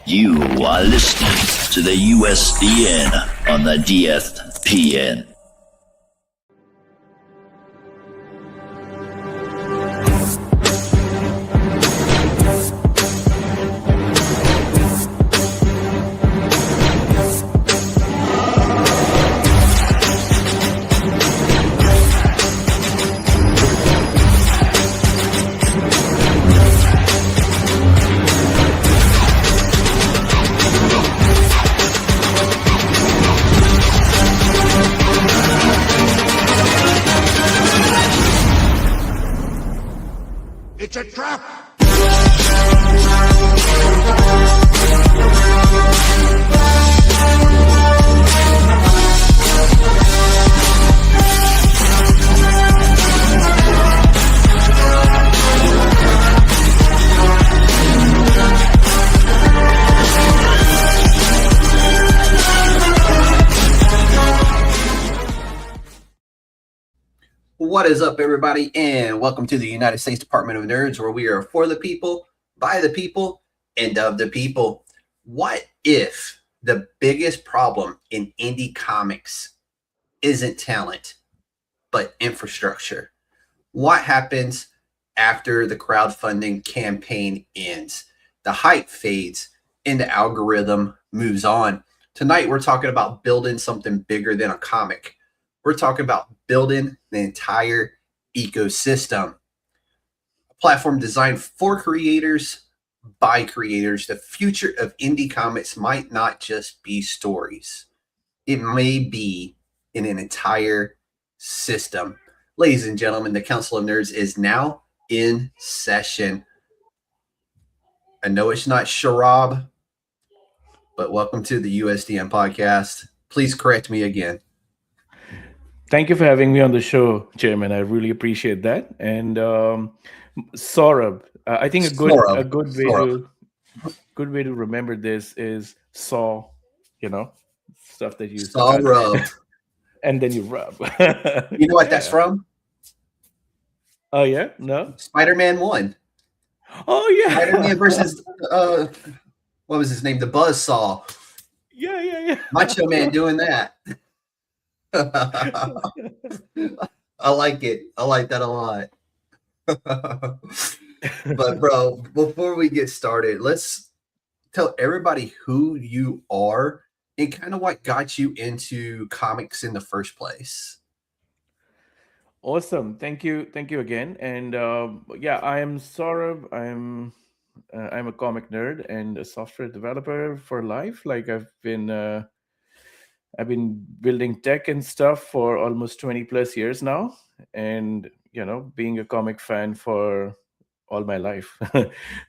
You are listening to the USDN on the DFPN. It's a trap! What is up, everybody, and welcome to the United States Department of Nerds, where we are for the people, by the people, and of the people. What if the biggest problem in indie comics isn't talent, but infrastructure? What happens after the crowdfunding campaign ends? The hype fades and the algorithm moves on. Tonight, we're talking about building something bigger than a comic. We're talking about building the entire ecosystem. A platform designed for creators, by creators. The future of indie comics might not just be stories. It may be in an entire system. Ladies and gentlemen, the Council of Nerds is now in session. I know it's not Saurabh, but welcome to the USDN Podcast. Please correct me again. Thank you for having me on the show, Chairman. I really appreciate that. And Saurabh, I think a good way to remember this is saw, stuff that you Saurabh, and then you rub. You know what that's from? Oh yeah, no. Spider-Man 1. Oh yeah. Spider-Man versus what was his name? The Buzzsaw. Yeah. Macho Man doing that. I like it. I like that a lot. But bro, before we get started, let's tell everybody who you are and kind of what got you into comics in the first place. Awesome. Thank you again. And I am Saurabh. I'm a comic nerd and a software developer for life. Like I've been building tech and stuff for almost 20 plus years now, and being a comic fan for all my life.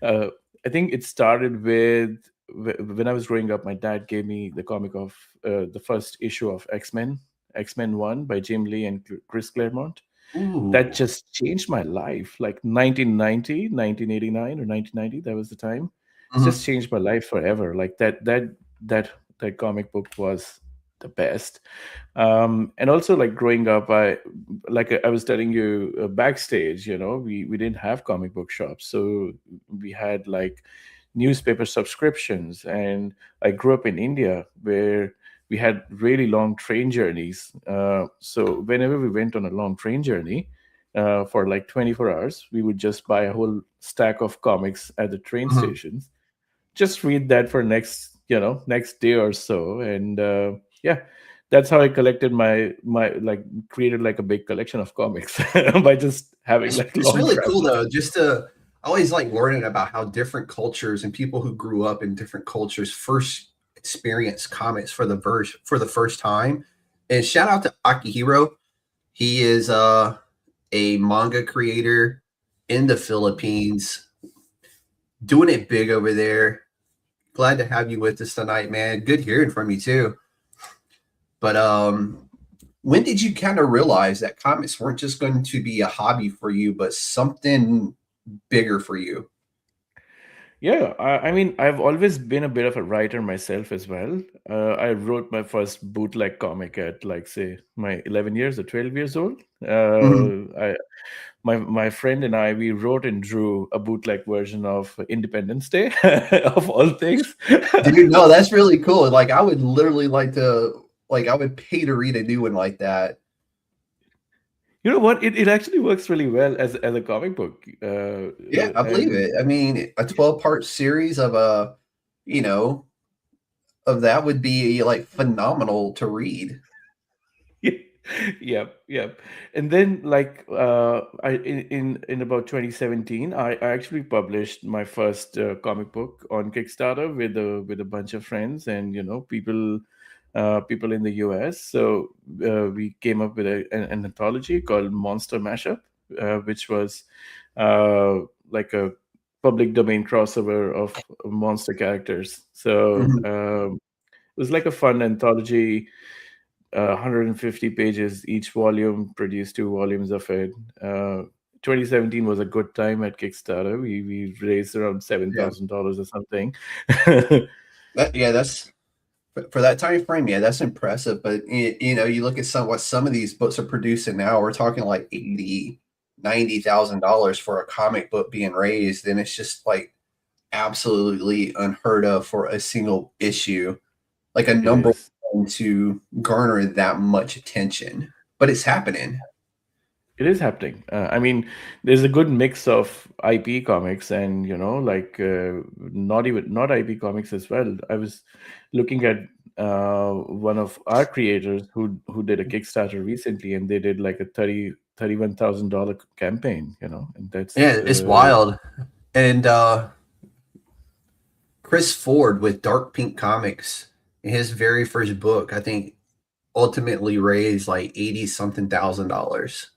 I think it started with when I was growing up. My dad gave me the comic of the first issue of Comix.one by Jim Lee and Chris Claremont. Ooh. That just changed my life. Like 1989 or 1990, that was the time. It just changed my life forever. Like that comic book was the best. And also, like, growing up, I was telling you backstage, we didn't have comic book shops, so we had like newspaper subscriptions. And I grew up in India, where we had really long train journeys, so whenever we went on a long train journey for like 24 hours, we would just buy a whole stack of comics at the train stations, just read that for next day or so. And that's how I collected created like a big collection of comics by just having like. It's really cool though. I always like learning about how different cultures and people who grew up in different cultures first experience comics for the first time. And shout out to Akihiro. He is a manga creator in the Philippines, doing it big over there. Glad to have you with us tonight, man. Good hearing from you too. But when did you kind of realize that comics weren't just going to be a hobby for you, but something bigger for you? Yeah, I mean, I've always been a bit of a writer myself as well. I wrote my first bootleg comic at, like, say, my 11 years or 12 years old. my friend and I, we wrote and drew a bootleg version of Independence Day, of all things. Dude, no, that's really cool. Like, I would literally like to, like, I would pay to read a new one like that. You know what? It actually works really well as a comic book. Yeah, I believe And it. I mean, a 12-part series of you know, of that would be like phenomenal to read. Yep. And then like I in about 2017, I actually published my first comic book on Kickstarter with a bunch of friends and people in the US. So we came up with an anthology called Monster Mashup, which was like a public domain crossover of monster characters. So Mhm. it was like a fun anthology, 150 pages each volume, produced 2 volumes of it. 2017 was a good time at Kickstarter. We raised around Yeah, $7,000 or something. that's for that time frame. Yeah, that's impressive. But you look at what some of these books are producing now. We're talking like 80, $90,000 for a comic book being raised, and it's just like absolutely unheard of for a single issue, like a It number is. one to garner that much attention. But it's happening. It is happening. I mean, there's a good mix of IP comics and like not IP comics as well. I was looking at one of our creators who did a Kickstarter recently, and they did like a $31,000 campaign. And that's Yeah, it's wild. And Chris Ford with Dark Pink Comics, his very first book, I think, ultimately raised like 80 something $1,000.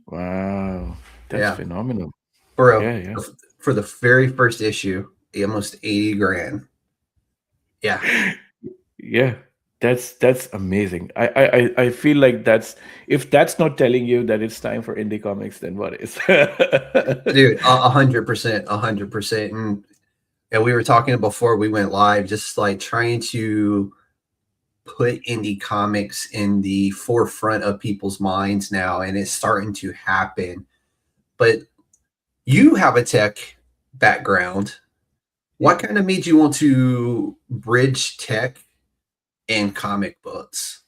wow, that's Yeah, phenomenal. for Yeah, yeah. for the very first issue, almost 80 grand. Yeah, Yeah, that's amazing. I feel like if that's not telling you that it's time for indie comics, then what is? dude, 100%, 100%. And we were talking before we went live, just like trying to put indie comics in the forefront of people's minds now, and it's starting to happen. But you have a tech background. Yeah, What kind of made you want to bridge tech and comic books?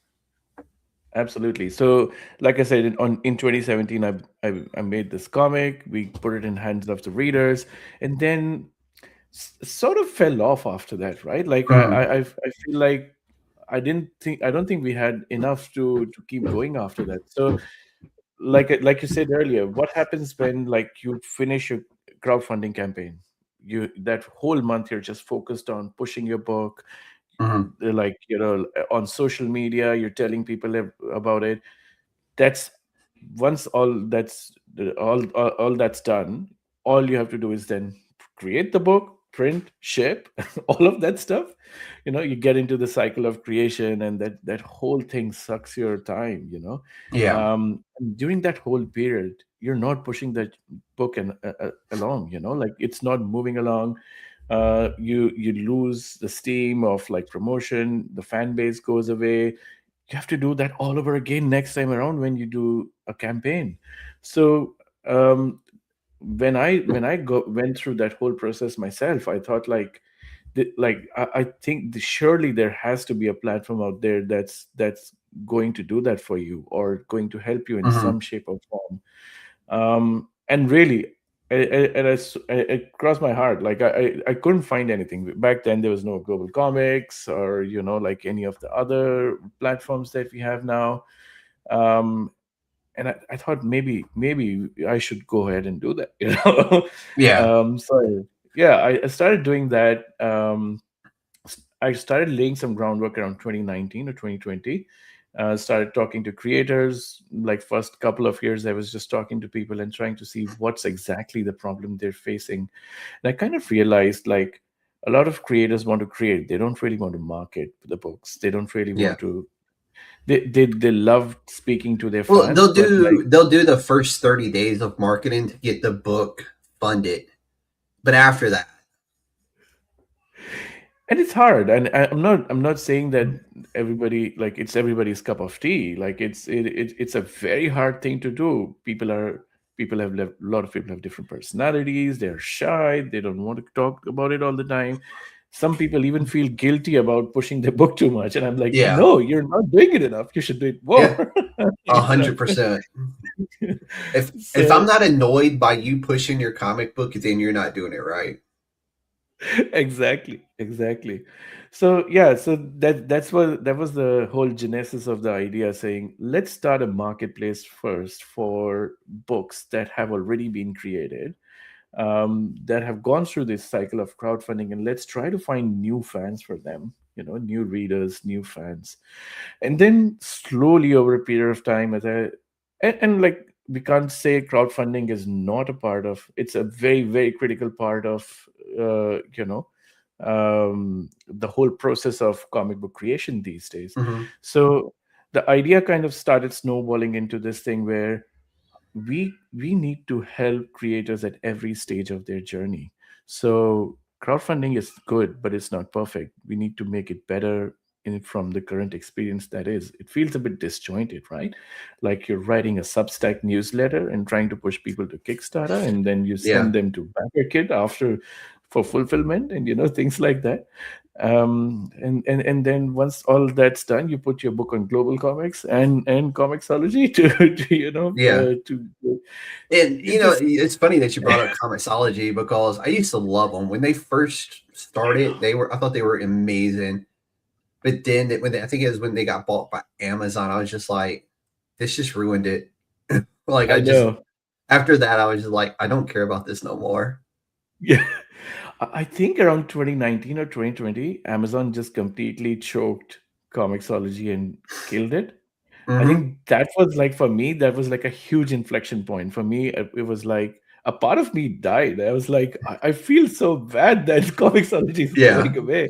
absolutely. So, like I said, in 2017, I made this comic. We put it in hands of the readers, and then sort of fell off after that, right? Like Mhm. I feel like I don't think we had enough to keep going after that. So like you said earlier, what happens when like you finish your crowdfunding campaign? You that whole month you're just focused on pushing your book, Mhm. like on social media, you're telling people about it. That's once all that's done, all you have to do is then create the book, print, ship, all of that stuff. You get into the cycle of creation, and that whole thing sucks your time. Yeah. And during that whole period, you're not pushing that book along. Like it's not moving along. You lose the steam of like promotion, the fan base goes away. You have to do that all over again next time around when you do a campaign. So um, when I went through that whole process myself, I thought like I think surely there has to be a platform out there that's going to do that for you or going to help you in Mhm. some shape or form. And really, it crossed my heart. Like I couldn't find anything back then. There was no Global Comics or like any of the other platforms that we have now. Um, and I thought maybe I should go ahead and do that. Yeah. So yeah, I started doing that. I started laying some groundwork around 2019 or 2020. Started talking to creators. Like first couple of years, I was just talking to people and trying to see what's exactly the problem they're facing. And I kind of realized like a lot of creators want to create. They don't really want to market the books. They don't really Yeah. want to. They love speaking to their Well, fans, but like they'll do the first 30 days of marketing to get the book funded. But after that, and it's hard. And I'm not saying that everybody it's everybody's cup of tea. Like it's a very hard thing to do. People are a lot of people have different personalities. They're shy. They don't want to talk about it all the time. Some people even feel guilty about pushing their book too much, and I'm like, Yeah. no, you're not doing it enough. You should do it more. 100%. If I'm not annoyed by you pushing your comic book, then you're not doing it right. Exactly. So yeah, so that was the whole genesis of the idea, saying let's start a marketplace first for books that have already been created, that have gone through this cycle of crowdfunding, and let's try to find new fans for them, new readers, new fans. And then slowly over a period of time, and like, we can't say crowdfunding is not a part of, it's a very, very critical part of the whole process of comic book creation these days. So the idea kind of started snowballing into this thing where we need to help creators at every stage of their journey. So crowdfunding is good, but it's not perfect. We need to make it better from the current experience that is. It feels a bit disjointed, right? Like you're writing a Substack newsletter and trying to push people to Kickstarter, and then you send them to BackerKit after for fulfillment, and things like that. And then once all that's done, you put your book on Global Comics and Comixology to And it's funny that you brought up Comixology, because I used to love them when they first started. I thought they were amazing, but then I think it was when they got bought by Amazon, I was just like, this just ruined it. Like after that, I was just like, I don't care about this no more. Yeah. I think around 2019 or 2020, Amazon just completely choked Comixology and killed it. I think that was like, for me, that was like a huge inflection point. For me, it was like a part of me died. I was like, I feel so bad that Comixology is going away.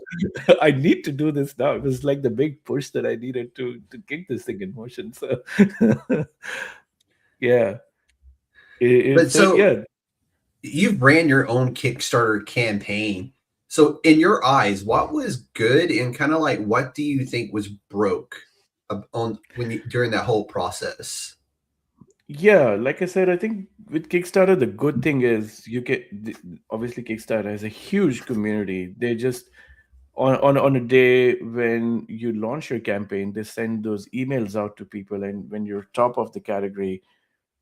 I need to do this now. It was like the big push that I needed to kick this thing in motion. So, yeah. You've ran your own Kickstarter campaign. So in your eyes, what was good, and kind of like, what do you think was broke during that whole process? Yeah, like I said, I think with Kickstarter, the good thing is obviously Kickstarter has a huge community. They just on a day when you launch your campaign, they send those emails out to people, and when you're top of the category,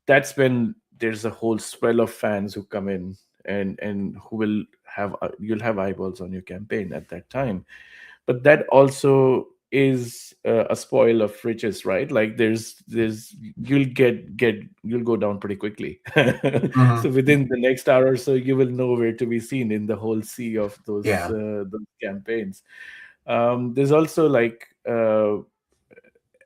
that's when there's a whole swell of fans who come in and who will you'll have eyeballs on your campaign at that time. But that also is a spoil of riches, right? Like you'll go down pretty quickly. So within the next hour or so, you will know where to be seen in the whole sea of those campaigns. There's also like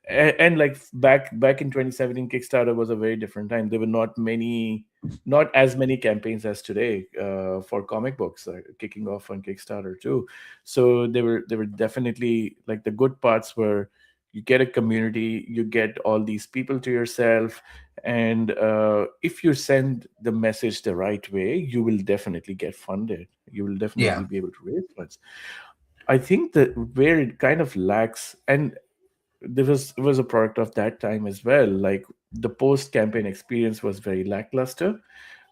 and like back in 2017, Kickstarter was a very different time. There were not as many campaigns as today for comic books kicking off on Kickstarter too. So they were definitely, like, the good parts were you get a community, you get all these people to yourself, and if you send the message the right way, you will definitely get funded. You will definitely be able to raise funds. I think that where it kind of lacks, and it was a product of that time as well, like the post campaign experience was very lackluster.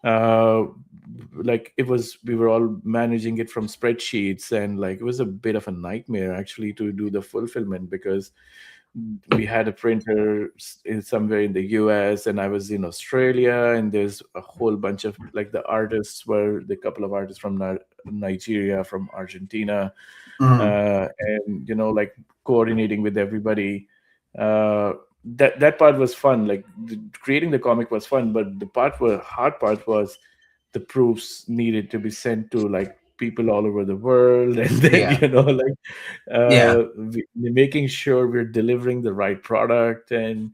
Like we were all managing it from spreadsheets, and like it was a bit of a nightmare actually to do the fulfillment, because we had a printer somewhere in the US and I was in Australia, and there's a whole bunch of, like, the couple of artists from Nigeria, from Argentina, and like coordinating with everybody. That part was fun. Like creating the comic was fun, but the hard part was the proofs needed to be sent to like people all over the world, and then making sure we're delivering the right product. And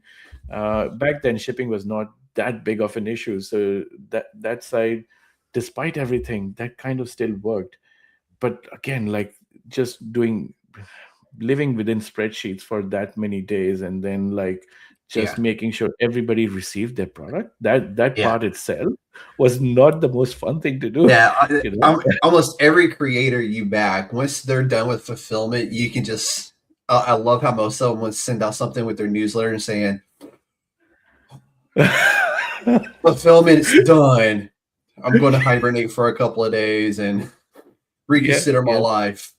back then shipping was not that big of an issue, so that side, despite everything, that kind of still worked. But again, like just living within spreadsheets for that many days, and then like just making sure everybody received their product, that part itself was not the most fun thing to do. Almost every creator you back, once they're done with fulfillment, you can just I love how most of them would send out something with their newsletter and saying fulfillment's done. I'm going to hibernate for a couple of days and reconsider my life.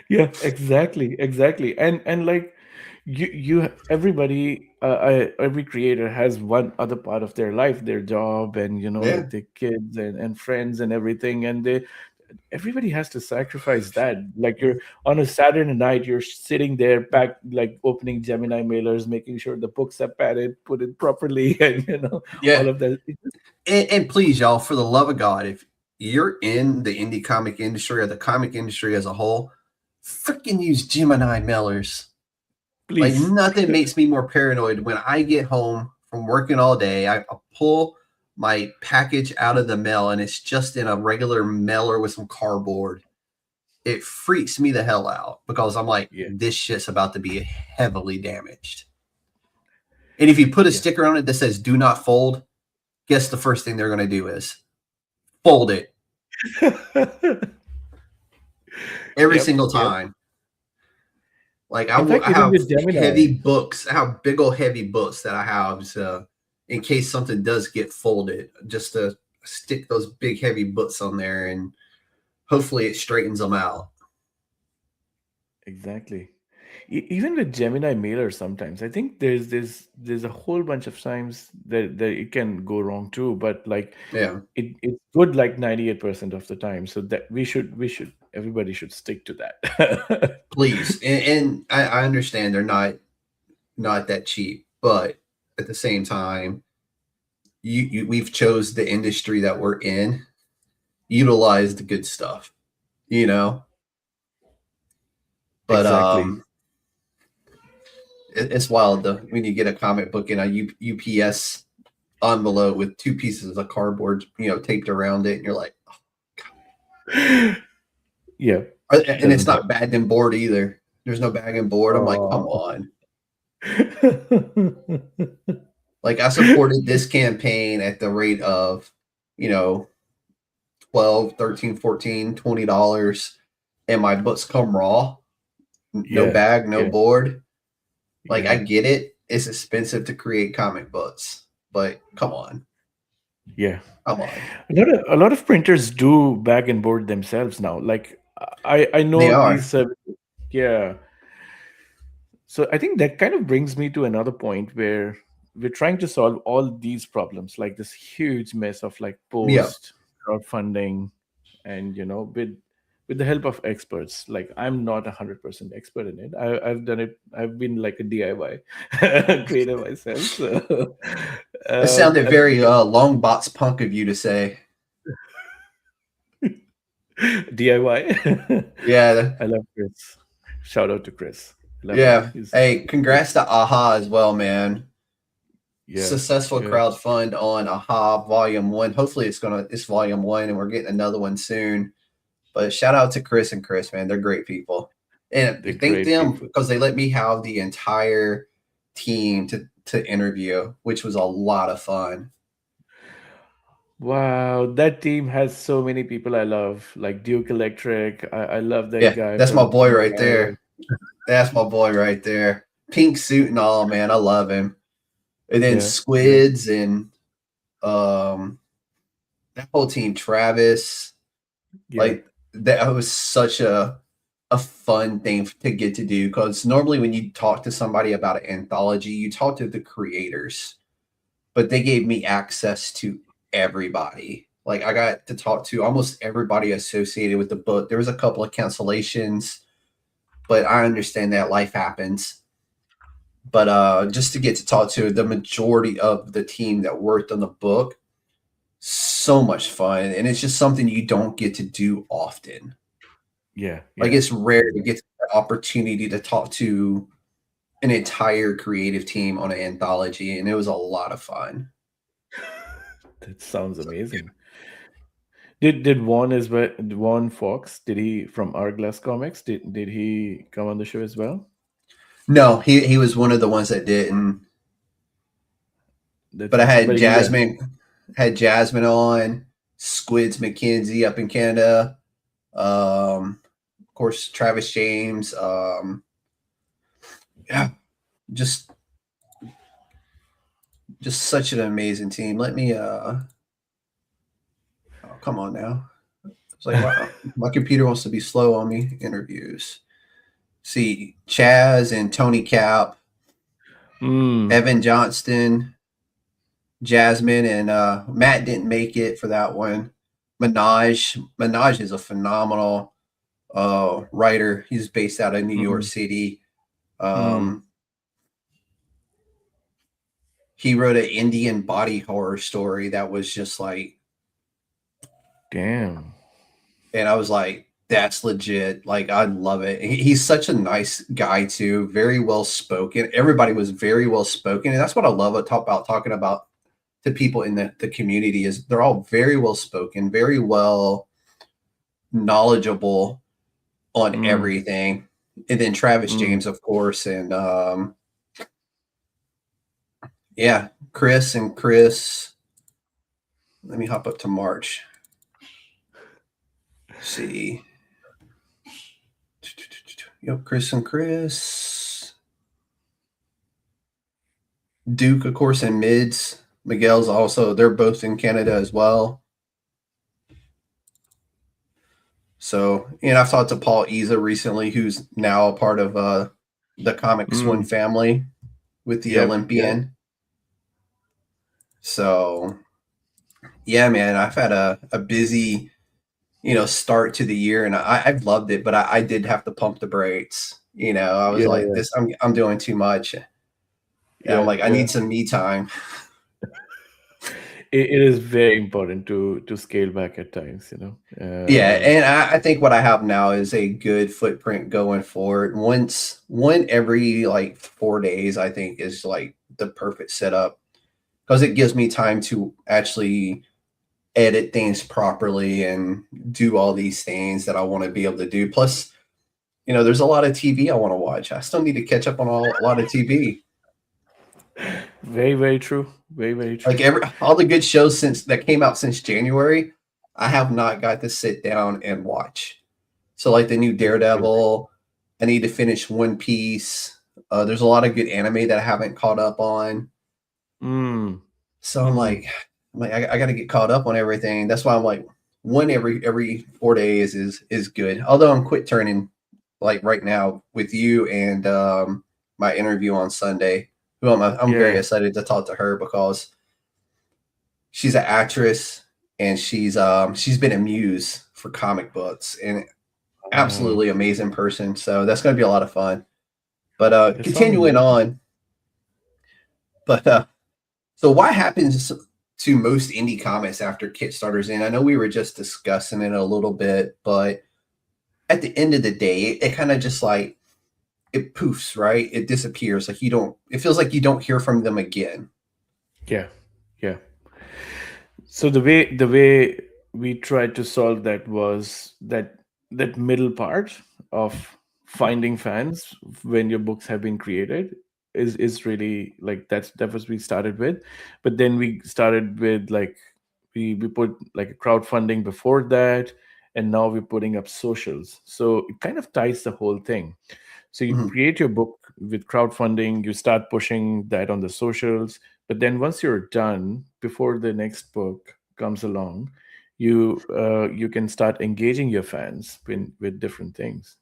Yeah, exactly, and like you everybody every creator has one other part of their life, their job, and Yeah. their kids and friends and everything, and everybody has to sacrifice that. Like, you're on a Saturday night, you're sitting there packed, like opening Gemini mailers, making sure the books are padded, put it properly, and all Yeah. of that. And please, y'all, for the love of God, if you're in the indie comic industry or the comic industry as a whole, freaking use Gemini mailers. Like, Please. nothing makes me more paranoid when I get home from working all day. I pull my package out of the mail and it's just in a regular mailer with some cardboard. It freaks me the hell out because I'm like, this shit's about to be heavily damaged. And if you put a sticker on it that says "Do not fold," guess the first thing they're going to do is fold it. Every single time. Like, I have heavy books. I have big old heavy books that I have, so in case something does get folded, just to stick those big heavy books on there, and hopefully it straightens them out. Exactly. Even with Gemini mailer, sometimes I think there's a whole bunch of times that it can go wrong too. But like, it's good like 98% of the time. So that we should everybody should stick to that. Please. And I understand they're not that cheap, but at the same time, we've chose the industry that we're in. Utilize the good stuff, But exactly. It's wild when you get a comic book in a UPS envelope with 2 pieces of cardboard, taped around it, and you're like, oh, God. Yeah. And it's not bagged and board either. There's no bag and board. I'm like, come on. Like, I supported this campaign at the rate of, $12, $13, $14, $20, and my books come raw. No bag, no board. Like, I get it. It's expensive to create comic books, but come on. Yeah. Come on. A lot of printers do bag and board themselves now. Like, I know these services. Yeah. So I think that kind of brings me to another point where we're trying to solve all these problems, like this huge mess of like post crowdfunding, and with the help of experts. Like, I'm not 100% expert in it. I've done it. I've been like a DIY creator myself. So, it sounded very long box punk of you to say. DIY. Yeah. I love Chris. Shout out to Chris. Hey, congrats to AHA as well, man. Successful crowdfund on AHA Volume 1. Hopefully it's Volume 1 and we're getting another one soon. But shout out to Chris and Chris, man. They're great people. And thank them because they let me have the entire team to interview, which was a lot of fun. Wow, that team has so many people I love, like Duke Electric. I love that guy. That's my boy right there. That's my boy right there. Pink suit and all, man. I love him. And then Squids and that whole team, Travis. Like, that was such a fun thing to get to do, because normally when you talk to somebody about an anthology, you talk to the creators, but they gave me access to everybody. Like, I got to talk to almost everybody associated with the book. There was a couple of cancellations, but I understand that life happens. But just to get to talk to the majority of the team that worked on the book, so much fun. And it's just something you don't get to do often. Like, it's rare to get the opportunity to talk to an entire creative team on an anthology, and it was a lot of fun. That sounds amazing. Did Juan Fox, did he from Hourglass Comics, did he come on the show as well? No, he was one of the ones that didn't. But I had Jasmine on, Squids McKenzie up in Canada, of course Travis James, just just such an amazing team. Let me come on now. It's like wow, my computer wants to be slow on me. Interviews. See Chaz and Tony Cap, Evan Johnston, Jasmine, and Matt didn't make it for that one. Minaj is a phenomenal writer. He's based out of New York City. He wrote an Indian body horror story that was just like, damn. And I was like, that's legit. Like, I love it. He's such a nice guy too. Very well spoken. Everybody was very well spoken, and that's what I love about talking about to people in the community is they're all very well spoken, very well knowledgeable on everything. And then Travis James, of course, and yeah, Chris. Let me hop up to March. Let's see. Yep, Chris. Duke, of course, and Mids. Miguel's also, they're both in Canada as well. So, and I've talked to Paul Iza recently, who's now a part of the Comix.one family with the Olympian. Yep. So, yeah, man, I've had a busy, start to the year, and I've loved it, but I did have to pump the brakes. I was this, I'm doing too much. I'm like, I need some me time. It is very important to scale back at times, and I think what I have now is a good footprint going forward. One every like 4 days, I think is like the perfect setup because it gives me time to actually edit things properly and do all these things that I want to be able to do. Plus, there's a lot of TV I want to watch. I still need to catch up on a lot of TV. Very, very true. Very, very true. Like all the good shows that came out since January, I have not got to sit down and watch. So like the new Daredevil, I need to finish One Piece. There's a lot of good anime that I haven't caught up on. So I'm like I got to get caught up on everything. That's why I'm like one every 4 days is good. Although I'm quit turning like right now with you and my interview on Sunday. I'm very excited to talk to her because she's an actress and she's been a muse for comic books and absolutely amazing person. So that's going to be a lot of fun. But continuing on. But so what happens to most indie comics after Kickstarter's in? I know we were just discussing it a little bit, but at the end of the day, it kind of just like it poofs, right? It disappears. Like it feels like you don't hear from them again. Yeah. So the way we tried to solve that was that middle part of finding fans when your books have been created is really like that was we started with. But then we started with like we put like a crowdfunding before that, and now we're putting up socials. So it kind of ties the whole thing. So you create your book with crowdfunding, you start pushing that on the socials, but then once you're done, before the next book comes along, you can start engaging your fans with different things,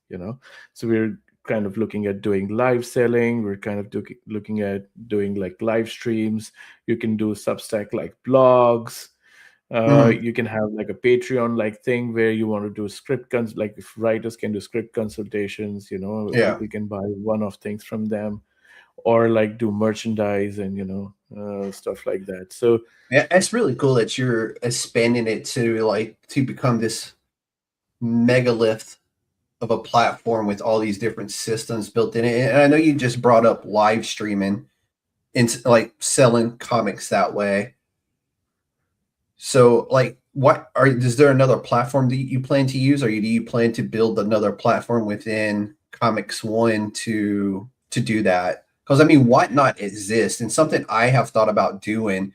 So we're kind of looking at doing live selling. We're kind of looking at doing like live streams. You can do Substack like blogs. You can have like a Patreon like thing where you want to do like if writers can do script consultations, people can buy one-off things from them, or like do merchandise and stuff like that. So yeah, it's really cool that you're expanding it to become this megalith of a platform with all these different systems built in it. And I know you just brought up live streaming and like selling comics that way. So, like, is there another platform that you plan to use, or do you plan to build another platform within Comix.one to do that? Because I mean, Whatnot exists, and something I have thought about doing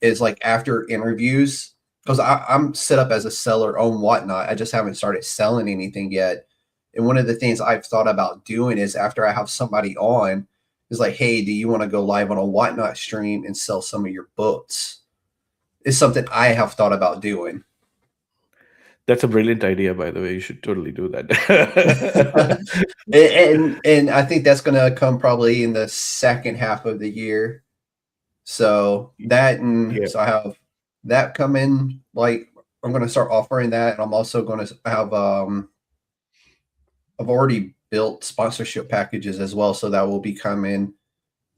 is like after interviews, because I'm set up as a seller on Whatnot. I just haven't started selling anything yet. And one of the things I've thought about doing is after I have somebody on, is like, hey, do you want to go live on a Whatnot stream and sell some of your books? It's something I have thought about doing. That's a brilliant idea, by the way. You should totally do that. and I think that's going to come probably in the second half of the year. So so I have that coming. Like, I'm going to start offering that, and I'm also going to have I've already built sponsorship packages as well, so that will be coming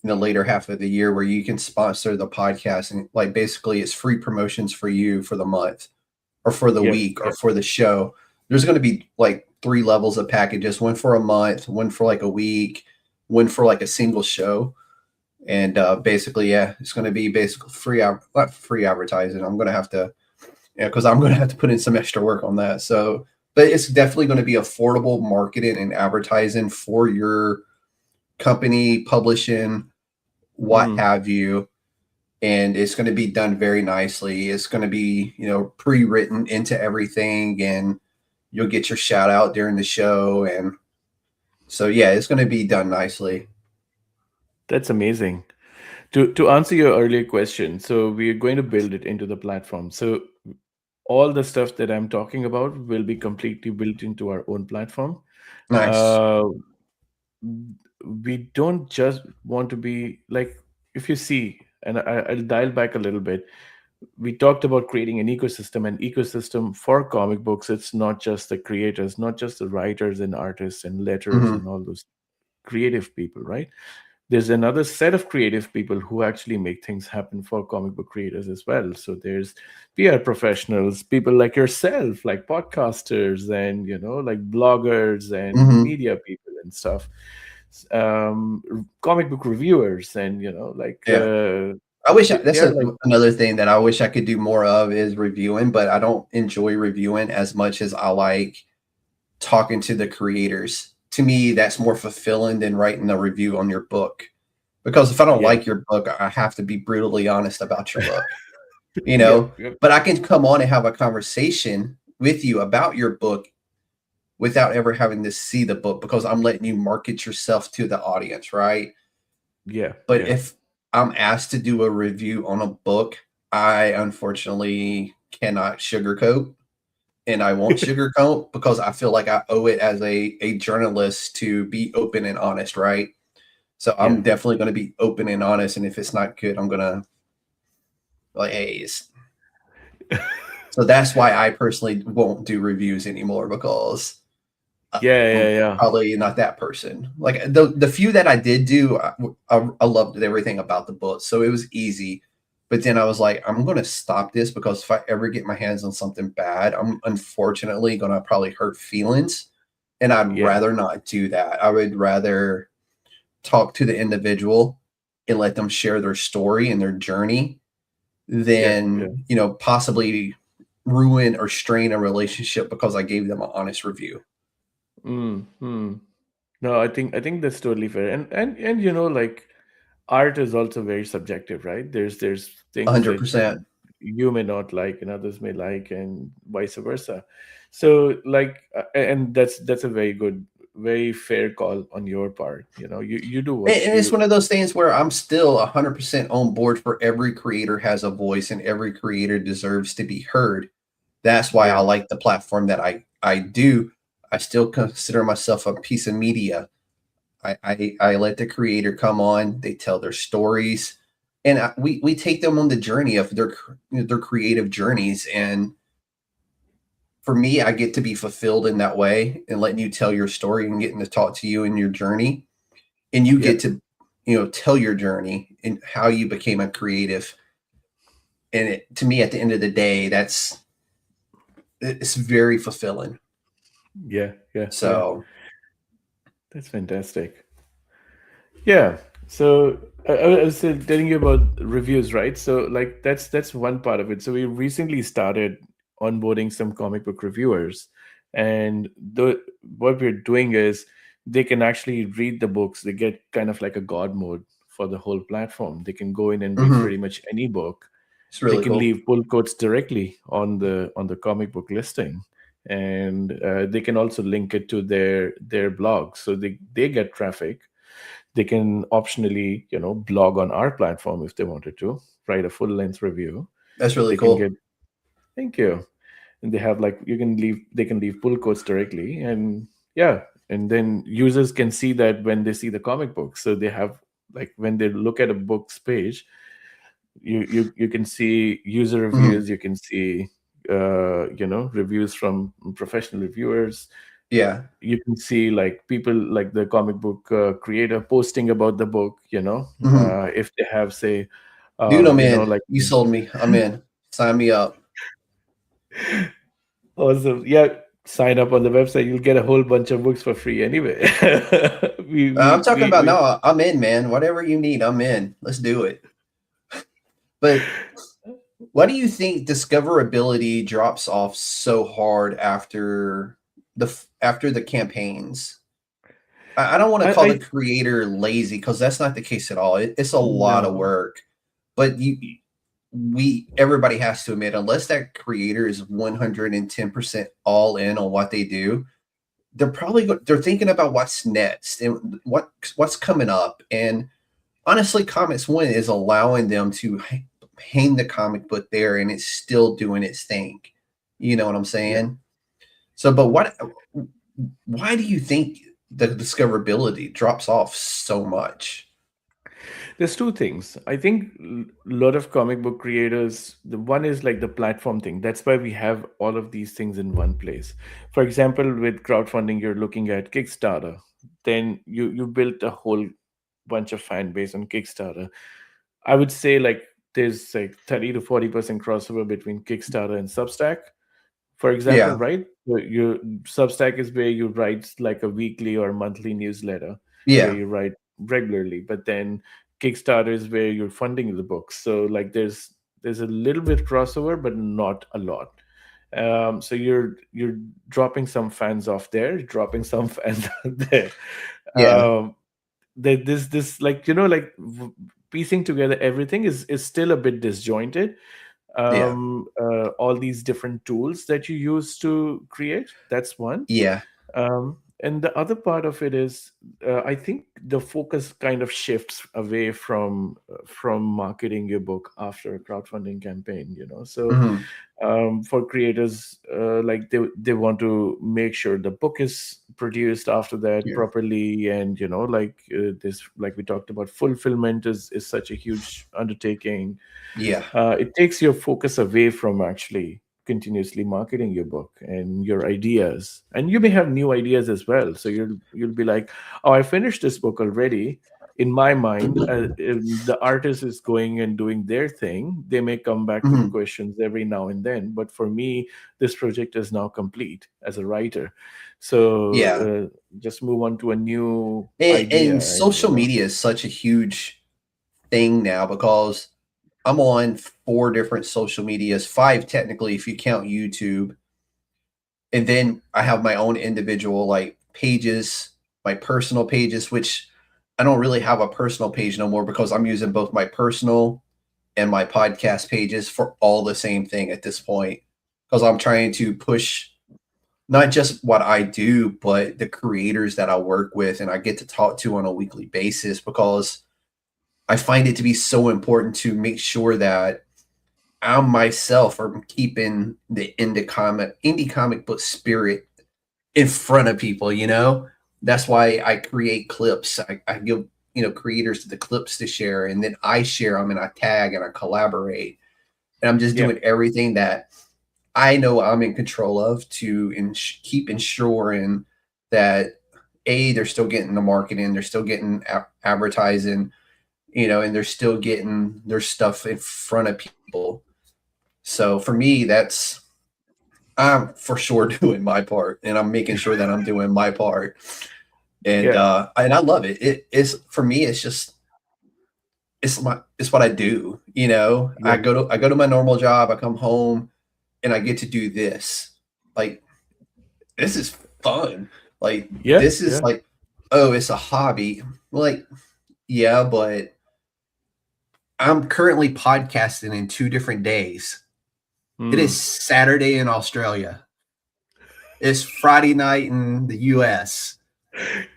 in the later half of the year, where you can sponsor the podcast, and like basically it's free promotions for you for the month or for the week or for the show. There's going to be like 3 levels of packages: one for a month, one for like a week, one for like a single show. And basically, it's going to be basically not free advertising. I'm going to have to, because I'm going to have to put in some extra work on that. So, but it's definitely going to be affordable marketing and advertising for your company, publishing, what have you. And it's going to be done very nicely. It's going to be, pre-written into everything, and you'll get your shout out during the show. And so, it's going to be done nicely. That's amazing. To answer your earlier question, so we're going to build it into the platform. So all the stuff that I'm talking about will be completely built into our own platform. Nice. We don't just want to be like, if you see, and I'll dial back a little bit. We talked about creating an ecosystem for comic books. It's not just the creators, not just the writers and artists and letters and all those creative people, right? There's another set of creative people who actually make things happen for comic book creators as well. So there's PR professionals, people like yourself, like podcasters, and like bloggers and media people and stuff. Comic book reviewers, and I wish that's another thing that I wish I could do more of is reviewing, but I don't enjoy reviewing as much as I like talking to the creators. To me, that's more fulfilling than writing a review on your book, because if I don't like your book, I have to be brutally honest about your book, but I can come on and have a conversation with you about your book without ever having to see the book, because I'm letting you market yourself to the audience. Right. But if I'm asked to do a review on a book, I unfortunately cannot sugarcoat. And I won't sugarcoat, because I feel like I owe it as a journalist to be open and honest, right? So I'm definitely going to be open and honest. And if it's not good, I'm going to hey. So that's why I personally won't do reviews anymore, because I'm probably not that person. Like the few that I did do, I loved everything about the book. So it was easy. But then I was like, I'm going to stop this, because if I ever get my hands on something bad, I'm unfortunately going to probably hurt feelings. And I'd rather not do that. I would rather talk to the individual and let them share their story and their journey than, possibly ruin or strain a relationship because I gave them an honest review. No, I think that's totally fair. And like, art is also very subjective, right? There's things 100%. that you may not like and others may like, and vice versa. So like, and that's a very good, very fair call on your part. You do what and it's one of those things where I'm still 100% on board for every creator has a voice, and every creator deserves to be heard. That's why I like the platform that I do. I still consider myself a piece of media. I let the creator come on, they tell their stories, and we take them on the journey of their creative journeys. And for me, I get to be fulfilled in that way, and letting you tell your story and getting to talk to you in your journey, and you get to tell your journey and how you became a creative. And to me, at the end of the day, it's very fulfilling. So that's fantastic. Yeah. So I was telling you about reviews, right? So like that's one part of it. So we recently started onboarding some comic book reviewers, and what we're doing is they can actually read the books. They get kind of like a god mode for the whole platform. They can go in and read pretty much any book. It's really they can cool. leave pull quotes directly on the comic book listing, and they can also link it to their blog, so they get traffic. they can optionally, blog on our platform if they wanted to, write a full-length review. That's really They can cool. get, thank you. And they have like, they can leave pull quotes directly. And yeah, and then users can see that when they see the comic book. So they have, like, when they look at a book's page, you can see user reviews, you can see reviews from professional reviewers. Yeah. You can see like people like the comic book creator posting about the book, if they have, say, Dude, I'm in. like, You sold me. I'm in. Sign me up. awesome. Yeah, sign up on the website, you'll get a whole bunch of books for free anyway. we, I'm we, talking we, about we no, I'm in, man. Whatever you need, I'm in. Let's do it. But why do you think discoverability drops off so hard after the campaigns? I don't want to call I the creator lazy, because that's not the case at all. It's a lot of no. work, but everybody has to admit, unless that creator is 110% all in on what they do, they're thinking about what's next and what's coming up. And honestly, Comix.one is allowing them to hang the comic book there, and it's still doing its thing. You know what I'm saying? So, but why do you think the discoverability drops off so much? There's two things. I think a lot of comic book creators, the one is like the platform thing. That's why we have all of these things in one place. For example, with crowdfunding, you're looking at Kickstarter. Then you built a whole bunch of fan base on Kickstarter. I would say like there's like 30 to 40% crossover between Kickstarter and Substack, for example, Yeah, right? So your Substack is where you write like a weekly or monthly newsletter where yeah, you write regularly, but then Kickstarter is where you're funding the books. So like there's a little bit crossover, but not a lot. So you're dropping some fans off there, dropping some fans out there. yeah, Um, this like piecing together everything is still a bit disjointed. yeah, All these different tools that you use to create, that's one. yeah, And the other part of it is, I think the focus kind of shifts away from marketing your book after a crowdfunding campaign. So hmm, for creators, like they want to make sure the book is produced after that yeah, properly, and this, like we talked about, fulfillment is such a huge undertaking. yeah, It takes your focus away from actually continuously marketing your book and your ideas, and you may have new ideas as well. So you'll be like, oh, I finished this book already. In my mind, the artist is going and doing their thing. They may come back with hmm, questions every now and then, but for me, this project is now complete as a writer. So yeah. just move on to a new idea. And And social media is such a huge thing now, because I'm on 4 different social medias, 5 technically if you count YouTube. And then I have my own individual like pages, my personal pages, which I don't really have a personal page no more, because I'm using both my personal and my podcast pages for all the same thing at this point. Because I'm trying to push not just what I do, but the creators that I work with and I get to talk to on a weekly basis, because I find it to be so important to make sure that I myself am keeping the indie comic book spirit in front of people, That's why I create clips. I give, creators the clips to share, and then I share them and I tag and I collaborate. And I'm just yeah, doing everything that I know I'm in control of to keep ensuring that they're still getting the marketing, they're still getting advertising, and they're still getting their stuff in front of people. So for me, I'm for sure doing my part, and I'm making sure that I'm doing my part. And yeah, and I love it. It is, for me, it's just it's what I do. yeah, I go to my normal job, I come home, and I get to do this. Like, this is fun. Like, yeah, this is yeah. like, oh, it's a hobby. Like, yeah, but I'm currently podcasting in 2 different days. It is Hmm. Saturday in Australia. It's Friday night in the US.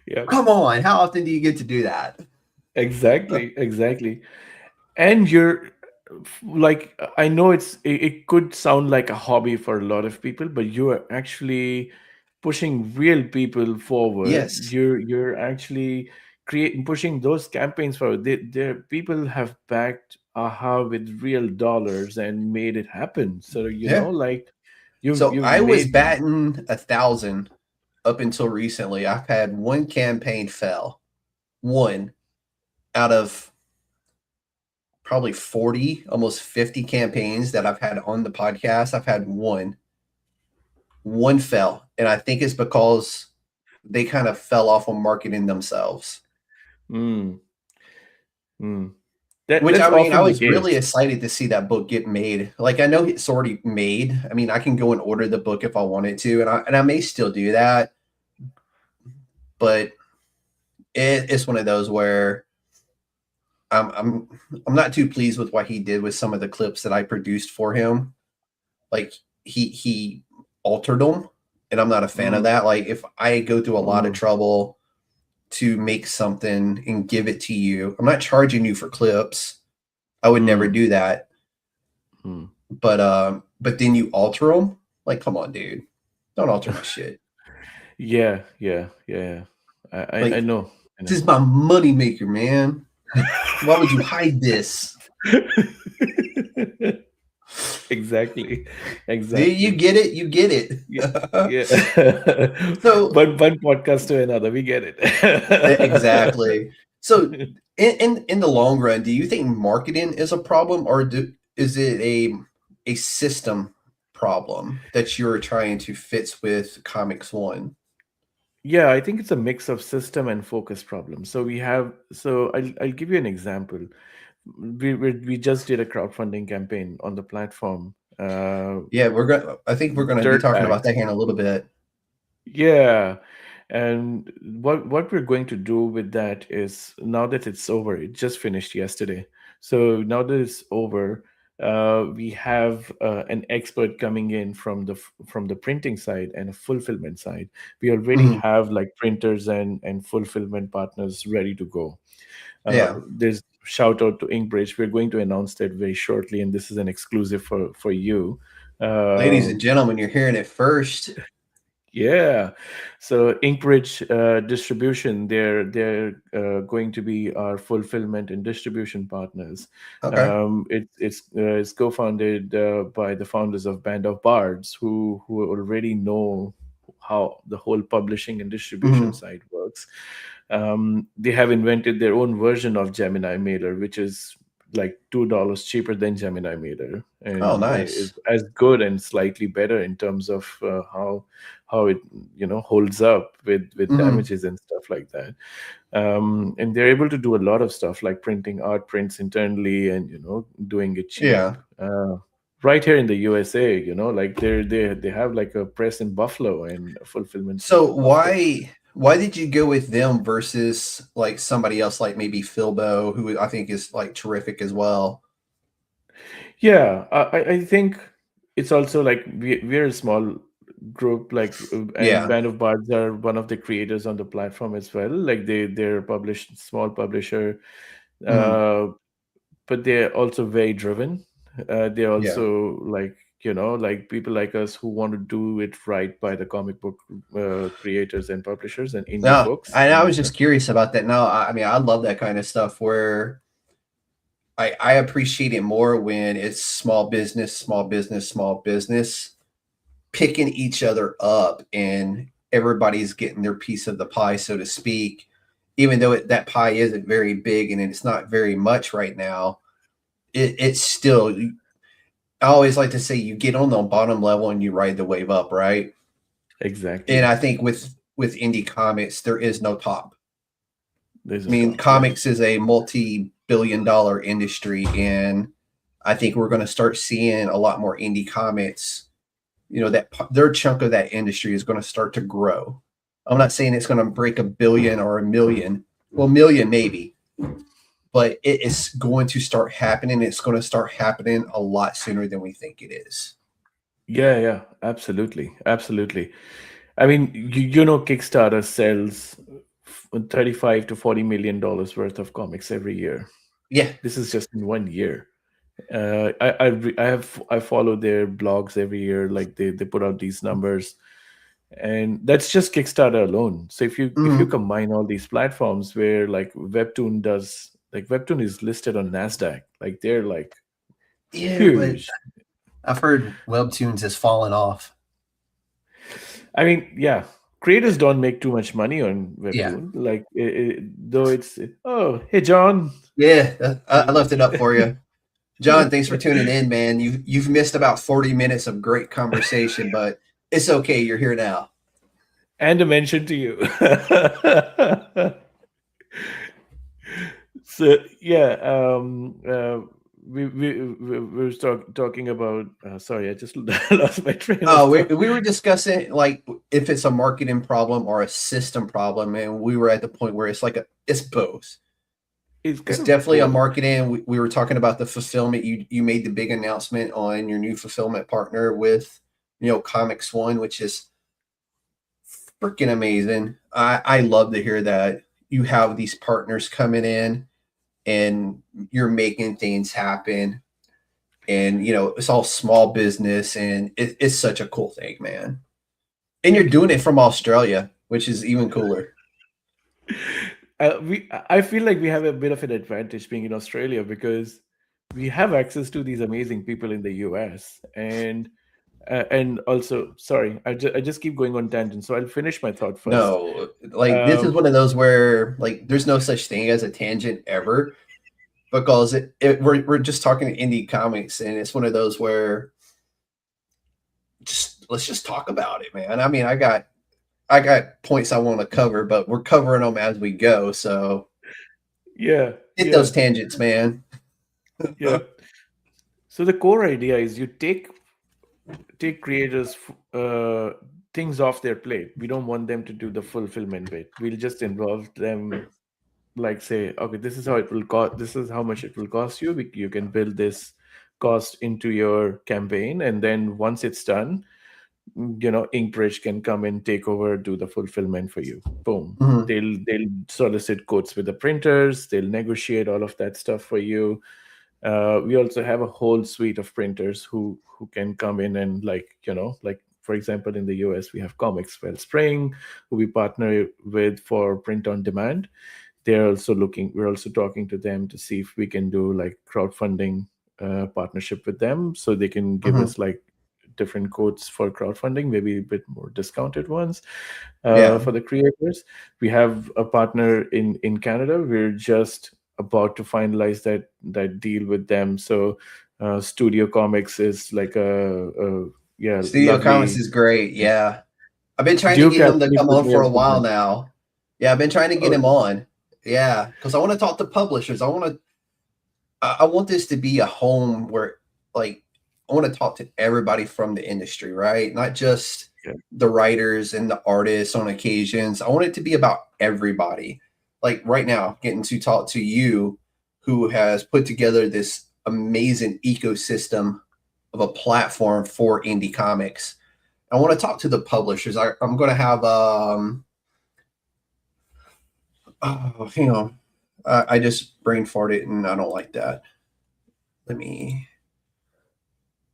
Yeah, Come on, how often do you get to do that? exactly. And you're like, I know it could sound like a hobby for a lot of people, but you are actually pushing real people forward. Yes. You're actually creating pushing those campaigns forward. There people have backed AHA with real dollars and made it happen. So Yeah. like you've So you've I was made. batting 1,000 up until recently. I've had one campaign fail. One out of probably 40, almost 50 campaigns that I've had on the podcast. I've had one fell. And I think it's because they kind of fell off on marketing themselves. Mm, mm. Which That's I mean, I often the was really case. excited to see that book get made. Like I know it's already made. I mean, I can go and order the book if I wanted to, and I may still do that. But it's one of those where I'm not too pleased with what he did with some of the clips that I produced for him. Like he altered them, and I'm not a fan of Mm, that. Like if I go through a lot of mm, trouble to make something and give it to you, I'm not charging you for clips. I would never mm, do that. mm. But then you alter them. Like, come on, dude, don't alter my shit. Yeah. I Like, know. I this know. is my money maker, man. Like, why would you hide this? Exactly. You Exactly. get it. You get Yeah. it. Yeah. So One podcast to another. We get it. exactly. So in the long run, do you think marketing is a problem, or is it a system problem that you're trying to fix with Comix.one? Yeah, I think it's a mix of system and focus problems. So I'll give you an example. We just did a crowdfunding campaign on the platform. Yeah, I think we're gonna be Dirt talking about bags. that here in a little bit. Yeah. And what we're going to do with that is, now that it's over, it just finished yesterday. So now that it's over, we have an expert coming in from the printing side and a fulfillment side. We already Mhm. have like printers and fulfillment partners ready to go. Yeah, There's shout out to Inkbridge. We're going to announce that very shortly, and this is an exclusive for you. ladies Uh, and gentlemen, you're hearing it first. Yeah, so Inkbridge distribution, they're going to be our fulfillment and distribution partners. Okay. It's co-founded by the founders of Band of Bards, who already know how the whole publishing and distribution Mhm. side works. They have invented their own version of Gemini Mailer, which is like $2 cheaper than Gemini Mailer, Oh, and is nice. as good and slightly better in terms of how it holds up with Mhm. damages and stuff like that. And they're able to do a lot of stuff like printing art prints internally and doing it cheap. Yeah. Right here in the USA, like they have like a press in Buffalo and a fulfillment So center in Buffalo. why did you go with them versus like somebody else, like maybe Philbo, who I think is like terrific as well? Yeah, I think it's also like we're a small group, like, and Yeah. Band of Bards are one of the creators on the platform as well. Like they're a published small publisher, Mhm. uh, but they're also very driven. They're Yeah. also like like people like us who want to do it right by the comic book creators and publishers and indie No, folks. I And was just curious about that. No, I mean I love that kind of stuff where I appreciate it more when it's small business, small business, small business picking each other up and everybody's getting their piece of the pie, so to speak. Even though that pie isn't very big and it's not very much right now, it's still. I always like to say you get on the bottom level and you ride the wave up, right? And exactly, I think with indie comics, there is no top. there's I a mean, top. Yeah. comics is a multi-billion-dollar industry, and I think we're going to start seeing a lot more indie comics. That their chunk of that industry is going to start to grow. I'm not saying it's going to break 1 billion or 1 million. Well, million maybe, but it is going to start happening. It's going to start happening a lot sooner than we think it is. Yeah, absolutely. I mean, Kickstarter sells $35 to $40 million worth of comics every year. Yeah. This is just in 1 year. I follow their blogs every year. Like they put out these numbers, and that's just Kickstarter alone. So if you combine all these platforms where like Webtoon is listed on NASDAQ, like they're like huge. But I've heard Webtoons has fallen off. I mean, yeah, creators don't make too much money on Webtoon. Yeah. Like though it's hey John. Yeah, I left it up for you. John, thanks for tuning in, man. You've missed about 40 minutes of great conversation, but it's okay. You're here now. And a mention to you. So yeah, we were talking about. Sorry, I just lost my train. Oh, we were discussing like if it's a marketing problem or a system problem, and we were at the point where it's both. It's definitely a marketing. We were talking about the fulfillment. You made the big announcement on your new fulfillment partner with Comix.one, which is freaking amazing. I love to hear that you have these partners coming in and you're making things happen, and it's all small business, and it's such a cool thing, man. And you're doing it from Australia, which is even cooler. I feel like we have a bit of an advantage being in Australia because we have access to these amazing people in the US, and also, sorry, I just keep going on tangent, so I'll finish my thought first. No, like this is one of those where like there's no such thing as a tangent ever, because we're just talking indie comics, and it's one of those where let's just talk about it, man. I mean, I got points I want to cover, but we're covering them as we go. So hit those tangents, man. Yeah. So the core idea is you take creators things off their plate. We don't want them to do the fulfillment bit. We'll just involve them, like say, okay, this is how it will cost. This is how much it will cost you. You can build this cost into your campaign, and then once it's done, Inkbridge can come and take over, do the fulfillment for you. Boom. Mm-hmm. They'll solicit quotes with the printers. They'll negotiate all of that stuff for you. We also have a whole suite of printers who can come in and like for example, in the US, we have Comix Wellspring, who we partner with for print on demand. We're also talking to them to see if we can do like crowdfunding partnership with them, so they can give us like different quotes for crowdfunding, maybe a bit more discounted ones for the creators. We have a partner in Canada. We're just about to finalize that deal with them. So Studio Comics is like Studio Comics is great. Yeah, I've been trying to get him to come on for a while now. Yeah, I've been trying to get him on. Yeah, because I want to talk to publishers. I want this to be a home where like I want to talk to everybody from the industry, right? Not just the writers and the artists on occasions. I want it to be about everybody. Like right now, getting to talk to you, who has put together this amazing ecosystem of a platform for indie comics. I want to talk to the publishers. I'm going to have, hang on. I just brain farted and I don't like that.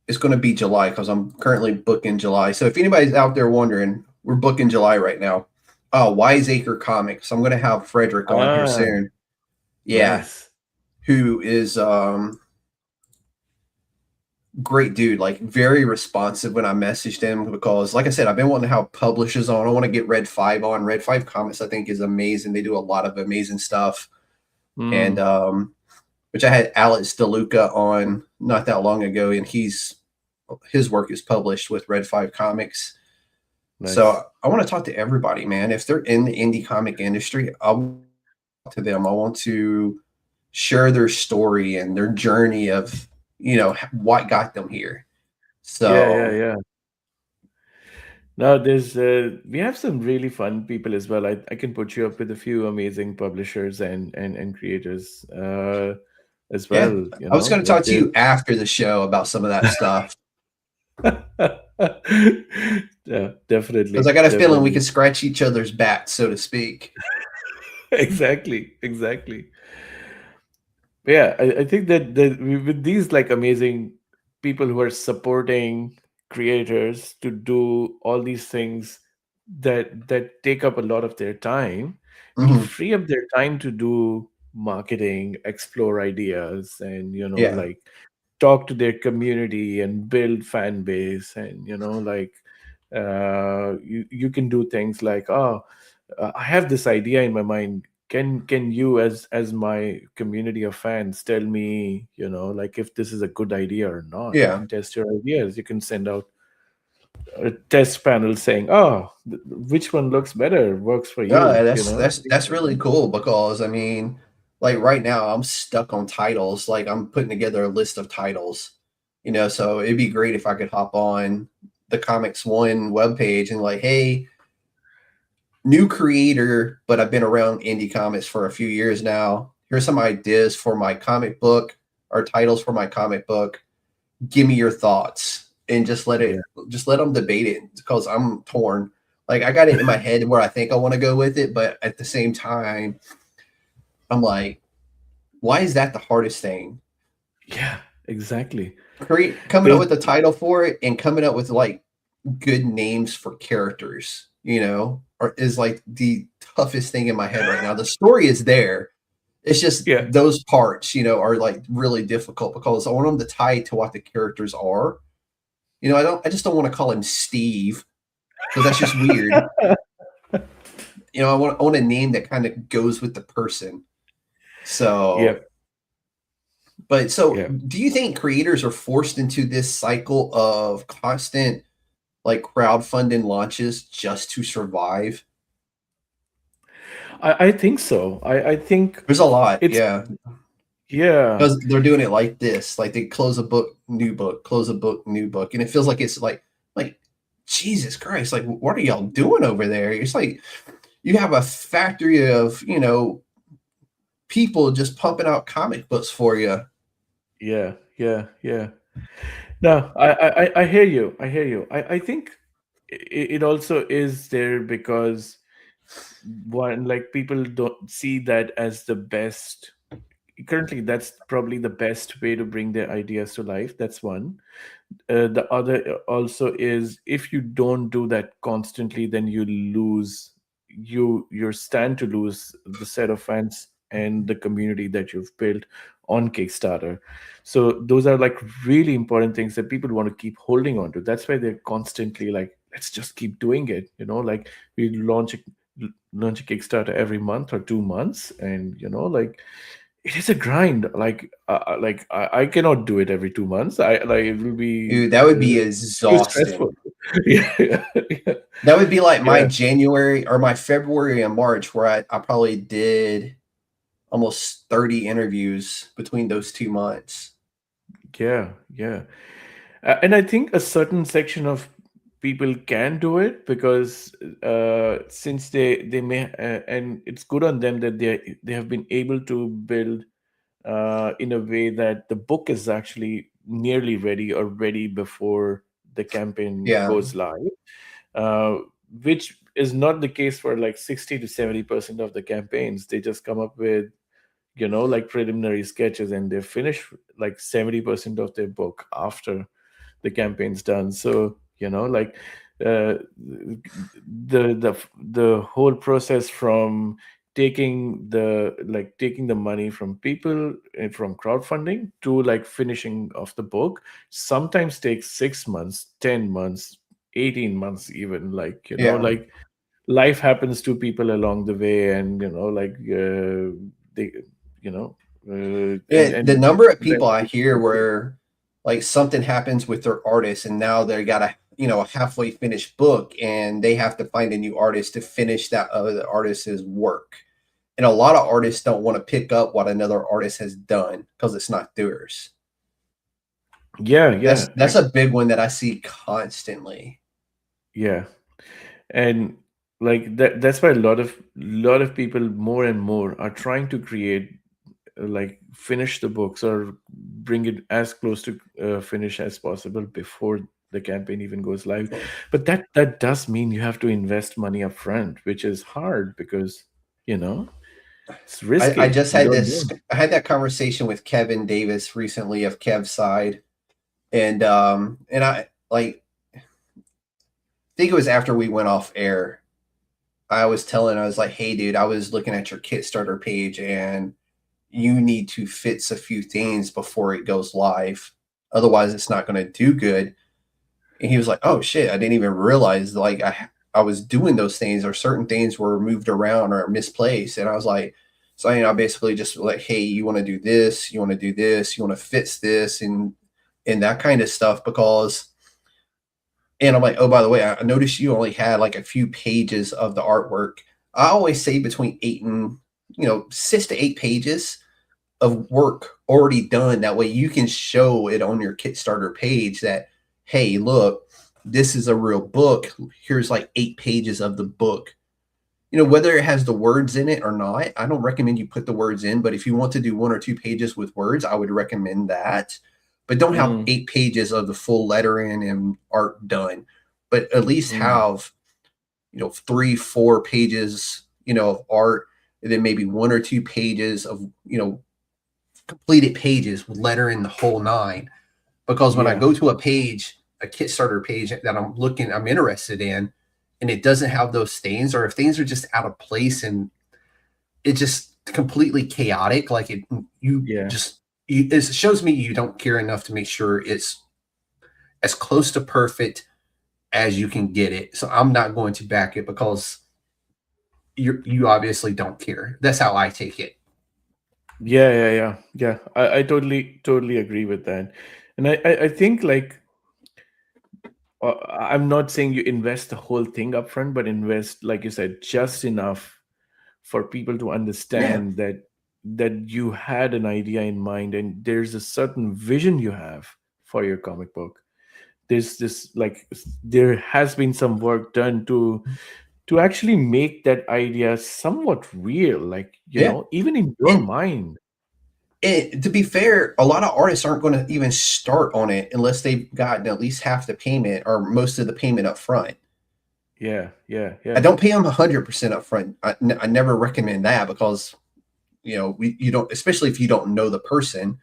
It's going to be July because I'm currently booking July. So if anybody's out there wondering, we're booking July right now. Wiseacre Comics. I'm going to have Frederick on here soon. Yeah. Nice. Who is great dude, like very responsive when I messaged him, because like I said, I've been wanting to have publishers on. I want to get Red 5 on. Red 5 Comics, I think, is amazing. They do a lot of amazing stuff. And which I had Alex DeLuca on not that long ago, and his work is published with Red 5 Comics. Nice. So I want to talk to everybody, man. If they're in the indie comic industry, I'll talk to them. I want to share their story and their journey of, what got them here. So yeah. Now there's we have some really fun people as well. I can put you up with a few amazing publishers and creators as well. Yeah. I was going to talk to you after the show about some of that stuff. Yeah, definitely. Because I got a feeling we can scratch each other's backs, so to speak. Exactly, exactly. Yeah, I think that with these like amazing people who are supporting creators to do all these things that take up a lot of their time, will Hmm. free up their time to do marketing, explore ideas, and Yeah. like talk to their community and build fan base, and like you can do things like, oh, I have this idea in my mind. Can you, as my community of fans, tell me, like if this is a good idea or not? You Yeah. can test your ideas. You can send out a test panel saying, oh, which one looks better, works for Yeah, you, things that's like really that. cool because I mean, like right now I'm stuck on titles. Like I'm putting together a list of titles, so it'd be great if I could hop on the Comix.one webpage and like, hey, new creator, but I've been around indie comics for a few years now. Here's some ideas for my comic book or titles for my comic book. Give me your thoughts and Yeah, just let them debate it because I'm torn. Like I got it in my head where I think I want to go with it, but at the same time, I'm like, why is that the hardest thing? yeah, exactly. Coming up Those, with a title for it and coming up with like good names for characters, is like the toughest thing in my head right now. The story is there. It's just yeah, those parts, are like really difficult because I want them to tie to what the characters are. I just don't want to call him Steve because that's just weird. I want a name that kind of goes with the person. yeah, So, but so yeah. do you think creators are forced into this cycle of constant like crowdfunding launches just to survive? I think so. I think There's a lot, it's, yeah, yeah, because they're doing it like this. Like they close a book, new book, close a book, new book, and it feels like it's like Jesus Christ, like what are y'all doing over there? It's like you have a factory of people just pumping out comic books for you. yeah, yeah, yeah. No, I hear you. I hear you. I think it also is there because one, like people don't see that as the best. Currently, that's probably the best way to bring their ideas to life. That's one. The other also is, if you don't do that constantly, then you lose, you stand to lose the set of fans and the community that you've built on Kickstarter. So those are like really important things that people want to keep holding on to. That's why they're constantly like, let's just keep doing it, like we launch a Kickstarter every month or 2 months, and like it is a grind. Like I cannot do it every 2 months. I like it will be Dude, that would be too stressful. exhausting. Yeah, yeah, yeah, That would be like my yeah, January or my February and March, where I probably did almost 30 interviews between those 2 months. yeah, yeah. And I think a certain section of people can do it because since they may and it's good on them that they have been able to build in a way that the book is actually nearly ready or ready before the campaign Yeah. goes live, uh, which is not the case for like 60 to 70% of the campaigns. They just come up with, like preliminary sketches, and they finish like 70% of their book after the campaign's done. So, like the whole process from taking the money from people from crowdfunding to like finishing of the book sometimes takes 6 months, 10 months, 18 months, even, like Yeah. like life happens to people along the way, and like they you know Yeah, the and number of people I hear then where like something happens with their artist and now they got a halfway finished book and they have to find a new artist to finish that other artist's work. And a lot of artists don't want to pick up what another artist has done because it's not theirs. yeah, That's a big one that I see constantly. yeah. And like that's why a lot of people more and more are trying to create, like finish the books or bring it as close to finish as possible before the campaign even goes live. But that does mean you have to invest money up front, which is hard because you know It's risky. I just You had don't this. know. I had that conversation with Kevin Davis recently of Kev's side, and I like think it was after we went off air. I was like, hey, dude, I was looking at your Kickstarter page, and you need to fix a few things before it goes live. Otherwise, it's not going to do good. And he was like, oh shit, I didn't even realize like I was doing those things, or certain things were moved around or misplaced. And I was like, so I basically just like, hey, you want to do this, you want to do this, you want to fix this, and that kind of stuff. Because, and I'm like, oh, by the way, I noticed you only had like a few pages of the artwork. I always say between 8 and 6 to 8 pages of work already done. That way you can show it on your Kickstarter page that, hey, look, this is a real book. Here's like 8 pages of the book. Whether it has the words in it or not, I don't recommend you put the words in, but if you want to do 1 or 2 pages with words, I would recommend that. But don't have 8 pages of the full lettering and art done, but at least have, 3, 4 pages, of art, and then maybe 1 or 2 pages of, completed pages with lettering the whole 9. Because when I go to a Kickstarter page that I'm interested in, and it doesn't have those things, or if things are just out of place and it's just completely chaotic, like it shows me you don't care enough to make sure it's as close to perfect as you can get it. So I'm not going to back it because you obviously don't care. That's how I take it. Yeah. I totally agree with that. And I think like, I'm not saying you invest the whole thing up front, but invest, like you said, just enough for people to understand that you had an idea in mind and there's a certain vision you have for your comic book. There's this, like, there has been some work done to actually make that idea somewhat real, like, even in your mind. To be fair, a lot of artists aren't going to even start on it unless they've gotten at least half the payment or most of the payment up front. Yeah. I don't pay them 100% up front. I never recommend that because, you don't, especially if you don't know the person,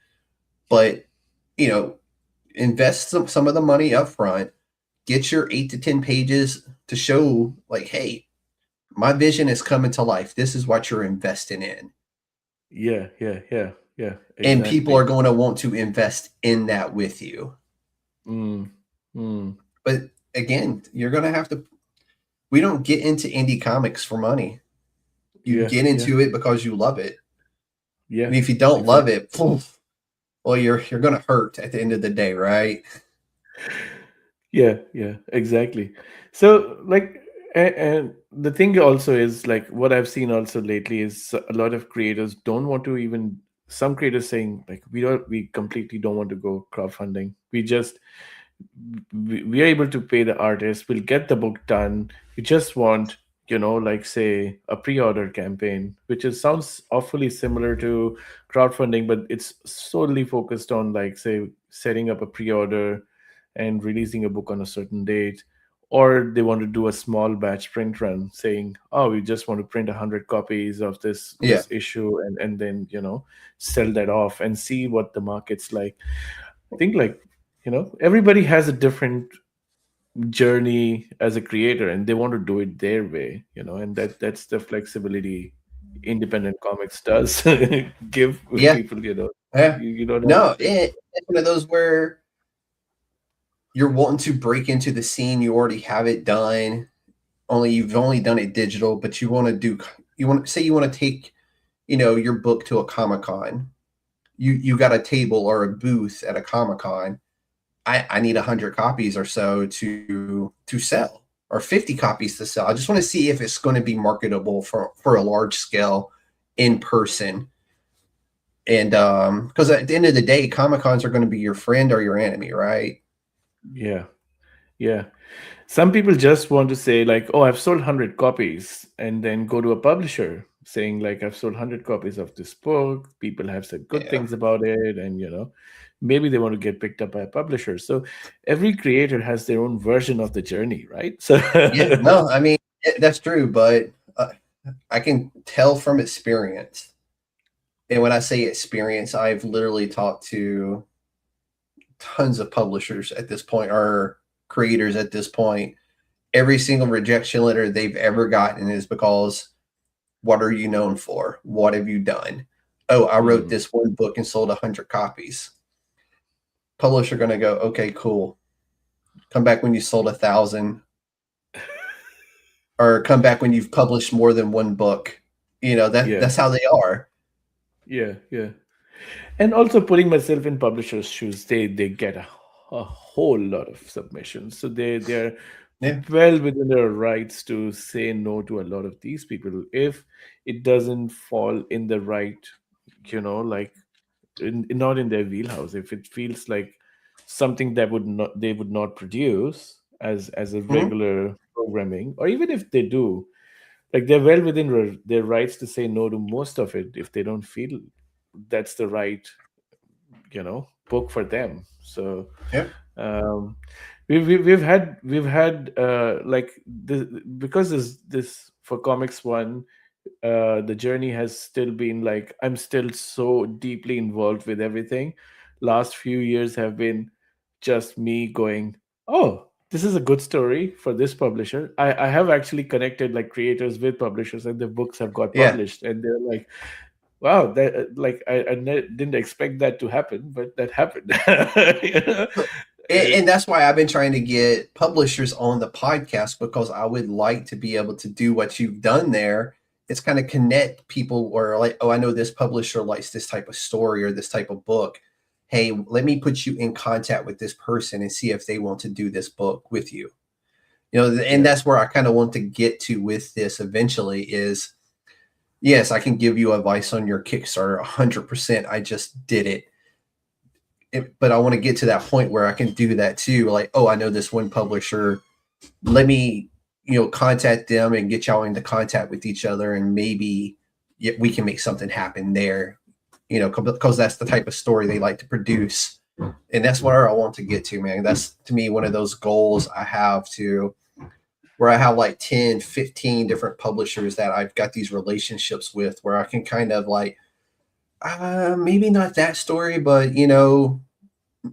but, invest some of the money up front, get your 8 to 10 pages to show like, hey, my vision is coming to life. This is what you're investing in. Yeah. Exactly. And people are going to want to invest in that with you. But again, you're going to have to, we don't get into indie comics for money. You get into it because you love it. Yeah. And if you don't love it, well, you're going to hurt at the end of the day, right? Yeah, exactly. So like, and the thing also is like what I've seen also lately is a lot of creators don't want to even, some creators saying like we completely don't want to go crowdfunding. We are able to pay the artist, we'll get the book done. We just want, like say a pre-order campaign, which sounds awfully similar to crowdfunding, but it's solely focused on like say setting up a pre-order and releasing a book on a certain date. Or they want to do a small batch print run saying, oh, we just want to print 100 copies of this issue and then sell that off and see what the market's like. I think like everybody has a different journey as a creator and they want to do it their way, and that's the flexibility independent comics does give people, It's one of those where you're wanting to break into the scene. You already have it done, you've only done it digital, but you want to take your book to a Comic-Con. You got a table or a booth at a Comic-Con. I need 100 copies or so to sell, or 50 copies to sell. I just want to see if it's going to be marketable for a large scale in person. And because at the end of the day, Comic-Cons are going to be your friend or your enemy, right? Yeah. Some people just want to say like, oh, I've sold 100 copies, and then go to a publisher saying like, I've sold 100 copies of this book. People have said good things about it, and maybe they want to get picked up by a publisher. So every creator has their own version of the journey, right? So no, I mean that's true, but I can tell from experience. And when I say experience, I've literally talked to tons of publishers at this point, or creators at this point. Every single rejection letter they've ever gotten is because, what are you known for? What have you done? Oh, I wrote this one book and sold 100 copies. Publisher going to go, okay, cool. Come back when you sold 1,000, or come back when you've published more than one book. That's how they are. Yeah. And also putting myself in publishers' shoes, they get a whole lot of submissions, so they're well within their rights to say no to a lot of these people if it doesn't fall in the right, like not in their wheelhouse. If it feels like something that they would not produce as a regular programming, or even if they do, like they're well within their rights to say no to most of it if they don't feel that's the right book for them. So um we've had like this, because this for Comix.one, the journey has still been like, I'm still so deeply involved with everything. Last few years have been just me going, oh, this is a good story for this publisher. I have actually connected like creators with publishers, and the books have got published, and they're like, wow, that like didn't expect that to happen, but that happened. And that's why I've been trying to get publishers on the podcast, because I would like to be able to do what you've done there. It's kind of connect people, or like, oh, I know this publisher likes this type of story or this type of book. Hey, let me put you in contact with this person and see if they want to do this book with you. And that's where I kind of want to get to with this eventually is, yes, I can give you advice on your Kickstarter 100%. I just did it. But I want to get to that point where I can do that too. Like, oh, I know this one publisher. Let me, contact them and get y'all into contact with each other, and maybe we can make something happen there. Because that's the type of story they like to produce, and that's where I want to get to, man. That's, to me, one of those goals I have, to where I have like 10, 15 different publishers that I've got these relationships with, where I can kind of like, maybe not that story, but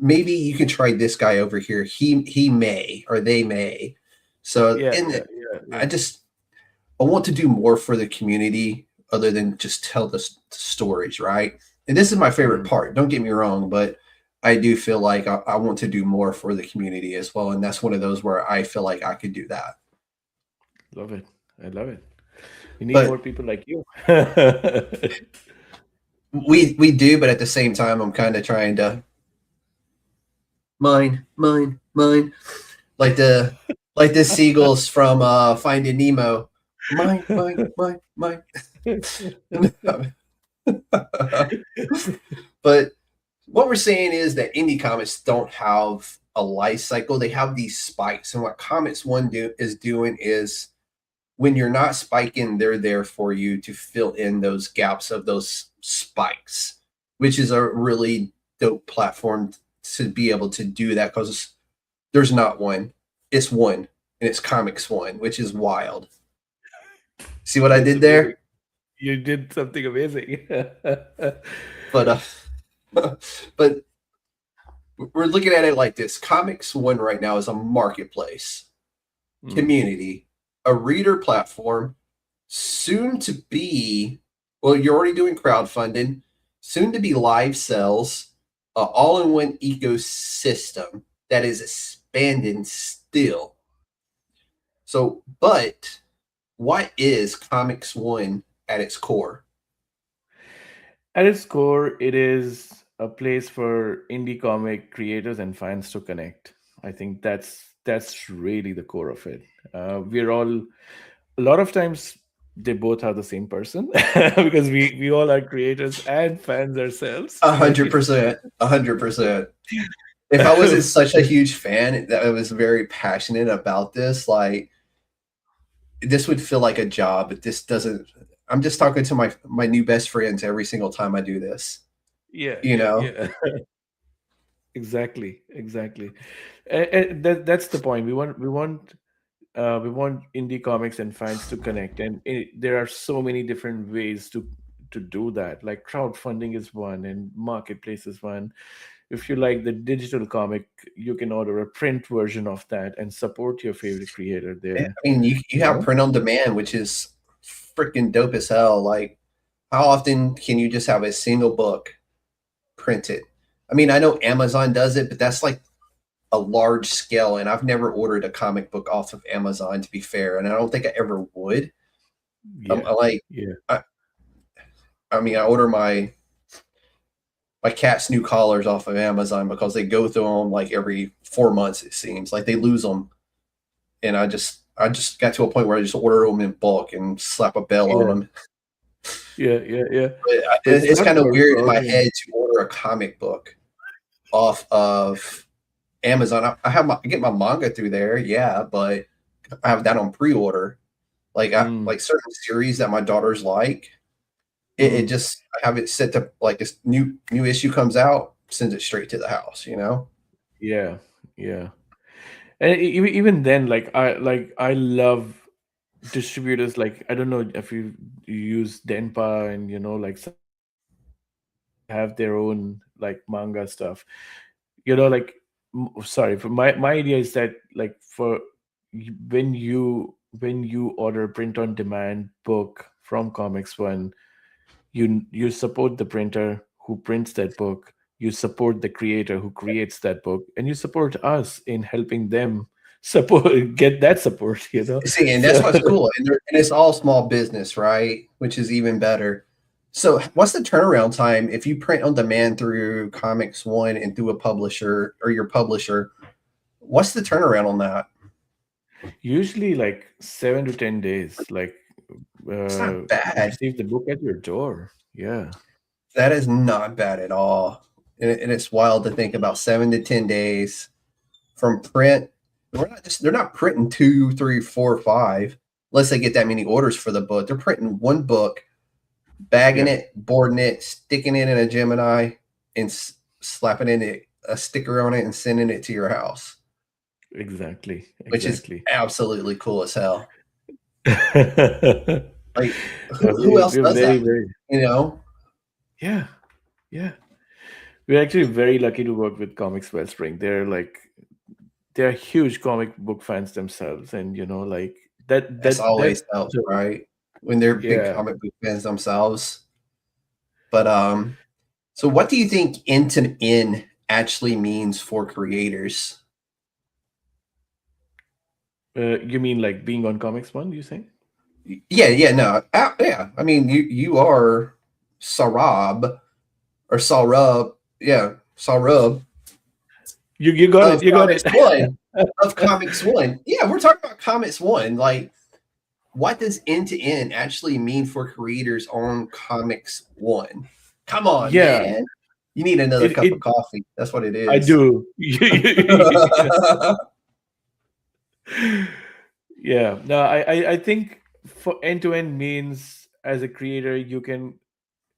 maybe you can try this guy over here. He may, or they may. So I want to do more for the community other than just tell the stories, right? And this is my favorite part. Don't get me wrong, but I do feel like I want to do more for the community as well. And that's one of those where I feel like I could do that. Love it. I love it. We need more people like you. We do, but at the same time, I'm kind of trying to mine, like the seagulls from Finding Nemo. Mine. But what we're saying is that indie comics don't have a life cycle. They have these spikes, and what Comix.one is doing is, when you're not spiking, they're there for you to fill in those gaps of those spikes, which is a really dope platform to be able to do that, because there's not one. It's one, and it's Comix.one, which is wild. See what I did there? You did something amazing. But we're looking at it like this. Comix.one right now is a marketplace, community, a reader platform, soon to be, well, you're already doing crowdfunding, soon to be live sales, all-in-one ecosystem that is expanding still. So, but what is Comix.one at its core? At its core, it is a place for indie comic creators and fans to connect. I think that's really the core of it. We're all, a lot of times they both are the same person because we all are creators and fans ourselves. 100%. If I wasn't such a huge fan that I was very passionate about this, like, this would feel like a job, but this doesn't. I'm just talking to my new best friends every single time I do this. Yeah. Exactly. And that's the point. We want indie comics and fans to connect, and there are so many different ways to do that. Like crowdfunding is one, and marketplace is one. If you like the digital comic, you can order a print version of that and support your favorite creator Yeah, there. I mean, you have print on demand, which is freaking dope as hell. Like, how often can you just have a single book printed? I mean, I know Amazon does it, but that's like a large scale, and I've never ordered a comic book off of Amazon, to be fair, and I don't think I ever would. Yeah, I like, yeah, I mean, I order my cat's new collars off of Amazon because they go through them like every 4 months. It seems like they lose them, and I just got to a point where I just order them in bulk and slap a bell on yeah, them. yeah. But It's it's not kind of for weird in my ordering. head to order a comic book off of Amazon. I get my manga through there, yeah, but I have that on pre-order. Like Mm, like certain series that my daughters like, it mm, just I have it set to like this new issue comes out, sends it straight to the house, you know? yeah, yeah. And even then, like I love distributors. Like, I don't know if you use Denpa, and like some have their own like manga stuff. Like, sorry, for my idea is that, like, when you order a print on demand book from Comix.one, you support the printer who prints that book, you support the creator who creates that book, and you support us in helping them support get that support. See, and that's So what's cool, and it's all small business, right? Which is even better. So, what's the turnaround time if you print on demand through Comix.one and through a publisher or your publisher? What's the turnaround on that? usually like 7 to 10 days, like, It's not you bad. receive the book at your door. Yeah, That is not bad at all. And it's wild to think about 7 to 10 days from print. They're not printing 2, 3, 4, 5, unless they get that many orders for the book. They're printing one book, bagging yeah, it, boarding it, sticking it in a Gemini, and slapping in a sticker on it and sending it to your house, exactly, which is exactly. absolutely cool as hell. Yeah, Like, who else we're does very, that? very, You know? yeah, yeah. We're actually very lucky to work with Comics Wellspring. They're huge comic book fans themselves, and like that That's that always that helps, so right? When they're big yeah. comic book fans themselves. But so what do you think end to end actually means for creators? You mean like being on Comics.one, you think? Yeah, no, yeah. I mean, you are Saurabh or Saurabh, yeah, Saurabh You got of it, you got it. Comix.one. Yeah, we're talking about Comix.one. Like, what does end to end actually mean for creators on Comix.one? Come on, Yeah, man. You need another it cup it of coffee. That's what it I is. do. Yeah, no, I think for end to end means, as a creator, you can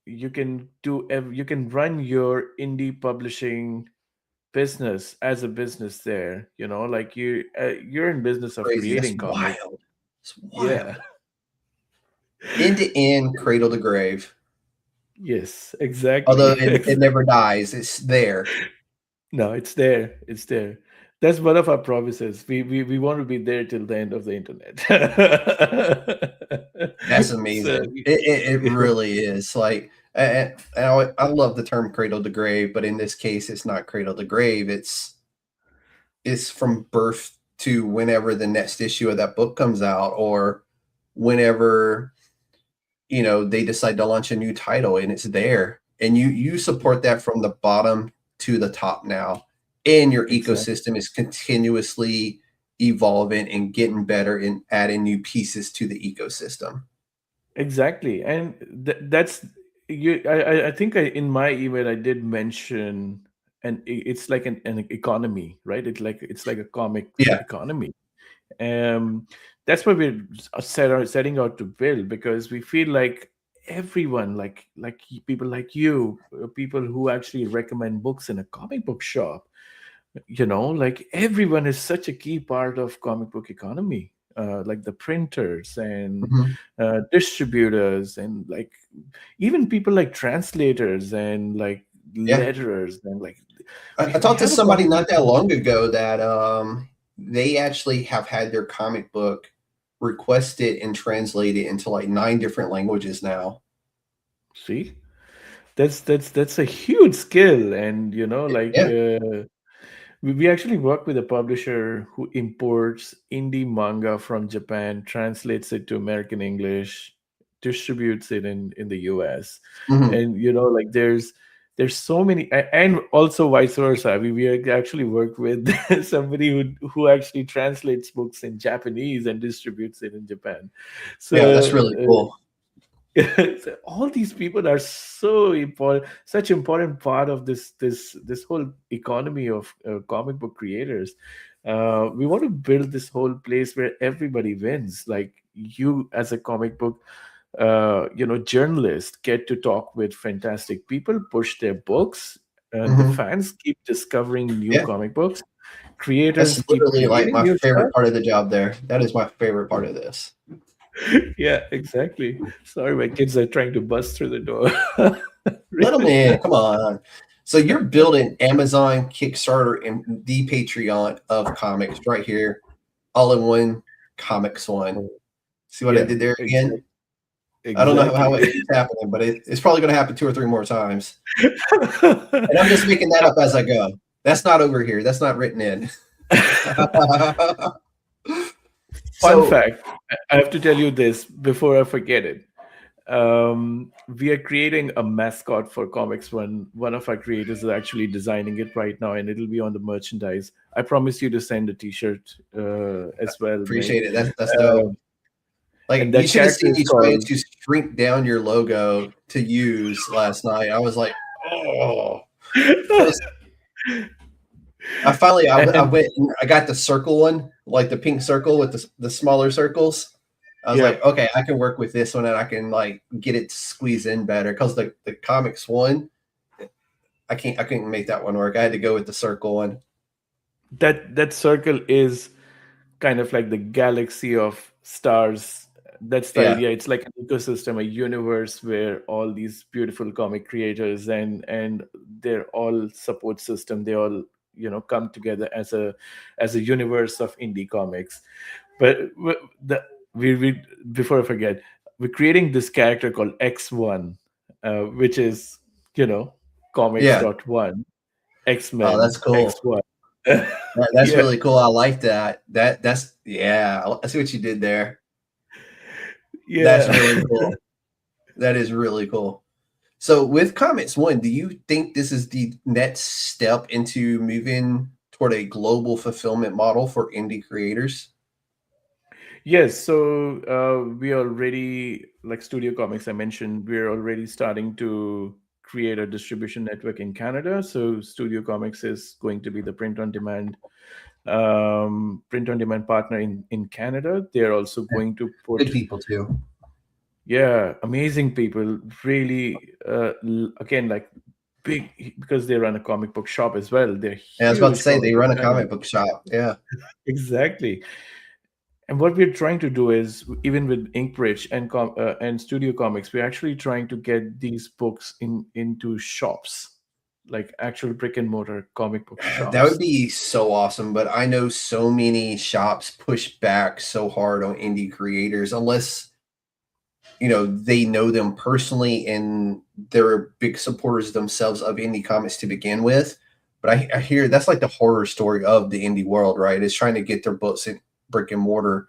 run your indie publishing business as a business there. Like, you're in business of Crazy. That's creating comics. wild. It's Yeah. wild. End to end, cradle to grave. Yes, Although exactly. it never dies, it's there. No, it's there. It's there. That's one of our promises. We want to be there till the end of the internet. That's So, amazing. It really is. Like, I love the term cradle to grave, but in this case, it's not cradle to grave. It's from birth to whenever the next issue of that book comes out, or whenever they decide to launch a new title, and it's there, and you support that from the bottom to the top now, and your exactly. ecosystem is continuously evolving and getting better and adding new pieces to the ecosystem. Exactly. And that's you. I think in my email I did mention, and it's like an economy, right? It's like a comics Yeah, economy. Um, that's what we're setting out to build, because we feel like everyone, like people like you, people who actually recommend books in a comic book shop, like everyone is such a key part of comic book economy. like the printers and Mhm. distributors, and like even people like translators and like Yeah. letterers, and like I we talked to have a somebody comic not book. that long ago that they actually have had their comic book requested and translated into like 9 different languages now. See, that's a huge skill, and you know, like Yeah. we actually work with a publisher who imports indie manga from Japan, translates it to American English, distributes it in the US. Mhm. And you know, like there's so many, and also vice versa. We actually work with somebody who actually translates books in Japanese and distributes it in Japan. Yeah, that's So really cool. so all these people are so important, such important part of this whole economy of comic book creators. We want to build this whole place where everybody wins, like you as a comic book journalist get to talk with fantastic people, push their books, the Mhm. fans keep discovering new Yeah. comic books, That's creators keep literally like creating my new favorite stuff. part of the job there. That is my favorite part of this. Yeah, exactly. Sorry, my kids are trying to bust through the door. Let them Really in. fast. Come on. So you're building Amazon, Kickstarter, and the Patreon of comics right here, all in one Comix.one. See what I Yeah, did there again? exactly. I don't know how Exactly. it keeps happening, but it's probably going to happen 2 or 3 more times. And I'm just making that up as I go. That's not over here. That's not written in. Fun So, fact, I have to tell you this before I forget it. We are creating a mascot for comics. One of our creators is actually designing it right now, and it'll be on the merchandise. I promise you to send a T-shirt as well, mate. appreciate it. That's dope. Um, Like and you that should have character seen is me trying called. to shrink down your logo to use last night. I was like, oh, because I finally I And went and I got the circle one, like the pink circle with the smaller circles. I was yeah, like, okay, I can work with this one and I can like get it to squeeze in better because the Comix.one, I couldn't make that one work. I had to go with the circle one. that circle is kind of like the galaxy of stars. That's the Yeah, idea. It's like an ecosystem, a universe where all these beautiful comic creators and they're all support system. They all come together as a universe of indie comics. But the we before I forget, we're creating this character called X1, which is you know yeah. comics.one, Oh, that's X-Men, cool. X1. That's Yeah, really cool. I like that. That's yeah. I see what you did there. That's yeah. really cool. That is really cool. So with Comix.one, do you think this is the next step into moving toward a global fulfillment model for indie creators? Yes, so we already, like Studio Comics, I mentioned, we're already starting to create a distribution network in Canada. So Studio Comics is going to be the print on demand partner in Canada. They're also Yeah. going to Good put, people too. yeah, amazing people, really, again, like big, because they run a comic book shop as well. They're Yeah, I was about to huge say they comic book run a fans. comic book shop. Yeah. Exactly. And what we're trying to do is, even with Inkbridge and Studio Comics, we're actually trying to get these books into shops, like actual brick and mortar comic book That would shops. be so awesome, but I know so many shops push back so hard on indie creators unless they know them personally and they're big supporters themselves of indie comics to begin with. But I hear that's like the horror story of the indie world, right? Is trying to get their books in brick and mortar.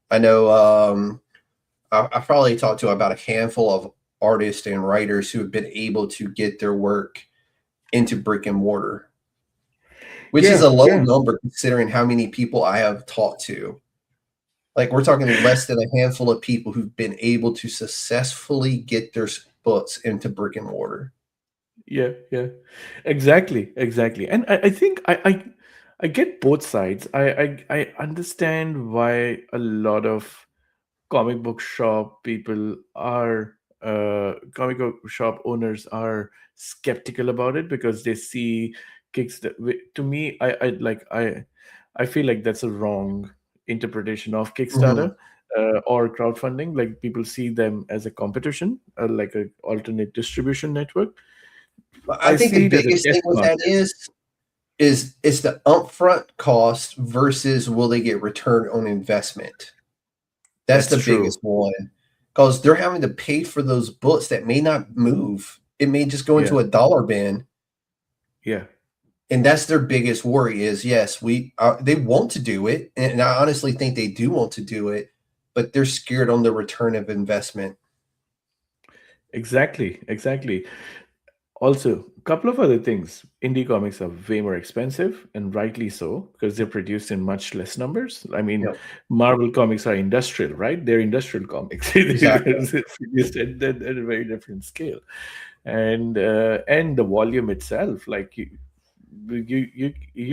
I know I probably talked to about a handful of artists and writers who have been able to get their work into brick and mortar, which is Yeah, a low yeah, number considering how many people I have talked to. Like we're talking less than a handful of people who've been able to successfully get their books into brick and mortar. yeah. Exactly, exactly. And I think I get both sides. I understand why a lot of comic book shop people are comic book shop owners are skeptical about it, because they see kicks that to me I feel like that's a wrong interpretation of Mhm. Kickstarter or crowdfunding. Like people see them as a competition, like a alternate distribution network. But I I think see the it as a biggest thing test with that market. is it's the upfront cost versus will they get return on investment. That's That's the true. biggest one because they're having to pay for those books that may not move. It may just go into Yeah, a dollar bin, yeah, and that's their biggest worry. Is yes, we they want to do it, and I honestly think they do want to do it, but they're scared on the return of investment. exactly, exactly. Also, a couple of other things. Indie comics are way more expensive, and rightly so, because they're produced in much less numbers. I mean, Yep, Marvel comics are industrial, right? They're industrial comics. They're exactly. produced at a very different scale, and the volume itself, like you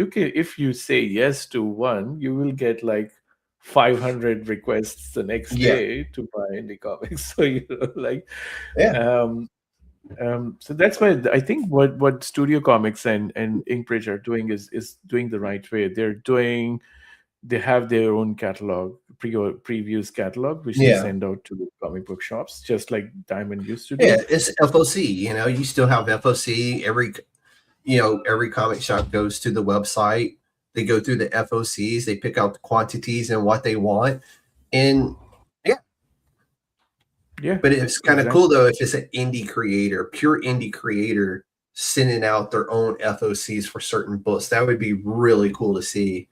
can, if you say yes to one, you will get like 500 requests the next Yeah, day to buy indie comics. So like. yeah. Um, so that's why I think what Studio Comics and Inkbridge are doing is doing the right way. They have their own catalog, previews catalog, which they Yeah. send out to the comic book shops, just like Diamond used to Yeah, do. it's FOC. You still have FOC. Every comic shop goes to the website. They go through the FOCs. They pick out the quantities and what they want. And yeah, Yeah, but it's kind of cool exactly. though if it's an indie creator, pure indie creator, sending out their own FOCs for certain books. That would be really cool to see.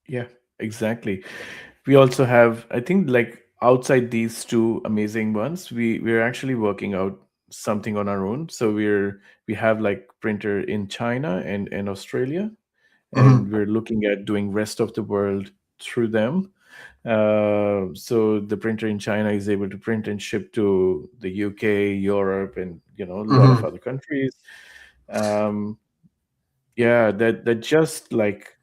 Yeah, exactly. We also have, I think, like outside these two amazing ones, we're actually working out something on our own. So we have like printer in China and Australia, Mhm. and we're looking at doing rest of the world through them. So the printer in China is able to print and ship to the UK, Europe, and a lot of Mhm. other countries. Um, yeah, that just like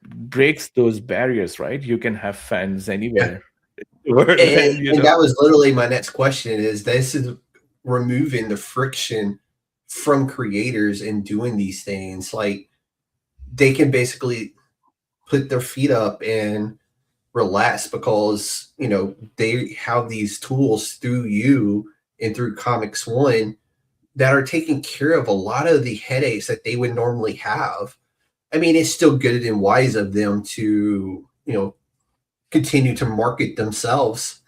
breaks those barriers, right? You can have fans Yeah. anywhere in the world, And, and and that was literally my next question is this is removing the friction from creators in doing these things. Like they can basically put their feet up and relax because they have these tools through you and through Comix.one that are taking care of a lot of the headaches that they would normally have. I mean, it's still good and wise of them to continue to market themselves,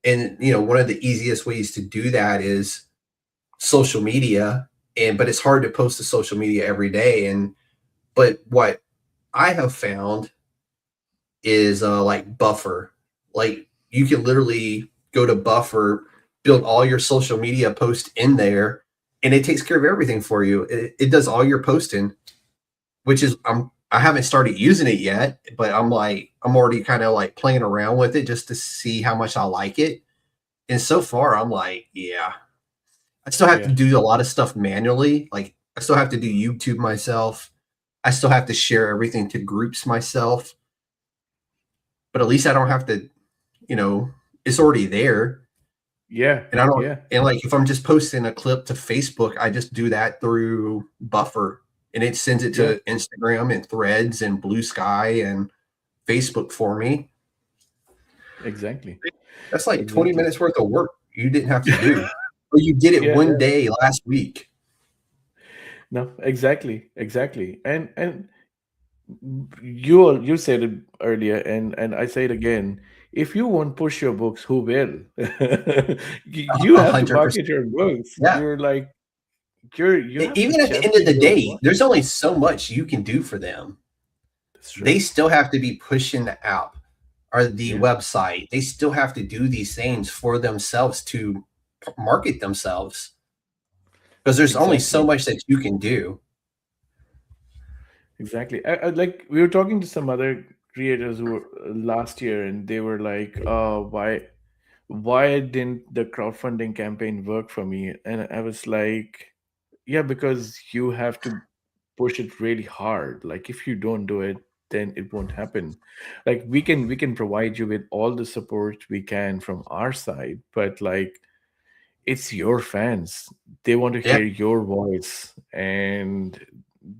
and one of the easiest ways to do that is social media, but it's hard to post to social media every day. And but what I have found is like Buffer. Like you can literally go to Buffer, build all your social media posts in there, and it takes care of everything for you. It does all your posting, which is I haven't started using it yet, but I'm already kind of like playing around with it just to see how much I like it. And so far, I'm like, yeah, I still have to yeah, do a lot of stuff manually. Like I still have to do YouTube myself. I still have to share everything to groups myself, but at least I don't have to, it's already there. yeah, And I don't, yeah, and like if I'm just posting a clip to Facebook, I just do that through Buffer and it sends it yeah, to Instagram and Threads and Blue Sky and Facebook for me. exactly, That's like 20 exactly. minutes worth of work you didn't have to do. Or you did it Yeah, one yeah. day last week. No, exactly, exactly. And you said it earlier, and I say it again. If you won't push your books, who will? You A have to hundred market percent. your books. Yeah. You're like you have to Even at the end of champion the your day, work. there's only so much you can do for them. That's true. They still have to be pushing the app or the Yeah, website. They still have to do these things for themselves to market themselves because there's only so exactly. much that you can do. Exactly. Like we were talking to some other creators who were last year, and they were like, "Oh, why didn't the crowdfunding campaign work for me?" And I was like, "Yeah, because you have to push it really hard. Like if you don't do it, then it won't happen. Like we can provide you with all the support we can from our side, but like it's your fans. They want to Yeah. hear your voice, and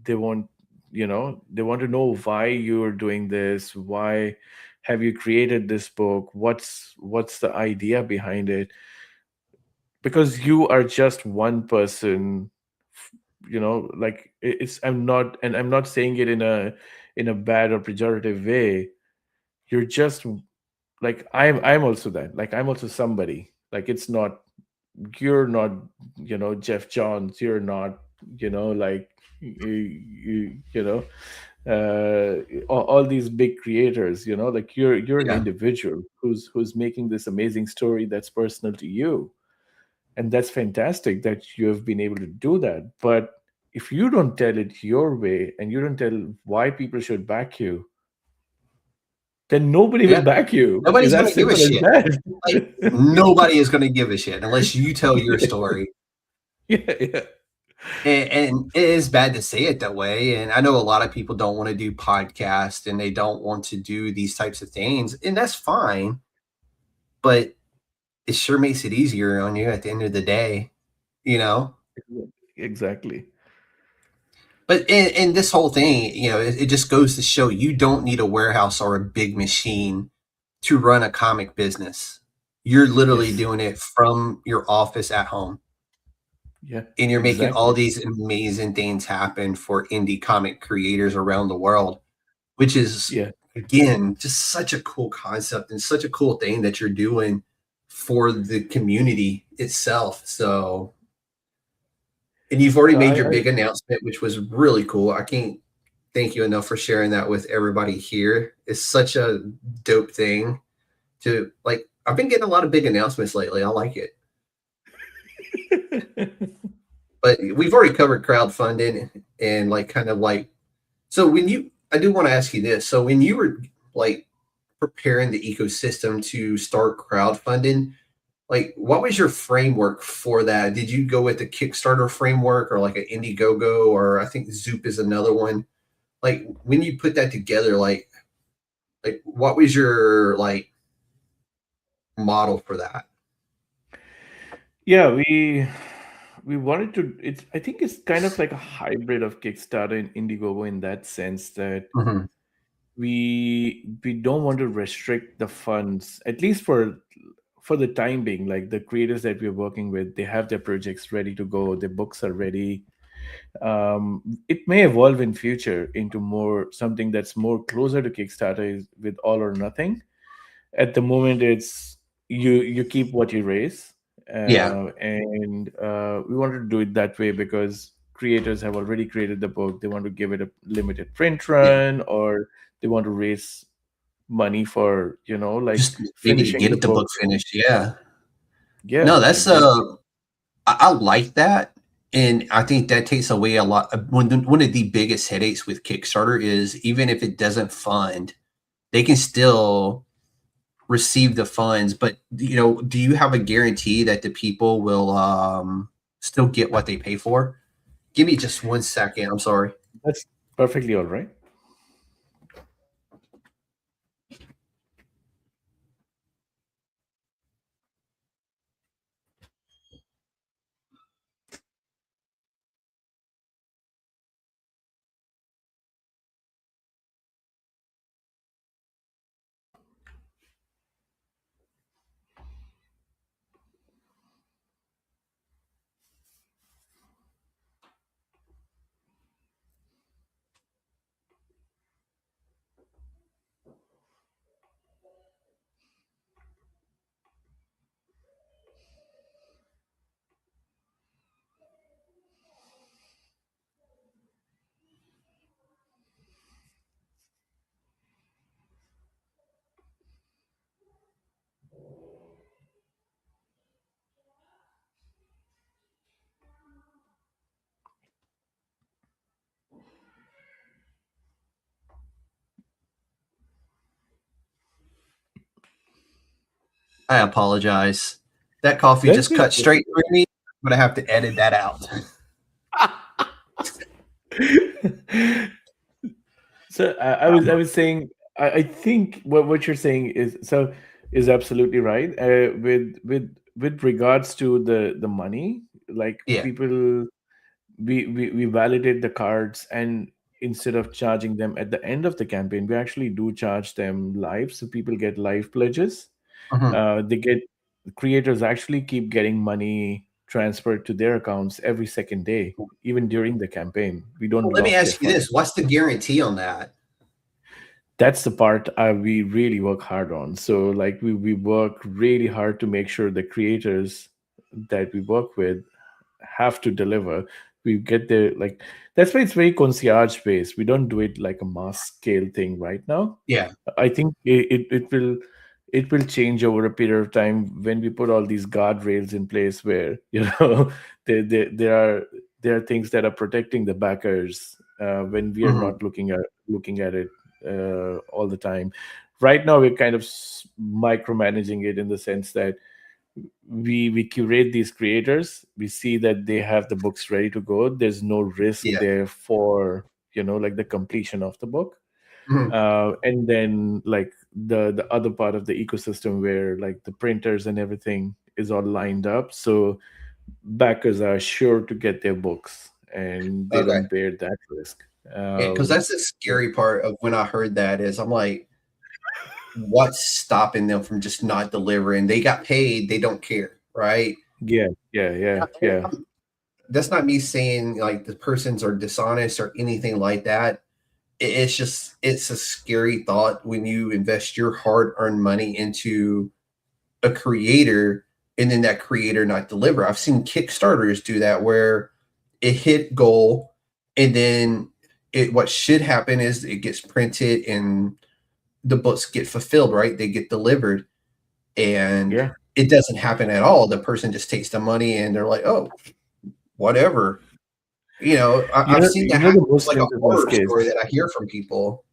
they want they want to know why you're doing this, why have you created this book, what's the idea behind it, because you are just one person. Like it's I'm not saying it in a bad or pejorative way. You're just like I'm also that, like I'm also somebody. Like it's not, you're not, Jeff Johns, you're not, like you know all these big creators, like you're an Yeah. individual who's making this amazing story that's personal to you. And that's fantastic that you have been able to do that. But if you don't tell it your way and you don't tell why people should back you, then nobody will Yeah. back you. It's Nobody's as gonna give a simple as shit. Like that. nobody is gonna give a shit unless you tell your story. Yeah, yeah. And it is bad to say it that way. And I know a lot of people don't want to do podcasts and they don't want to do these types of things, and that's fine. But it sure makes it easier on you at the end of the day, you know. Exactly. But in this whole thing, it just goes to show you don't need a warehouse or a big machine to run a comic business. You're literally Yes. doing it from your office at home. Yeah, And you're making all exactly. these amazing things happen for indie comic creators around the world, which is, Yeah. again, just such a cool concept and such a cool thing that you're doing for the community itself. So, and you've already made I, your I big announcement, which was really cool. I can't thank you enough for sharing that with everybody here. It's such a dope thing to like. I've been getting a lot of big announcements lately. I like it. But we've already covered crowdfunding and like kind of like, so I do want to ask you this. So when you were like preparing the ecosystem to start crowdfunding, like what was your framework for that? Did you go with the Kickstarter framework or like an Indiegogo, or I think Zoop is another one? Like when you put that together, like what was your like model for that? yeah, we wanted to. It's I think it's kind of like a hybrid of Kickstarter and Indiegogo in that sense that Mm-hmm. we don't want to restrict the funds, at least for the time being. Like the creators that we're working with, they have their projects ready to go, their books are ready. It may evolve in future into more something that's more closer to Kickstarter, is with all or nothing. At the moment, it's you keep what you raise, Yeah. and we wanted to do it that way because creators have already created the book. They want to give it a limited print Yeah. run, or they want to raise money for like Just maybe to finishing the get the book. book finished. Yeah. Yeah, No, that's exactly. I like that, and I think that takes away a lot. One of the biggest headaches with Kickstarter is even if it doesn't fund, they can still receive the funds. But do you have a guarantee that the people will still get what they pay for? Give me just 1 second. I'm sorry. That's perfectly all right. I apologize. That coffee That's just good. cut straight through me. I'm gonna have to edit that out. So I was saying, I think what you're saying is absolutely right. With regards to the money, like Yeah. people, we validate the cards, and instead of charging them at the end of the campaign, we actually do charge them live. So people get live pledges. They get creators actually keep getting money transferred to their accounts every second day, even during the campaign. We don't Well, let me lock their ask you funds. this: what's the guarantee on that? That's the part we really work hard on. So like we work really hard to make sure the creators that we work with have to deliver. We get there, like, that's why it's very concierge based. We don't do it like a mass scale thing right now. Yeah. I think it will change over a period of time when we put all these guardrails in place where there are things that are protecting the backers when we are not looking at it all the time. Right now we're kind of micromanaging it in the sense that we curate these creators. We see that they have the books ready to go. There's no risk Yeah. there for like the completion of the book. And then like the other part of the ecosystem where like the printers and everything is all lined up, so backers are sure to get their books and they Okay. don't bear that risk. Because that's the scary part of when I heard that is I'm like, what's stopping them from just not delivering? They got paid, they don't care, right? Yeah. That's not me saying like the persons are dishonest or anything like that. It's just, it's a scary thought when you invest your hard-earned money into a creator and then that creator not deliver. I've seen Kickstarters do that where it hit goal and then what should happen is it gets printed and the books get fulfilled, right? They get delivered and it doesn't happen at all. The person just takes the money and they're like, oh, whatever. I've seen that happen. It's like a horror story that I hear from people.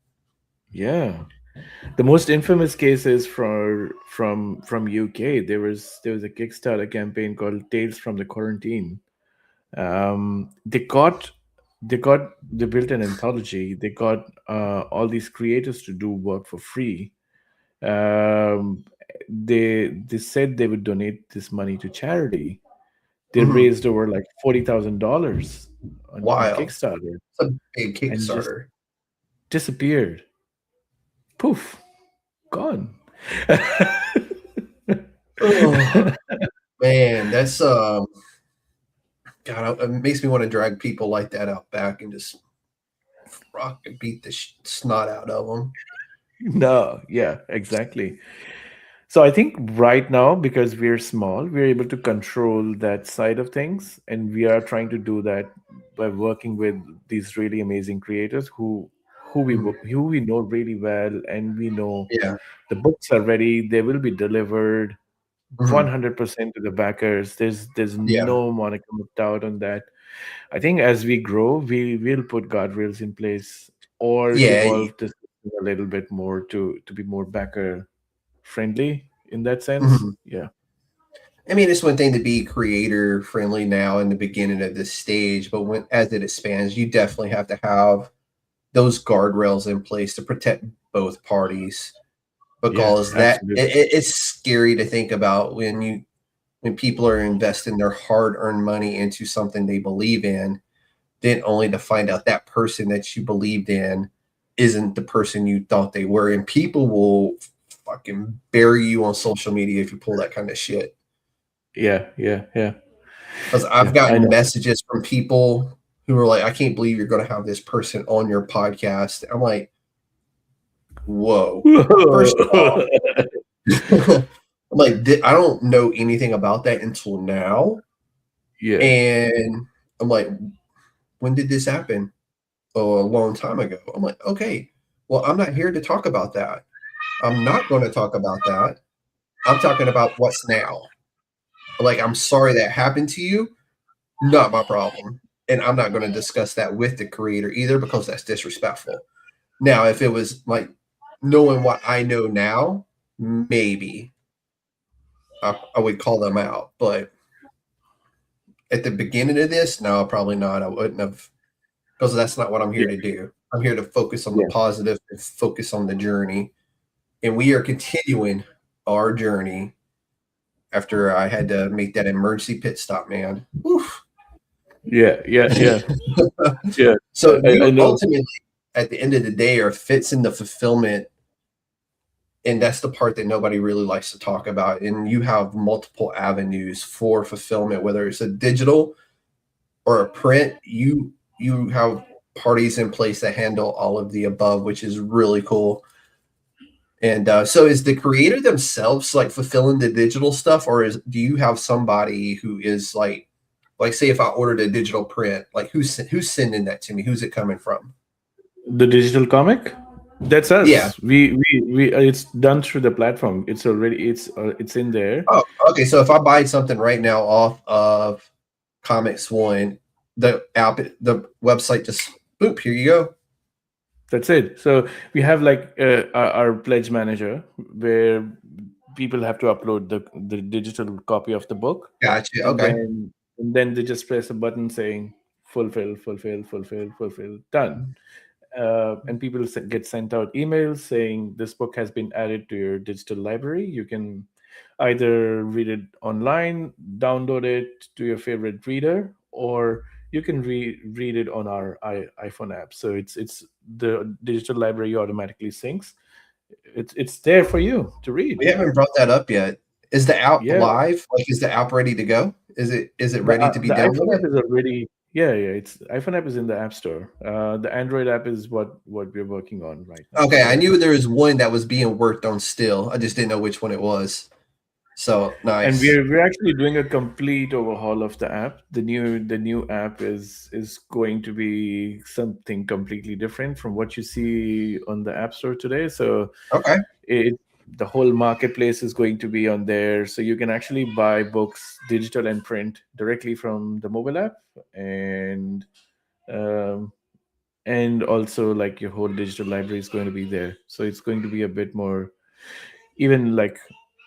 Yeah. The most infamous case is from UK. There was a Kickstarter campaign called Tales from the Quarantine. They built an anthology. They got all these creators to do work for free. They said they would donate this money to charity. They raised over like $40,000 on Kickstarter. It's a big Kickstarter. And just disappeared. Poof, gone. Oh, man, that's God, it makes me want to drag people like that out back and just rock and beat the snot out of them. No, yeah, exactly. So I think right now, because we're small, we're able to control that side of things, and we are trying to do that by working with these really amazing creators who we know really well, and we know the books are ready. They will be delivered 100% to the backers. There's no modicum of doubt on that. I think as we grow, we will put guardrails in place or evolve this a little bit more to be more backer friendly in that sense. Yeah. I mean, it's one thing to be creator friendly now in the beginning of this stage, but as it expands, you definitely have to have those guardrails in place to protect both parties, because it's scary to think about when people are investing their hard-earned money into something they believe in, then only to find out that person that you believed in isn't the person you thought they were. And people will fucking bury you on social media if you pull that kind of shit. Yeah. Because I've gotten messages from people who are like, I can't believe you're going to have this person on your podcast. I'm like, whoa. First of all, I'm like, I don't know anything about that until now. Yeah. And I'm like, when did this happen? Oh, a long time ago. I'm like, okay, well, I'm not here to talk about that. I'm not going to talk about that. I'm talking about what's now. Like, I'm sorry that happened to you. Not my problem. And I'm not going to discuss that with the creator either, because that's disrespectful. Now, if it was like knowing what I know now, maybe I would call them out. But at the beginning of this, no, probably not. I wouldn't have, because that's not what I'm here to do. I'm here to focus on the positive and focus on the journey. And we are continuing our journey after I had to make that emergency pit stop, man. Oof. Yeah, yeah, yeah, yeah. So I you know. ultimately, at the end of the day, are fits in the fulfillment, and that's the part that nobody really likes to talk about. And you have multiple avenues for fulfillment, whether it's a digital or a print. You have parties in place that handle all of the above, which is really cool. And so, is the creator themselves like fulfilling the digital stuff, or do you have somebody who is like say if I ordered a digital print, like who's sending that to me? Who's it coming from? The digital comic, that's Yeah. us. We it's done through the platform. It's in there. Oh, okay. So if I buy something right now off of Comix.one, the website just boop, here you go. That's it. So we have like our pledge manager where people have to upload the digital copy of the book, Gotcha. and Okay. then they just press a button saying fulfill, fulfill, fulfill, fulfill, done. And people get sent out emails saying this book has been added to your digital library. You can either read it online, download it to your favorite reader, or you can read it on our iPhone app. So it's the digital library automatically syncs. It's there for you to read. We haven't brought that up yet. Is the app Yeah, live? Like, is the app ready to go? Is it ready to be the iPhone downloaded? app is already, yeah. It's iPhone app is in the App Store. The Android app is what we're working on right now. Okay, I So, knew there was one that was being worked on still. I just didn't know which one it was. So and nice. we're actually doing a complete overhaul of the app. The new app is going to be something completely different from what you see on the App Store today. So Okay. it the whole marketplace is going to be on there, so you can actually buy books, digital and print, directly from the mobile app, um, and also like your whole digital library is going to be there. So it's going to be a bit more, even like,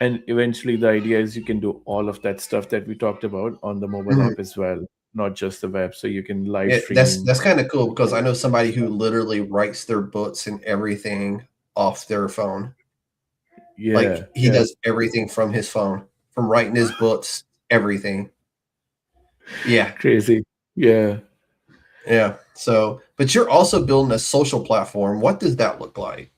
and eventually the idea is you can do all of that stuff that we talked about on the mobile Mhm. app as well, not just the web. So you can live Yeah, that's stream. that's kind of cool because I know somebody who literally writes their books and everything off their phone. Yeah, Like he yeah. does everything from his phone, from writing his books, everything. Yeah, Crazy. Yeah. yeah. So, but you're also building a social platform. What does that look like?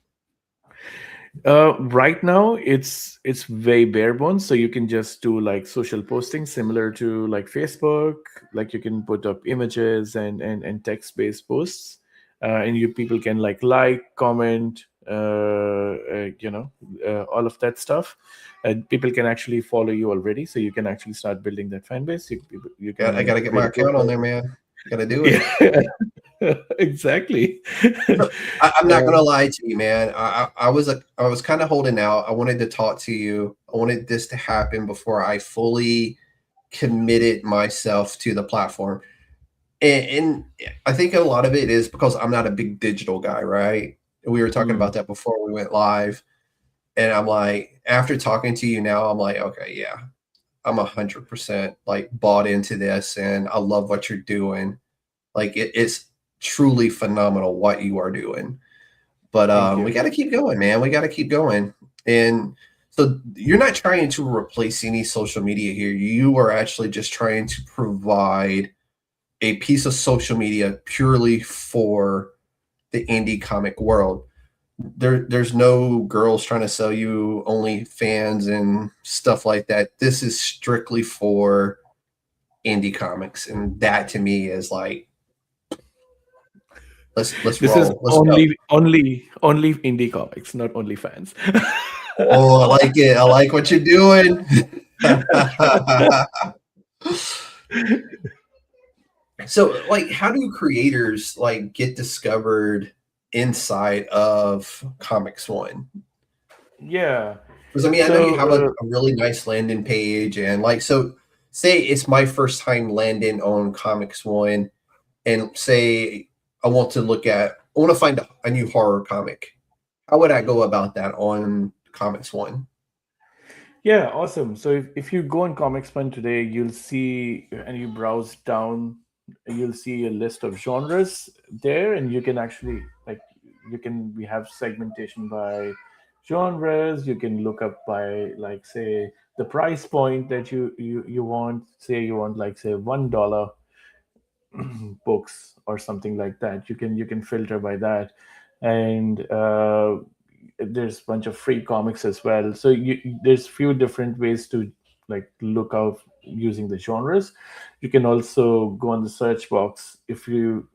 Right now, it's very bare bones. So you can just do like social posting, similar to like Facebook. Like you can put up images and text based posts, and you people can like comment, all of that stuff. And people can actually follow you already, so you can actually start building that fan base. You I can got to get create my a account on profile. there, man. Got to do it. Yeah, exactly. I'm not Uh, gonna lie to you, man. I was kind of holding out. I wanted to talk to you. I wanted this to happen before I fully committed myself to the platform. And I think a lot of it is because I'm not a big digital guy, right? We were talking mm, about that before we went live, and I'm like, after talking to you now, I'm like, okay, yeah, I'm 100% like bought into this, and I love what you're doing. Like it's truly phenomenal what you are doing. But Thank we you. got to keep going, man. We got to keep going. And so you're not trying to replace any social media here. You are actually just trying to provide a piece of social media purely for the indie comic world. There's no girls trying to sell you only fans and stuff like that. This is strictly for indie comics, and that to me is like, let's This is roll, let's go. only indie comics, not only fans. Oh, I like it. I like what you're doing. So, like, how do creators like get discovered inside of Comix.one? Yeah. Because I mean, I know you So have a really nice landing page, and like, so say it's my first time landing on Comix.one, and say I want to find a new horror comic. How would I go about that on Comix.one? yeah, awesome. So if you go on Comix.one today, you'll see, and you browse down, you'll see a list of genres there, and you can actually we have segmentation by genres. You can look up by, like, say, the price point that you want. Say you want, like, say, $1 books or something like that. You can filter by that, and there's a bunch of free comics as well. So there's few different ways to like look out using the genres. You can also go on the search box. If you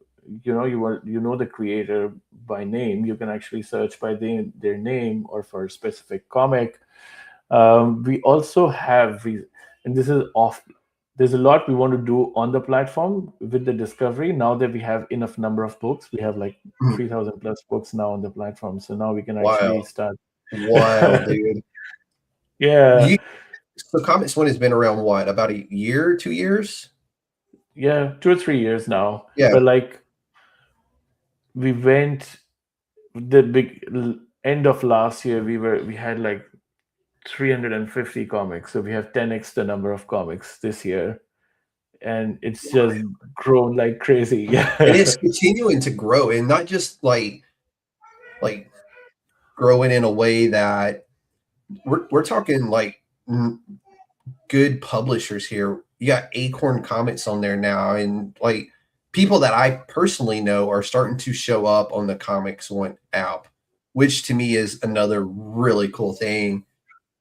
know the creator by name, you can actually search by their name or for a specific comic. We also have and this is off. There's a lot we want to do on the platform with the discovery. Now that we have enough number of books, we have like Mhm. 3,000 plus books now on the platform. So now we can actually Wild, start. wild, dude. Yeah, You so Comix.one has been around what, about a year, 2 years? yeah, 2 or 3 years now. Yeah. But like we went the end of last year, we had like 350 comics. So we have 10x the number of comics this year, and it's just grown like crazy. And Yeah. it's continuing to grow, and not just like growing in a way that we're talking like good publishers here. You got Acorn Comics on there now, and like people that I personally know are starting to show up on the Comix.one app, which to me is another really cool thing.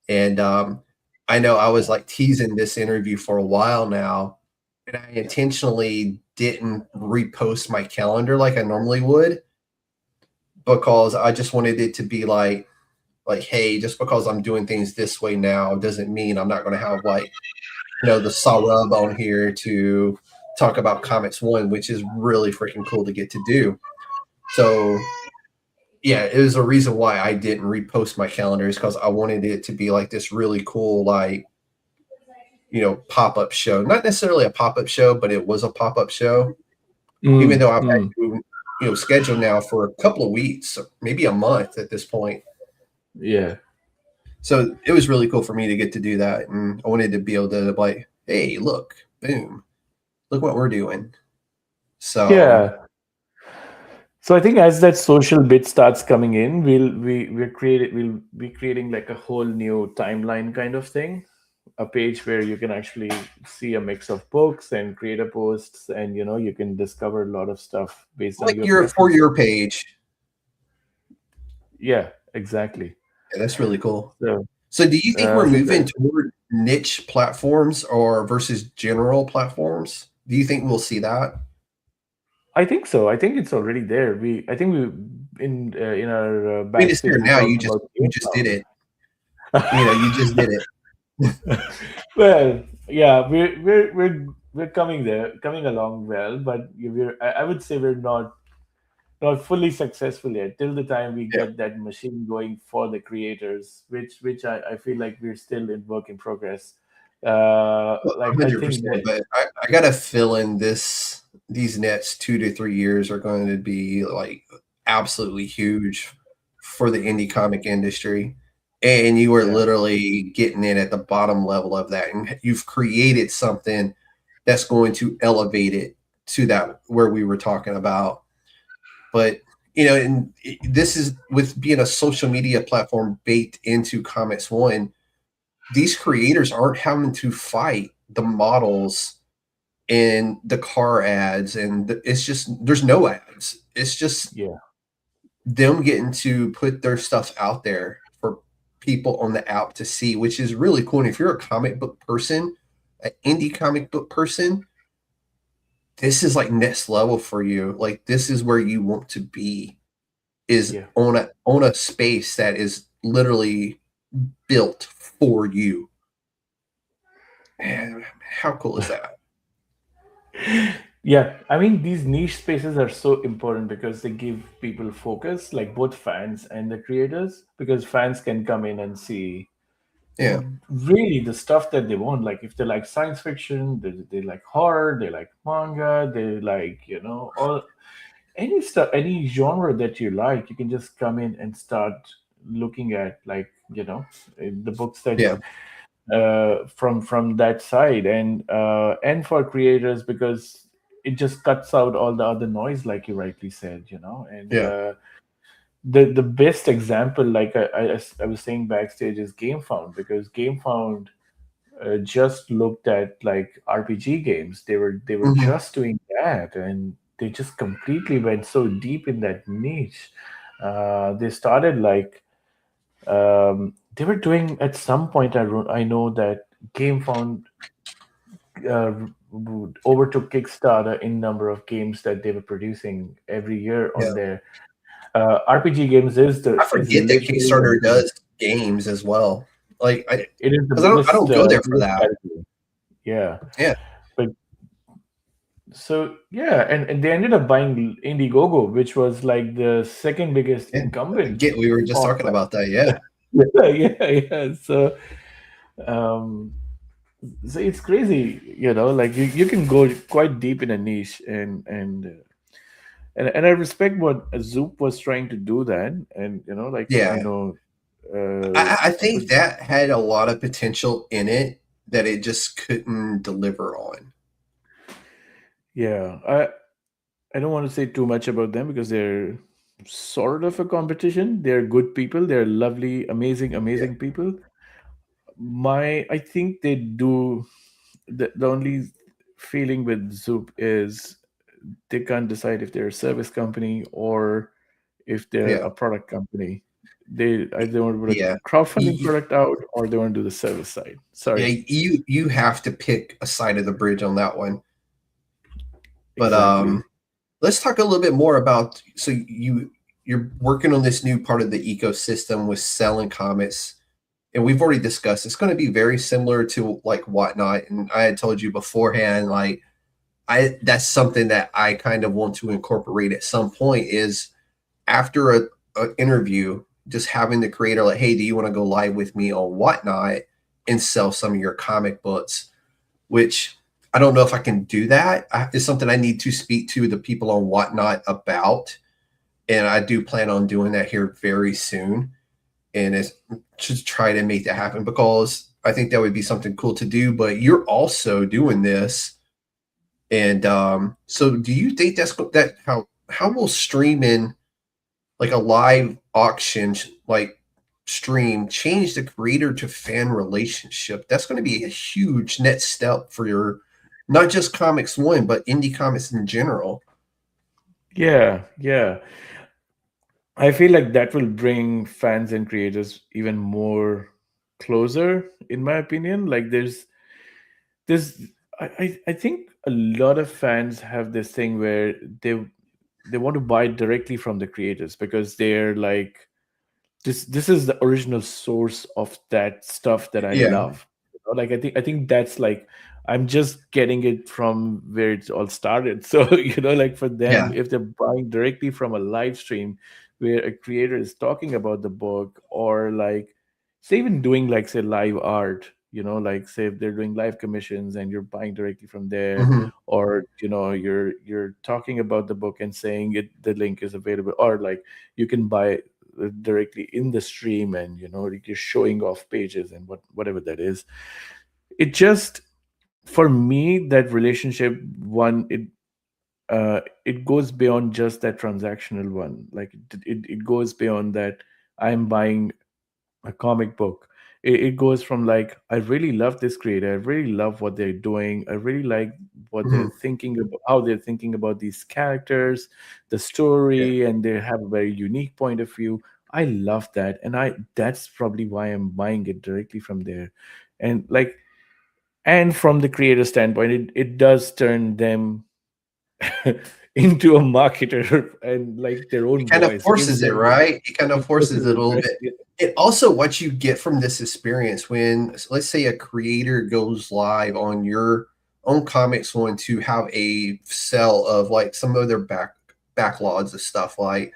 And I know I was like teasing this interview for a while now, and I intentionally didn't repost my calendar like I normally would, because I just wanted it to be like, hey, just because I'm doing things this way now doesn't mean I'm not going to have like, the Saurabh on here to talk about Comix.one, which is really freaking cool to get to do. So yeah, it was a reason why I didn't repost my calendars, because I wanted it to be like this really cool, like, pop-up show. Not necessarily a pop-up show, but it was a pop-up show. Even though I've had to, schedule now for a couple of weeks, maybe a month at this point. Yeah. So it was really cool for me to get to do that. And I wanted to be able to like, hey, look, boom, look what we're doing. So Yeah. So I think as that social bit starts coming in, we'll be creating like a whole new timeline kind of thing, a page where you can actually see a mix of books and creator posts, and you can discover a lot of stuff based on like your your for preferences. your page. Yeah, exactly. Yeah, that's really cool. So, So do you think we're so moving toward niche platforms or versus general platforms? Do you think we'll see that? I think so. I think it's already there. I think we in our I mean, it's backstage there we now. talked You just about you game just did sound. it. You just did it. Well, yeah, we're coming there, coming along well, but I would say we're not fully successful yet. Till the time we Yeah, get that machine going for the creators, which I feel like we're still in work in progress. Like I think 100%. But I got a feeling these next 2 to 3 years are going to be like absolutely huge for the indie comic industry. And you are yeah, literally getting in at the bottom level of that. And you've created something that's going to elevate it to that where we were talking about. But and this is with being a social media platform baked into Comix.one, these creators aren't having to fight the models and the car ads, and it's just there's no ads. It's just yeah, them getting to put their stuff out there for people on the app to see, which is really cool. And if you're a comic book person, an indie comic book person, this is like next level for you. Like this is where you want to be, is yeah. on a space that is literally built for you. Man, how cool is that? Yeah, I mean, these niche spaces are so important because they give people focus, like both fans and the creators, because fans can come in and see Yeah. really the stuff that they want. Like if they like science fiction, they like horror, they like manga, they like, all any stuff, any genre that you like, you can just come in and start looking at, like, the books that Yeah. from that side, and for creators, because it just cuts out all the other noise, like you rightly said, and Yeah. the best example, like I was saying backstage, is GameFound, because GameFound just looked at like RPG games. They were Mhm. just doing that, that, and they just completely went so deep in that niche. They started like they were doing at some point. I know that GameFound uh, overtook Kickstarter in number of games that they were producing every year Yeah. on their RPG games. I Is forget that literally Kickstarter does games as well. Like, it is the because I don't go there for biggest that. category. Yeah, Yeah. but so yeah, and they ended up buying Indiegogo, which was like the second biggest Yeah. incumbent We were just on talking about that. Yeah. yeah. Um, so it's crazy, like you can go quite deep in a niche, and I respect what Zoop was trying to do then, and like I Yeah. know, I think that had a lot of potential in it that it just couldn't deliver on. yeah, I don't want to say too much about them because they're sort of a competition. They're good people. They're lovely, Yeah. amazing people. I think they do. The only feeling with Zoop is they can't decide if they're a service company or if they're Yeah. a product company. They either want to put Yeah. a crowdfunding You, product out or they want to do the service side. yeah. Sorry. You have to pick a side of the bridge on that one. But Exactly. let's talk a little bit more about. So you're working on this new part of the ecosystem with selling comics, and we've already discussed it's going to be very similar to like Whatnot. And I had told you beforehand, like that's something that I kind of want to incorporate at some point is after a interview, just having the creator like, hey, do you want to go live with me on Whatnot and sell some of your comic books? Which I don't know if I can do that. It's something I need to speak to the people on Whatnot about. And I do plan on doing that here very soon. And it's just try to make that happen because I think that would be something cool to do. But you're also doing this. And so do you think that how will streaming like a live auction like stream change the creator to fan relationship? That's going to be a huge next step for your not just Comix.one but indie comics in general. Yeah. I feel like that will bring fans and creators even more closer, in my opinion. Like there's I think a lot of fans have this thing where they want to buy directly from the creators because they're like this is the original source of that stuff that I Yeah. love. Like I think that's like I'm just getting it from where it all started. So like for them, Yeah. if they're buying directly from a live stream where a creator is talking about the book, or like say even doing like say live art, like say if they're doing live commissions and you're buying directly from there, Mhm. or you're talking about the book and saying it the link is available, or like you can buy directly in the stream, and you're showing off pages and whatever that is. It just, for me, that relationship one, it goes beyond just that transactional one. Like it goes beyond that. I'm buying a comic book. It goes from like, I really love this creator, I really love what they're doing, I really like what they're Mhm. thinking about, how they're thinking about these characters, the Yeah. story, and they have a very unique point of view. I love that, and I that's probably why I'm buying it directly from there. And like, and from the creator standpoint, it does turn them into a marketer and like their It own kind of voice, gives forces it, them right? It kind of forces it a little right? bit. It also what you get from this experience when let's say a creator goes live on your own Comix.one to have a sell of like some of their backlogs of stuff I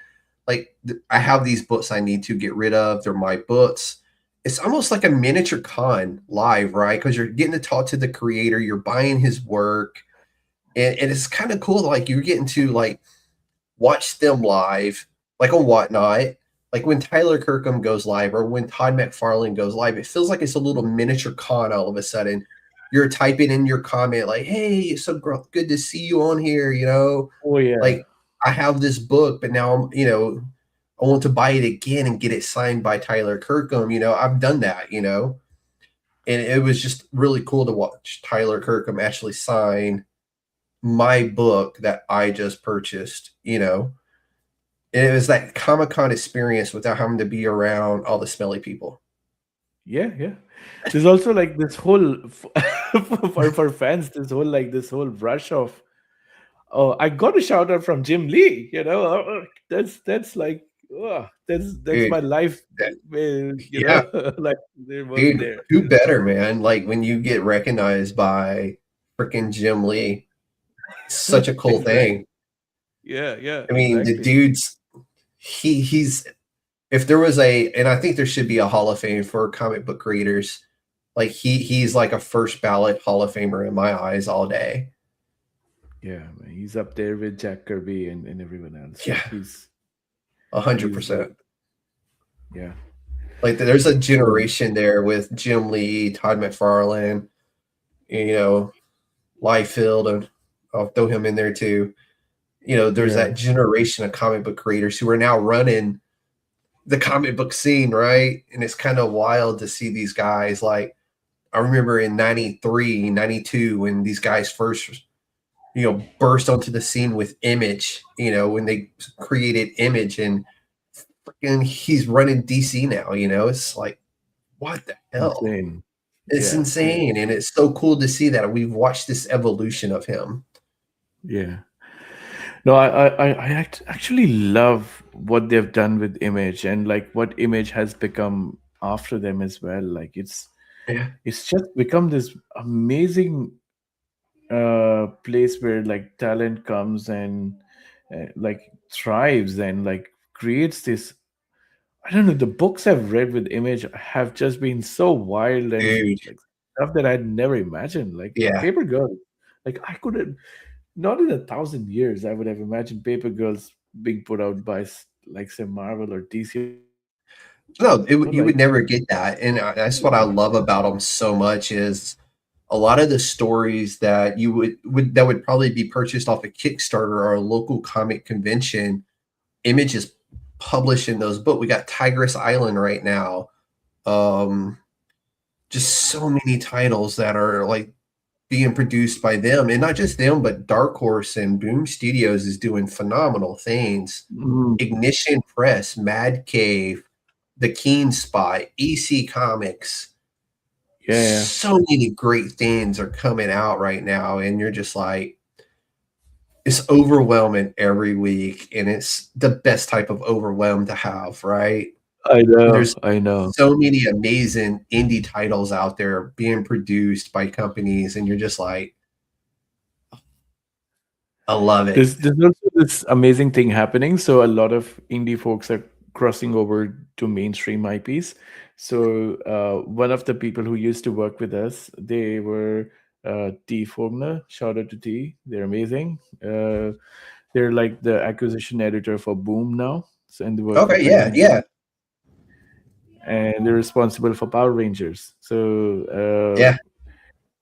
have these books I need to get rid of. They're my books. It's almost like a miniature con live, right? Because you're getting to talk to the creator, you're buying his work, and it's kind of cool. Like you're getting to like watch them live, like on Whatnot. Like when Tyler Kirkham goes live or when Todd McFarlane goes live, it feels like it's a little miniature con all of a sudden. You're typing in your comment like, "Hey, it's so good to see you on here." Oh yeah. Like I have this book, but now I want to buy it again and get it signed by Tyler Kirkham. I've done that. And it was just really cool to watch Tyler Kirkham actually sign my book that I just purchased, and it was that Comic-Con experience without having to be around all the smelly people. Yeah, yeah. There's also like this whole for fans, this whole rush of, oh, I got a shout out from Jim Lee. That's like, oh, that's Dude, my life. that, yeah, Like they work dude, there. who better, man? Like when you get recognized by freaking Jim Lee, it's such a cool Exactly. thing. Yeah, yeah, I mean, the exactly. dude's he's if there was and I think there should be a Hall of Fame for comic book creators. Like he's like a first ballot Hall of Famer in my eyes all day. Yeah, man, he's up there with Jack Kirby and everyone else. Yeah, Like he's 100%. yeah. Like there's a So generation there with Jim Lee, Todd McFarlane, Liefeld, and I'll throw him in there too. There's yeah, that generation of comic book creators who are now running the comic book scene, right? And it's kind of wild to see these guys. Like I remember in 93, 92, when these guys first, burst onto the scene with Image, when they created Image, and freaking he's running DC now, it's like, what the hell? insane. It's Yeah, insane. And it's so cool to see that we've watched this evolution of him. yeah. No, I actually love what they've done with Image and like what Image has become after them as well. Like Yeah. it's just become this amazing place where like talent comes and like thrives and like creates this. I don't know. The books I've read with Image have just been so wild and Dude. like stuff that I'd never imagined. Like Yeah. Paper Girl, like I couldn't. Not in 1,000 years I would have imagined Paper Girls being put out by like say Marvel or DC. No, you Like would never get that. And that's what I love about them so much is a lot of the stories that you that would probably be purchased off a Kickstarter or a local comic convention. Image is publishing those books. We got Tigress Island right now. Just so many titles that are like being produced by them, and not just them, but Dark Horse and Boom Studios is doing phenomenal things. Ignition Press, Mad Cave, The Keen Spot, EC Comics. yeah, So many great things are coming out right now, and you're just like, it's overwhelming every week, and it's the best type of overwhelm to have, right? I There's know. so many amazing indie titles out there being produced by companies, and you're just like, I love it. There's also this amazing thing happening. So a lot of indie folks are crossing over to mainstream IPs. So one of the people who used to work with us, they were T Fogner. Shout out to T. They're amazing. They're like the acquisition editor for Boom now. So and they work for Okay, yeah, Penguin. yeah. And they're responsible for Power Rangers. So Yeah.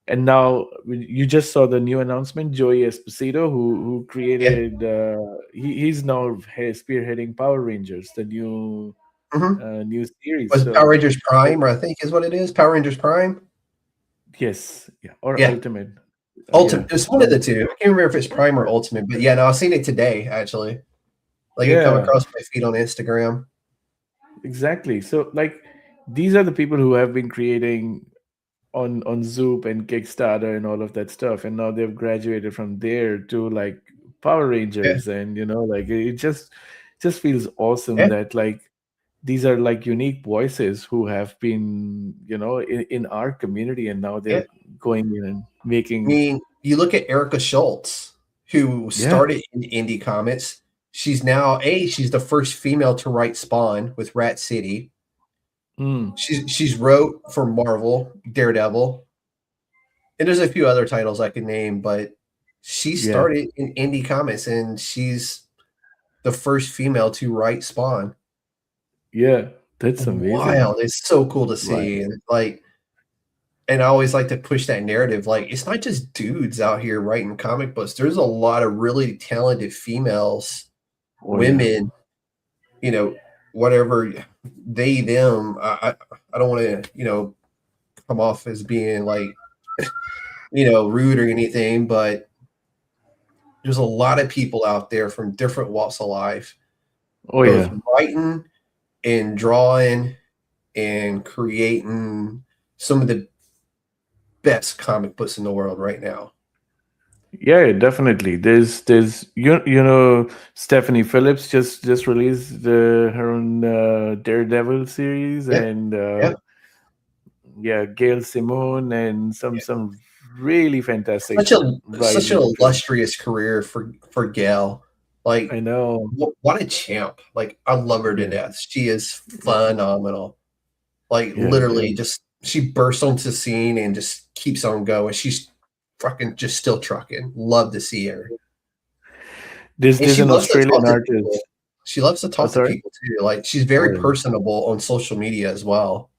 And now you just saw the new announcement. Joey Esposito, who created, he's now spearheading Power Rangers, the new new series. Was it Power So Rangers Prime, or I think is what it is? Power Rangers Prime? yes, yeah, or Yeah. Ultimate. Ultimate. It's one of the two. I can't remember if it's Prime or Ultimate, but yeah, no, I've seen it today, actually. Like it come Yeah, across my feed on Instagram. exactly. So like these are the people who have been creating on Zoop and Kickstarter and all of that stuff, and now they've graduated from there to like Power Yeah. Rangers, and like it just feels awesome Yeah. that like these are like unique voices who have been in our community, and now Yeah. they're going in and I making mean, you look at Erica Schultz, who yeah started in indie comics. She's now she's the first female to write Spawn with Rat City. mm, She's wrote for Marvel, Daredevil, and there's a few other titles I could name, but she yeah started in indie comics, and she's the first female to write Spawn. yeah that's amazing. Wild. It's so cool to Right. see. And and I always like to push that narrative. Like, it's not just dudes out here writing comic books. There's a lot of really talented females, Oh, yeah. women, whatever they, them. I don't want to, come off as being like, rude or anything, but there's a lot of people out there from different walks of life, Oh both yeah. writing and drawing and creating some of the best comic books in the world right now. Yeah, definitely. There's Stephanie Phillips just released her own Daredevil series, Yeah, and yeah, yeah, Gail Simone, and yeah. some really fantastic Such an writers and films. illustrious career for Gail. Like, I know. what a champ! Like, I love her to Yeah, death. She is yeah, phenomenal. Like, yeah, yeah. literally, just she bursts onto the scene and just keeps on going. She's fucking just still trucking. Love to see her. And There's she an loves to Australian talk to people. artist. She loves to Oh, talk to sorry. people too. Like, she's Oh, very yeah. personable on social media as well.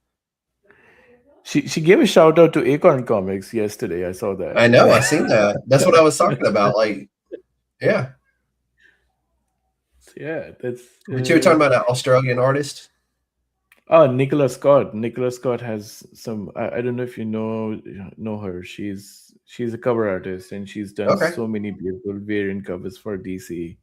She gave a shout out to Acorn Comics yesterday. I saw I that. know, I seen that. That's what I was talking about. Like, yeah. Yeah, that's But you were talking about an Australian artist? oh, Nicola Scott. Nicola Scott has some. I don't know if you know her. She's a cover artist, and she's done Okay. so many beautiful variant covers for DC.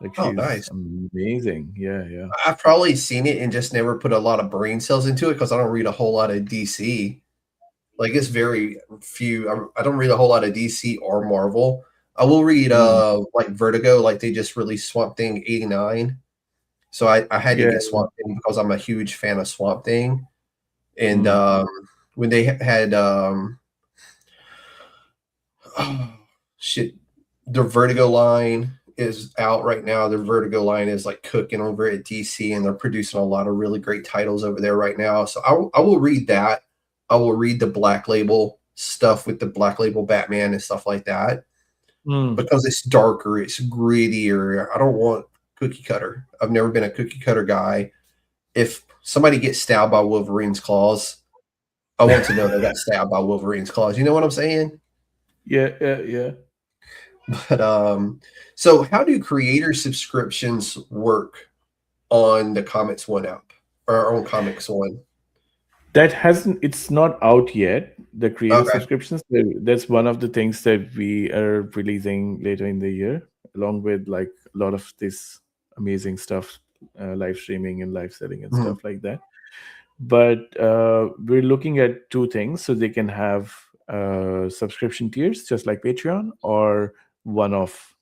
Like, Oh, she's nice. amazing. Yeah, yeah. I've probably seen it and just never put a lot of brain cells into it because I don't read a whole lot of DC. Like, it's very few. I don't read a whole lot of DC or Marvel. I will read Mm. like Vertigo, like they just released Swamp Thing 89. So I had to Yeah. get Swamp Thing because I'm a huge fan of Swamp Thing. And Mm. when they had oh, shit, the Vertigo line is out right now. Their Vertigo line is like cooking over at DC, and they're producing a lot of really great titles over there right now. So I will read that. I will read the Black Label stuff with the Black Label Batman and stuff like that Mm. because it's darker, it's grittier. I don't want cookie cutter. I've never been a cookie cutter guy. If somebody gets stabbed by Wolverine's claws, I want to know they got stabbed by Wolverine's claws. You know what I'm saying? Yeah, yeah, yeah. But so how do creator subscriptions work on the Comix.one app or on Comix.one? That hasn't. It's not out yet. The creator Okay. subscriptions. That's one of the things that we are releasing later in the year, along with like a lot of this amazing stuff, live streaming and live selling and Mhm. stuff like that. But we're looking at two things, so they can have subscription tiers, just like Patreon, or one-off,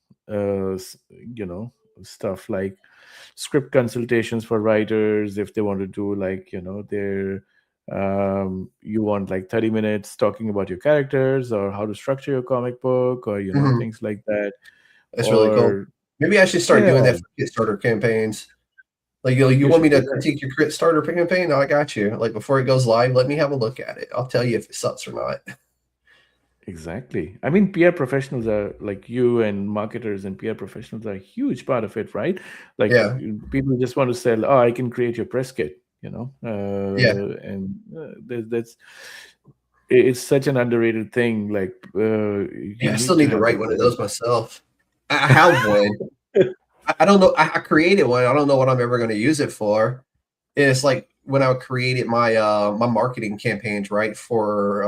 stuff like script consultations for writers if they want to do like their you want like 30 minutes talking about your characters or how to structure your comic book or Mhm. things like that. That's really cool. Or Maybe I should start yeah, doing that for Kickstarter campaigns. Like, you you want me should do to that. critique your Kickstarter campaign? No, I got you. Like, before it goes live, let me have a look at it. I'll tell you if it sucks or not. Exactly. I mean, PR professionals are like you, and marketers and PR professionals are a huge part of it, right? Like Yeah. people just want to sell, oh, I can create your press kit, Yeah. and it's such an underrated thing. Like you Yeah, I still need to need to have the write one of those voice. myself. I have one. I don't know. I created one. I don't know what I'm ever going to use it for. And it's like when I created my my marketing campaigns, right? For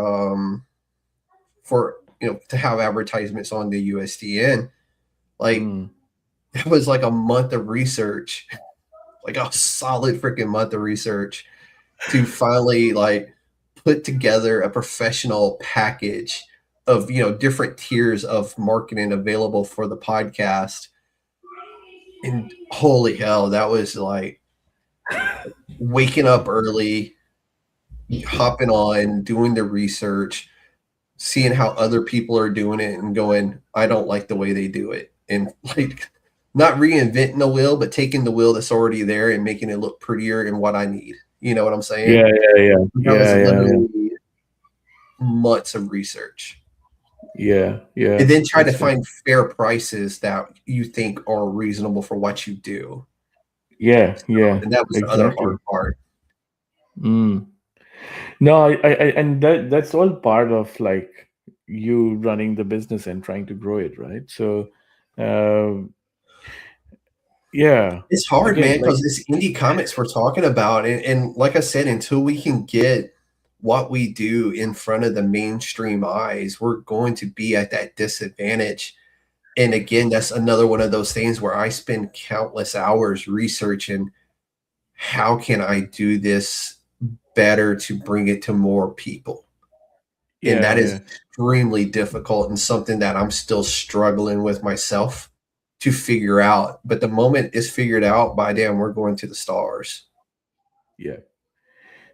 to have advertisements on the USDN. Like, Mm. it was like a month of research, like a solid freaking month of research to finally like put together a professional package of different tiers of marketing available for the podcast. And holy hell, that was like waking up early, hopping on, doing the research, seeing how other people are doing it and going, I don't like the way they do it. And like not reinventing the wheel, but taking the wheel that's already there and making it look prettier and what I need. You know what I'm saying? Yeah, yeah, yeah, That was yeah, yeah, yeah, literally months of research. yeah, yeah. And then try to That's right. find fair prices that you think are reasonable for what you do. Yeah, yeah, And that was the other exactly. hard part. Mm. No, and that's all part of like you running the business and trying to grow it, right? So, um, yeah, It's hard, again, man, like, because it's indie comics we're talking about. And like I said, until we can get what we do in front of the mainstream eyes, we're going to be at that disadvantage. And again, that's another one of those things where I spend countless hours researching how can I do this better to bring it to more people. And Yeah, that is yeah. extremely difficult and something that I'm still struggling with myself to figure out. But the moment it's figured out, by damn, we're going to the stars. Yeah.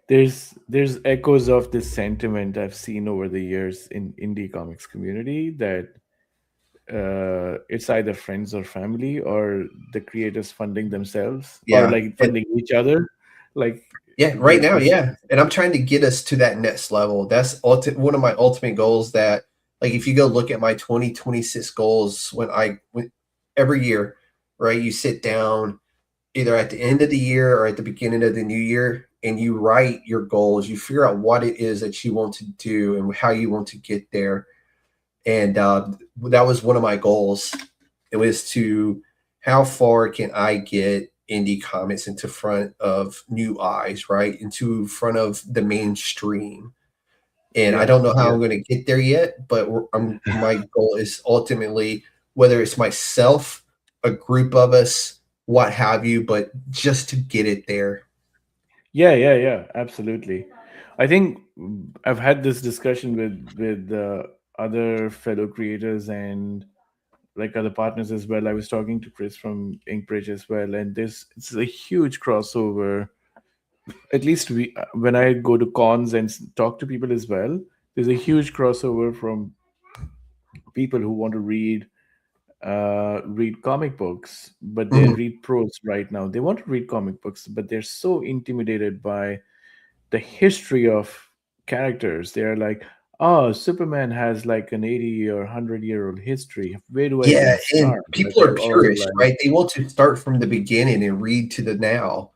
There's echoes of this sentiment I've seen over the years in indie comics community, that it's either friends or family, or the creators funding themselves, or Yeah. like funding each other. Like Yeah, right now, this. yeah. And I'm trying to get us to that next level. That's one of my ultimate goals. That, like, if you go look at my 2026 goals, when every year, right, you sit down either at the end of the year or at the beginning of the new year, and you write your goals. You figure out what it is that you want to do and how you want to get there. And that was one of my goals. It was to, how far can I get indie comics into front of new eyes, right? Into front of the mainstream. And I Yeah, don't know how yeah. I'm going to get there yet, but my goal is ultimately, whether it's myself, a group of us, what have you, but just to get it there. Yeah, absolutely. I think I've had this discussion with other fellow creators and like other partners as well. I was talking to Chris from Inkbridge as well, and it's a huge crossover. At least when I go to cons and talk to people as well, there's a huge crossover from people who want to read comic books, but they Mhm. read prose right now. They want to read comic books, but they're so intimidated by the history of characters. They're like, oh, Superman has like an 80 or 100-year-old history. Where do I Yeah, even and start? Like, people are or purists, like, right? They want to start from the beginning and read to the now.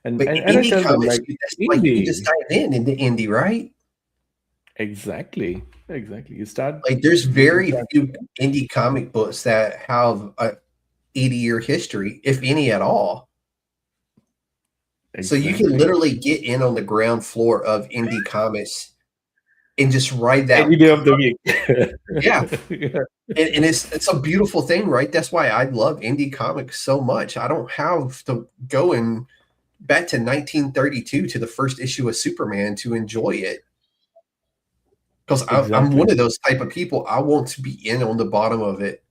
and, But and and I indie tell them comics, like, that's like you can just indie. dive into indie, right? Exactly. You start. Like, there's You very start. few indie comic books that have a 80-year history, if any at all. So you can Exactly. literally get in on the ground floor of indie comics and just ride Any that. day of the week. Yeah, Yeah. and it's a beautiful thing, right? That's why I love indie comics so much. I don't have to go and back to 1932 to the first issue of Superman to enjoy it, because I'm Exactly. one of those type of people. I want to be in on the bottom of it.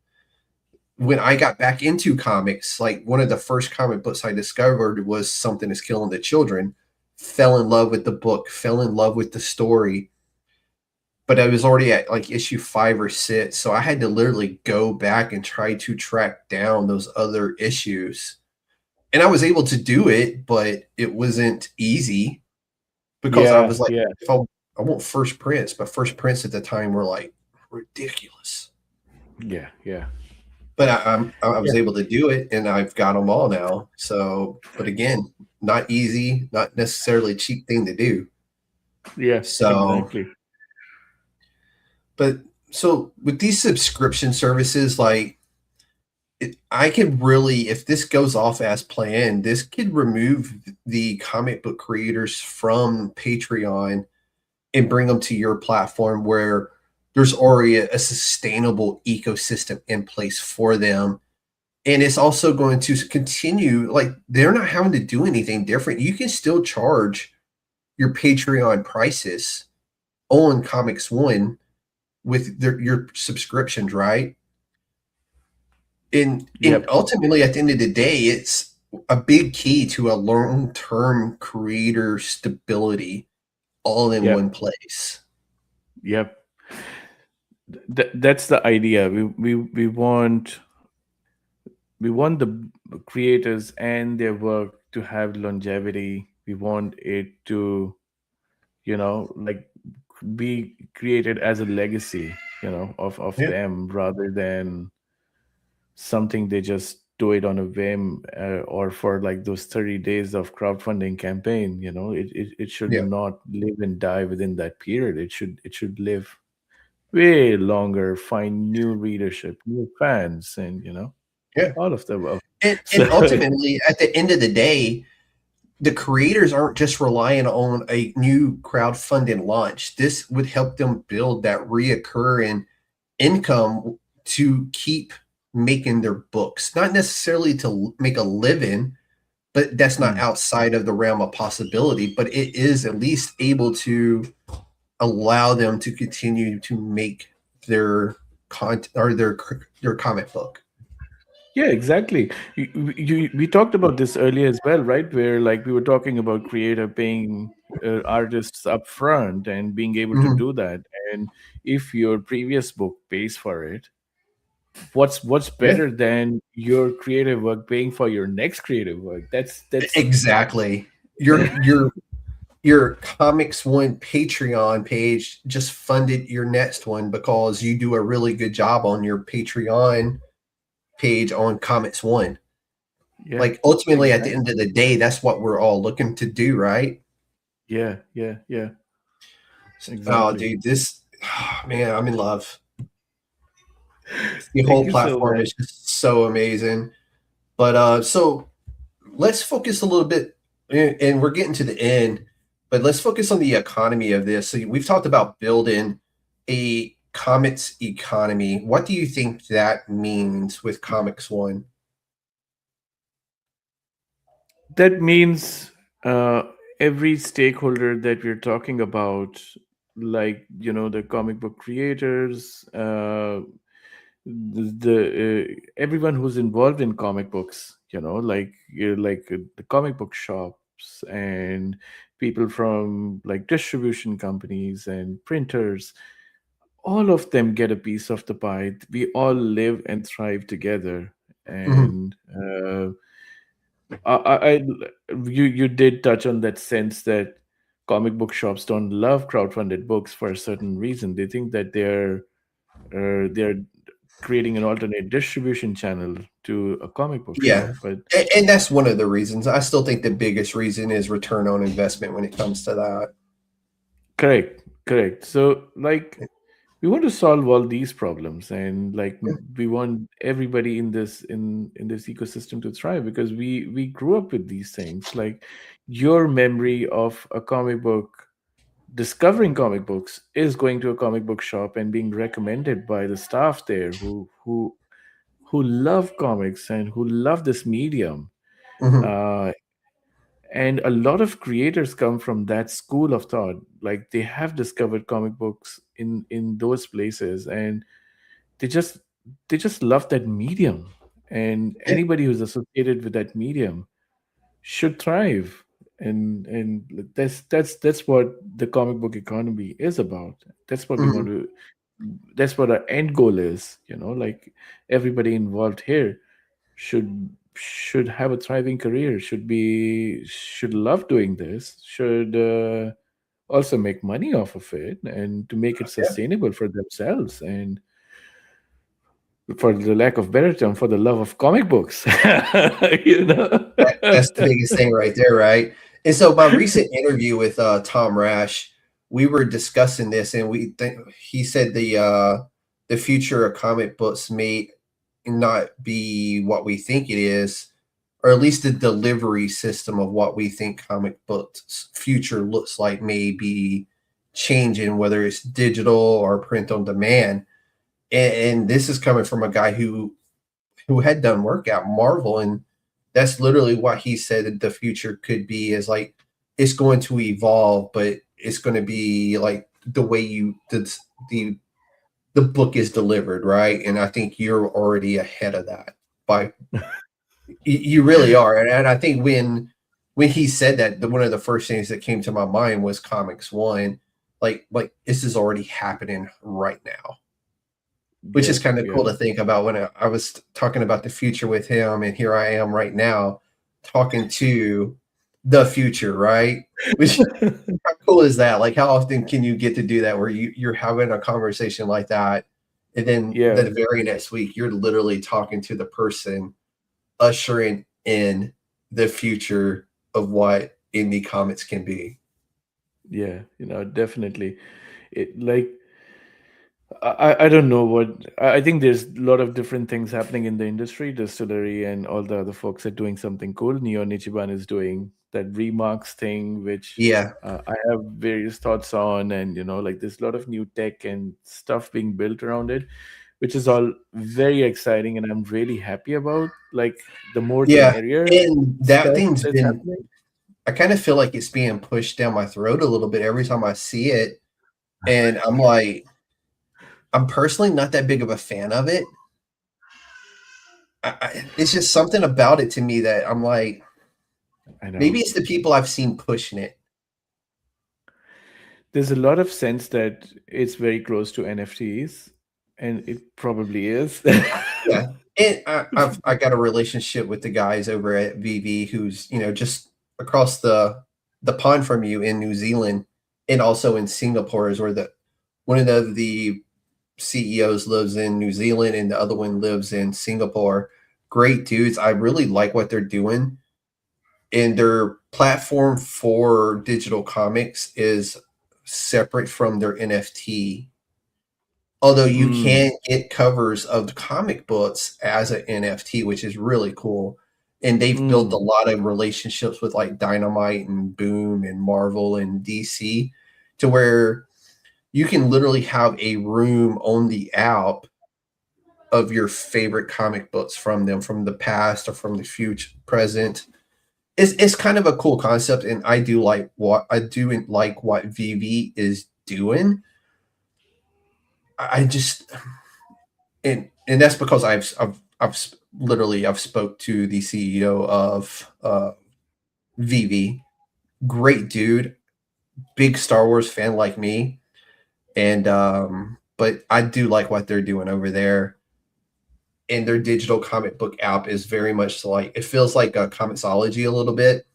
When I got back into comics, like, one of the first comic books I discovered was Something is Killing the Children. Fell in love with the book, fell in love with the story, but I was already at like issue 5 or 6, so I had to literally go back and try to track down those other issues. And I was able to do it, but it wasn't easy, because I Yeah, was like, yeah, if I want first prints, but first prints at the time were like ridiculous. yeah. But I Yeah, was able to do it, and I've got them all now. So, but again, not easy, not necessarily a cheap thing to do. yeah, So, exactly. but so with these subscription services, like, I could really, if this goes off as planned, this could remove the comic book creators from Patreon and bring them to your platform, where there's already a sustainable ecosystem in place for them. And it's also going to continue, like, they're not having to do anything different. You can still charge your Patreon prices on Comix.one with your subscriptions, right? And Yep, ultimately, at the end of the day, it's a big key to a long-term creator stability all in one yep, place. yep. That's the idea. We want the creators and their work to have longevity. We want it to, like, be created as a legacy, of Yeah, them, rather than something they just do it on a whim, or for like those 30 days of crowdfunding campaign. It should yeah, not live and die within that period. It should live way longer, find new readership, new fans, and yeah. all of the above. And So ultimately, at the end of the day, the creators aren't just relying on a new crowdfunding launch. This would help them build that reoccurring income to keep making their books, not necessarily to make a living, but that's not outside of the realm of possibility, but it is at least able to allow them to continue to make their content or their comic book. Yeah, exactly. We talked about this earlier as well, right? Where like we were talking about creator paying artists up front and being able to Mhm. do that. And if your previous book pays for it, what's Yeah, better than your creative work paying for your next creative work? That's exactly. Your Comix.one Patreon page just funded your next one because you do a really good job on your Patreon page on Comix.one. yeah, Like ultimately at the exactly. end of the day, that's what we're all looking to do, right? Yeah, Oh, exactly. dude, this man, I'm in love. The Thank whole you so platform much. is just so amazing. But so let's focus a little bit, and we're getting to the end, but let's focus on the economy of this. So we've talked about building a comics economy. What do you think that means with Comix.one? That means every stakeholder that we're talking about, like the comic book creators, the everyone who's involved in comic books, the comic book shops and people from like distribution companies and printers, all of them get a piece of the pie. We all live and thrive together. Mhm. And I you did touch on that sense that comic book shops don't love crowdfunded books for a certain reason. They think that they're creating an alternate distribution channel to a comic book Yeah. shop. But And that's one of the reasons. I still think the biggest reason is return on investment when it comes to that. correct. So like we want to solve all these problems, and like we want everybody in this ecosystem to thrive, because we grew up with these things. Like your memory of a comic book, discovering comic books, is going to a comic book shop and being recommended by the staff there who love comics and who love this medium. Mhm. uh, and a lot of creators come from that school of thought. Like they have discovered comic books in those places, and they just they just love that medium. And Yeah. anybody who's associated with that medium should thrive. And that's what the comic book economy is about. That's what we want Mhm. to that's what our end goal is. Like everybody involved here should have a thriving career, should love doing this, should also make money off of it, and to make it Yeah. sustainable for themselves, and for the lack of better term, for the love of comic books. you know That's the biggest thing right there, right? And so my recent interview with Tom Rash, we were discussing this, and we think he said the future of comic books may not be what we think it is, or at least the delivery system of what we think comic books future looks like may be changing, whether it's digital or print on demand. And this is coming from a guy who had done work at Marvel, and that's literally what he said that the future could be is like it's going to evolve, but it's going to be like the way the the book is delivered, right? And I think you're already ahead of that. By you really are, and I think when he said that, one of the first things that came to my mind was Comix.one. Like this is already happening right now, which yeah, is kind of yeah. cool to think about when I was talking about the future with him, and here I am right now talking to the future, right? Which how cool is that? Like, how often can you get to do that where you're having a conversation like that, and then Yeah, the very next week you're literally talking to the person ushering in the future of what indie comics can be. yeah, definitely. I don't know what I think. There's a lot of different things happening in the industry. Distillery and all the other folks are doing something cool. Neon Ichiban is doing that remarks thing, which Yeah. I have various thoughts on. And like there's a lot of new tech and stuff being built around it. which is all very exciting, and I'm really happy about. Like, the more the Yeah, merrier and that stuff thing's that's been. happening. I kind of feel like it's being pushed down my throat a little bit every time I see it, and I'm like, I'm personally not that big of a fan of it. It's just something about it to me that I'm like, I know. maybe it's the people I've seen pushing it. There's a lot of sense that it's very close to NFTs, and it probably is. Yeah, and I got a relationship with the guys over at VV, who's just across the pond from you in New Zealand, and also in Singapore is where one of the CEOs lives in New Zealand and the other one lives in Singapore. Great dudes. I really like what they're doing. And their platform for digital comics is separate from their NFT. Although you can get covers of the comic books as an NFT, which is really cool. And they've built a lot of relationships with like Dynamite and Boom and Marvel and DC to where you can literally have a room on the app of your favorite comic books from them, from the past or from the future, present. It's kind of a cool concept, and I do like what VV is doing. I just and that's because I've spoke to the CEO of VV. Great dude, big Star Wars fan like me. And but I do like what they're doing over there. And their digital comic book app is very much like, it feels like a Comixology a little bit.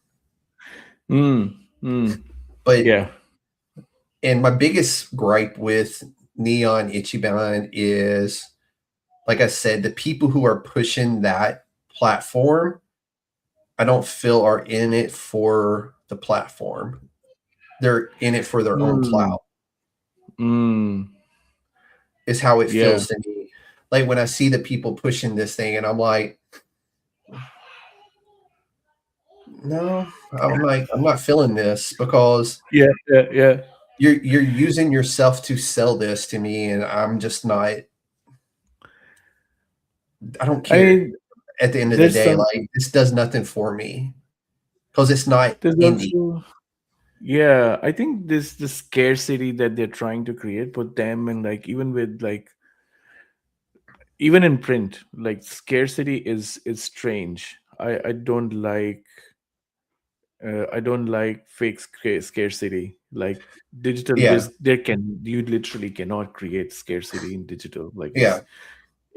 But Yeah. and my biggest gripe with Neon Ichiban is, like I said, the people who are pushing that platform, I don't feel are in it for the platform. They're in it for their own clout. Is how it Yeah. feels to me. Like when I see the people pushing this thing, and I'm like, no, I'm not feeling this, because Yeah. you're using yourself to sell this to me, and I'm just not. I don't I care. mean, At the end of the there's day, some like, this does nothing for me because it's not there's indie. also yeah, I think this the scarcity that they're trying to create put them in, like, even with like, even in print, like, scarcity is strange. I don't like fake scarcity. Like, digital, Yeah, you literally cannot create scarcity in digital. Like, yeah.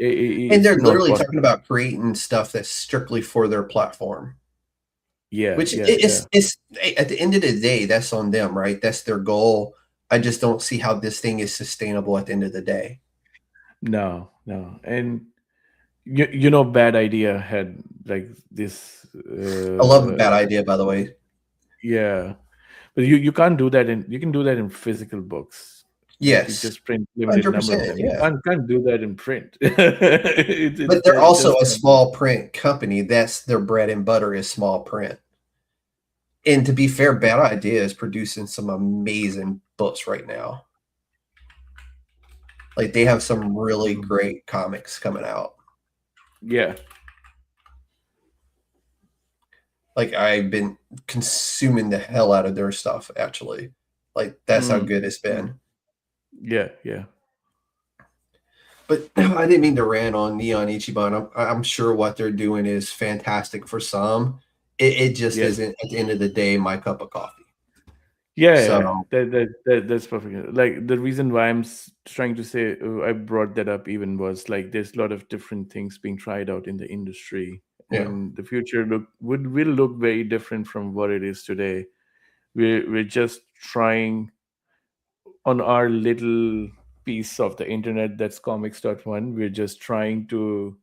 And it's they're not literally talking possible. about creating stuff that's strictly for their platform. Yeah, Which yeah, yeah. it's at the end of the day, that's on them, right? That's their goal. I just don't see how this thing is sustainable at the end of the day. No, and Bad Idea had like this. I love a bad idea, by the way. Yeah, but you can't do that you can do that in physical books. Like, you Yes, just print limited number of 100%. them. You Yeah. can't do that in print. But they're also just a small print company. That's their bread and butter, is small print. And to be fair, Bad Idea is producing some amazing books right now. Like, they have some really great comics coming out. Yeah. Like, I've been consuming the hell out of their stuff, actually. Like, that's how good it's been. Yeah. But I didn't mean to rant on Neon Ichiban. I'm sure what they're doing is fantastic for some. It just Yes. isn't, at the end of the day, my cup of coffee. Yeah, So, that's perfect. Like, the reason why I'm trying to say, I brought that up even, was like, there's a lot of different things being tried out in the industry, yeah. and the future will look very different from what it is today. We're just trying on our little piece of the internet that's Comix.one. We're just trying to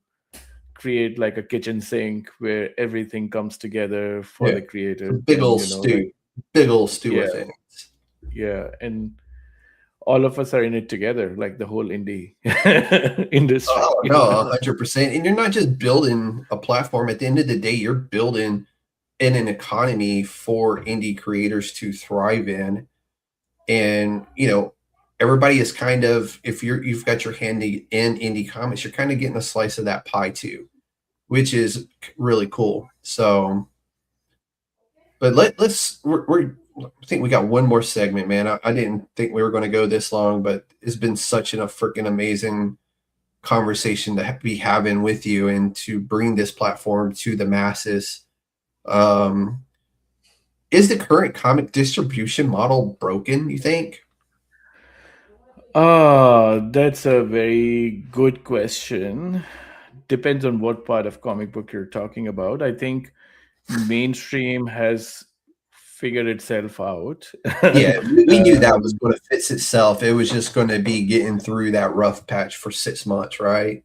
create like a kitchen sink where everything comes together for Yeah. the creators, Big and old stew. Big old stew of things. yeah, and all of us are in it together, like the whole indie industry. Oh, no, 100%. And you're not just building a platform. At the end of the day, you're building in an economy for indie creators to thrive in. And, everybody is kind of, if you've got your hand in indie comics, you're kind of getting a slice of that pie too, which is really cool. So, but I think we got one more segment, man. I didn't think we were going to go this long, but it's been such a freaking amazing conversation to be having with you and to bring this platform to the masses. Is the current comic distribution model broken, you think? That's a very good question. Depends on what part of comic book you're talking about. I think mainstream has figured itself out. Yeah, we knew that was going to fix itself. It was just going to be getting through that rough patch for 6 months, right?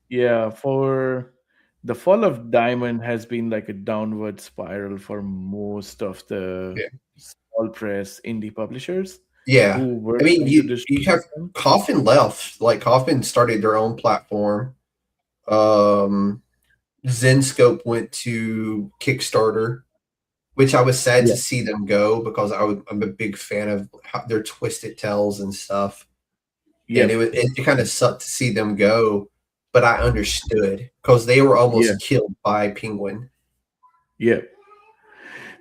Yeah, for the fall of Diamond has been like a downward spiral for most of the Yeah. small press indie publishers Yeah. who were I mean, trying to you distribute have them. Coffin left. Like Coffin started their own platform. Zenscope went to Kickstarter, which I was sad Yeah, to see them go because I'm a big fan of their Twisted Tales and stuff. And yeah, it kind of sucked to see them go, but I understood because they were yeah, almost killed by Penguin. yeah.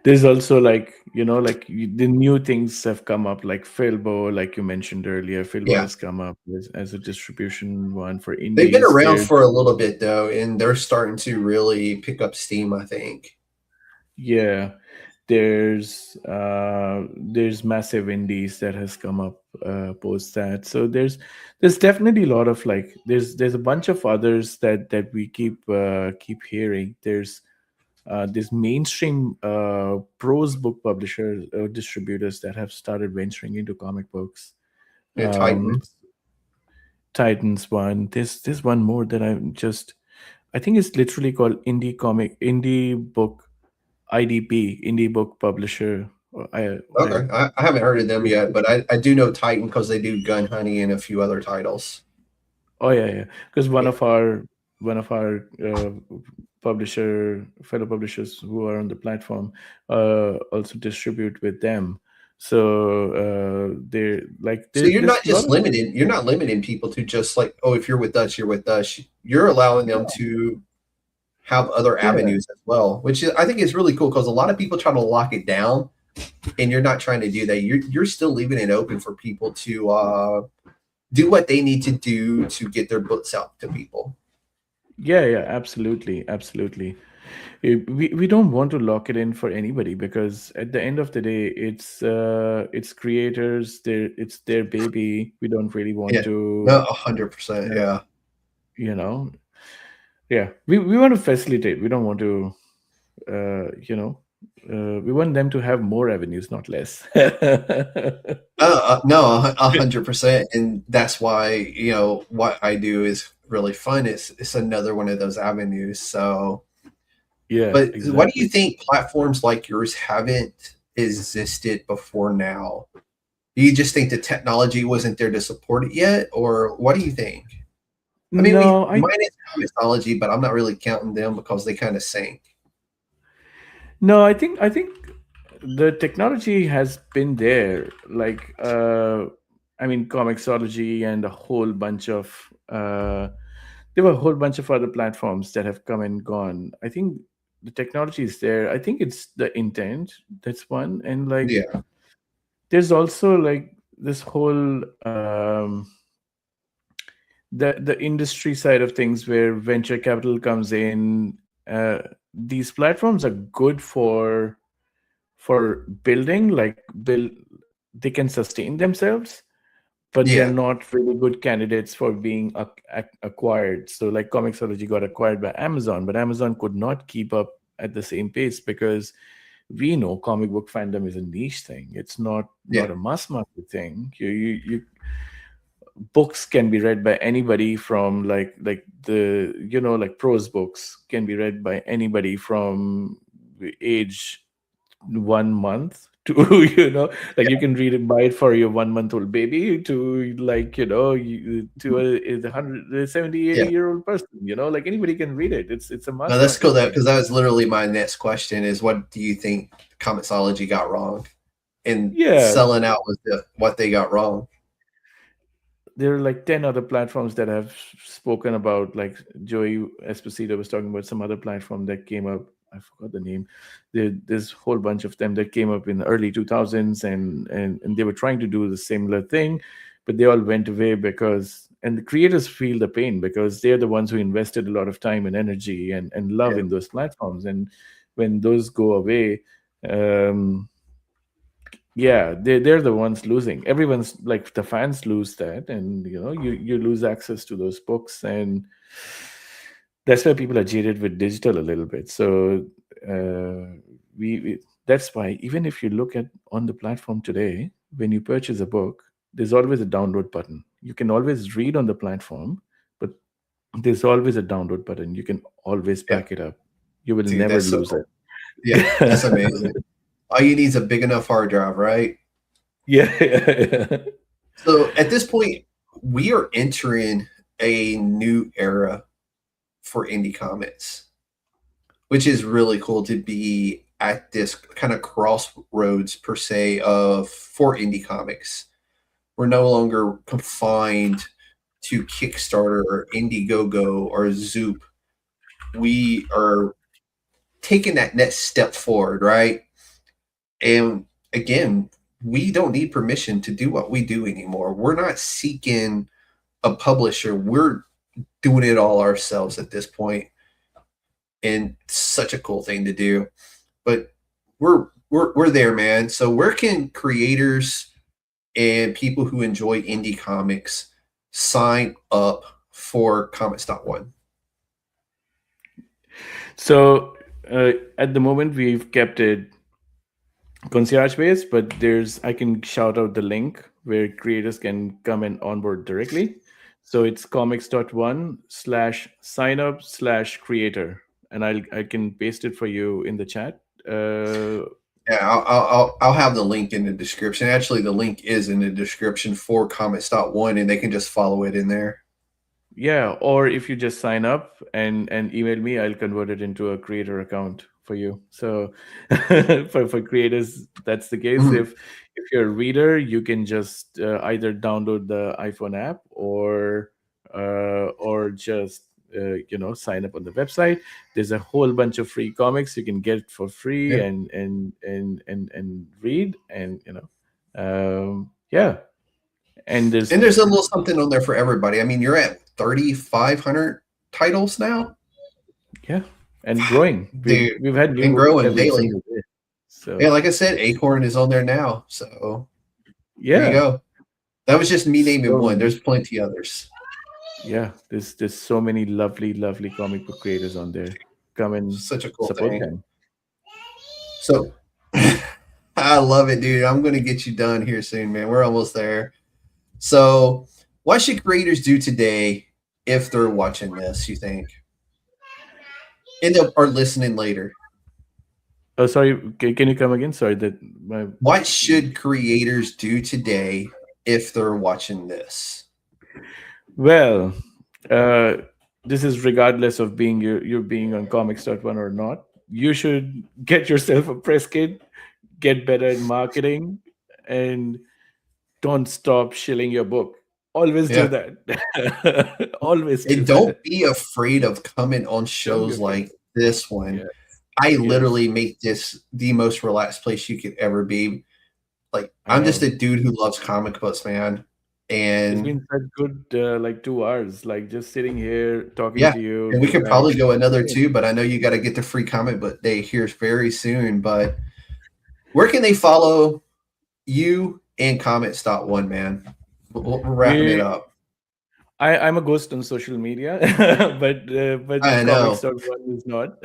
There's also like, like the new things have come up, like Filbo, like you mentioned earlier. Filbo Yeah. has come up as a distribution one for They've been indies. around for a little bit though, and they're starting to really pick up steam, I think. Yeah, there's massive indies that has come up post that. So there's definitely a lot of like there's a bunch of others that we keep hearing. There's mainstream prose book publishers distributors that have started venturing into comic books. Yeah, Um, Titan. Comix.one. There's one more that I think it's literally called indie book IDP, indie book publisher. Okay, I haven't heard of them yet, but I do know Titan because they do Gun Honey and a few other titles. Oh yeah. Because Yeah. one of our fellow publishers who are on the platform also distribute with them. So they're like So you're there's not a lot just of limited. You're not limiting people to just like, oh, if you're with us, you're with us. You're allowing them to have other yeah. avenues as well, which I think is really cool because a lot of people try to lock it down, and you're not trying to do that. You're still leaving it open for people to do what they need to do to get their books out to people. Yeah, absolutely. We don't want to lock it in for anybody because at the end of the day, it's creators, it's their baby. We don't really want Yeah, to, no, 100%. Yeah, you know, yeah. We want to facilitate. We don't want to, we want them to have more avenues, not less. no, 100%, and that's why what I do is really fun. It's another one of those avenues. So. Yeah, But exactly. why do you think platforms like yours haven't existed before now? Do you just think the technology wasn't there to support it yet, or what do you think? I mean, No, mine is Comixology, but I'm not really counting them because they kind of sank. No, I think the technology has been there. Like, I mean, Comixology and a whole bunch of there were a whole bunch of other platforms that have come and gone. I think the technology is there. I think it's the intent. That's one, and like, Yeah, there's also like this whole the industry side of things where venture capital comes in. These platforms are good for building, like they can sustain themselves, but they're yeah, not really good candidates for being acquired. So like Comixology got acquired by Amazon, but Amazon could not keep up at the same pace because we know comic book fandom is a niche thing. It's not yeah, a mass market thing. You books can be read by anybody from like the like prose books can be read by anybody from age 1 month to like you can read it, buy it for your 1 month old baby to like to a 170 80 yeah. year old person, like anybody can read it. It's a No, mass that's cool. market That thing. because that was literally my next question: is what do you think Comixology got wrong? and Yeah, selling out was what they got wrong. there are like 10 other platforms that I've spoken about. Like Joey Esposito was talking about some other platform that came up. I forgot the name. There's a whole bunch of them that came up in the early 2000s, and they were trying to do the similar thing, but they all went away because, and the creators feel the pain because they're the ones who invested a lot of time and energy and love Yeah. in those platforms. And when those go away, um, yeah, they're the ones losing. Everyone's like the fans lose that, and you lose access to those books, and that's why people are jaded with digital a little bit. So we that's why even if you look at on the platform today, when you purchase a book, there's always a download button. You can always read on the platform, but there's always a download button. You can always Yeah. back it up. You will Dude, never that's so lose cool. it. Yeah, that's amazing. All you need is a big enough hard drive, right? Yeah. So at this point, we are entering a new era for indie comics, which is really cool to be at this kind of crossroads per se of for indie comics. We're no longer confined to Kickstarter or Indiegogo or Zoop. We are taking that next step forward, right? And again, we don't need permission to do what we do anymore. We're not seeking a publisher. We're doing it all ourselves at this point. And it's such a cool thing to do. But we're there, man. So where can creators and people who enjoy indie comics sign up for Comix.one? So at the moment, we've kept it concierge based, but I can shout out the link where creators can come and onboard directly. So it's comics.one/signup/creator, and I can paste it for you in the chat. Yeah, I'll have the link in the description. Actually, the link is in the description for Comix.one, and they can just follow it in there. Yeah, or if you just sign up and email me, I'll convert it into a creator account for you. So for creators, that's the case. Mhm. If you're a reader, you can just either download the iPhone app or just sign up on the website. There's a whole bunch of free comics you can get for free Yeah. and read, and yeah. And there's And there's a little something on there for everybody. I mean, you're at 3,500 titles now. Yeah, and growing. Dude, We've had new and books growing every daily. single day. So Yeah, like I said, Acorn is on there now. So there you yeah, go. That was just me naming so one. many. There's plenty others. Yeah, there's so many lovely comic book creators on there. Come and Such a cool support thing. them. So I love it, dude. I'm going to get you done here soon, man. We're almost there. So, what should creators do today if they're watching this, you think? And they are listening later. Oh, sorry. Can you come again? Sorry that my. What should creators do today if they're watching this? Well, uh, this is regardless of being you're being on Comix.one or not. You should get yourself a press kit, get better at marketing, and don't stop shilling your book. Always do Yeah. that. Always do And don't that. be afraid of coming on Don't be shows afraid. like this one. Yeah. I Yes. literally make this the most relaxed place you could ever be. Like, I I'm just know. a dude who loves comic books, man. It's And been such good, like 2 hours, like just sitting here talking yeah, to you, and we could relax. probably go another 2, but I know you got to get the free comic book day here very soon. But where can they follow you and Comix.one, man? We're wrapping it We, up. I'm a ghost on social media, but I know. Comix.one is not.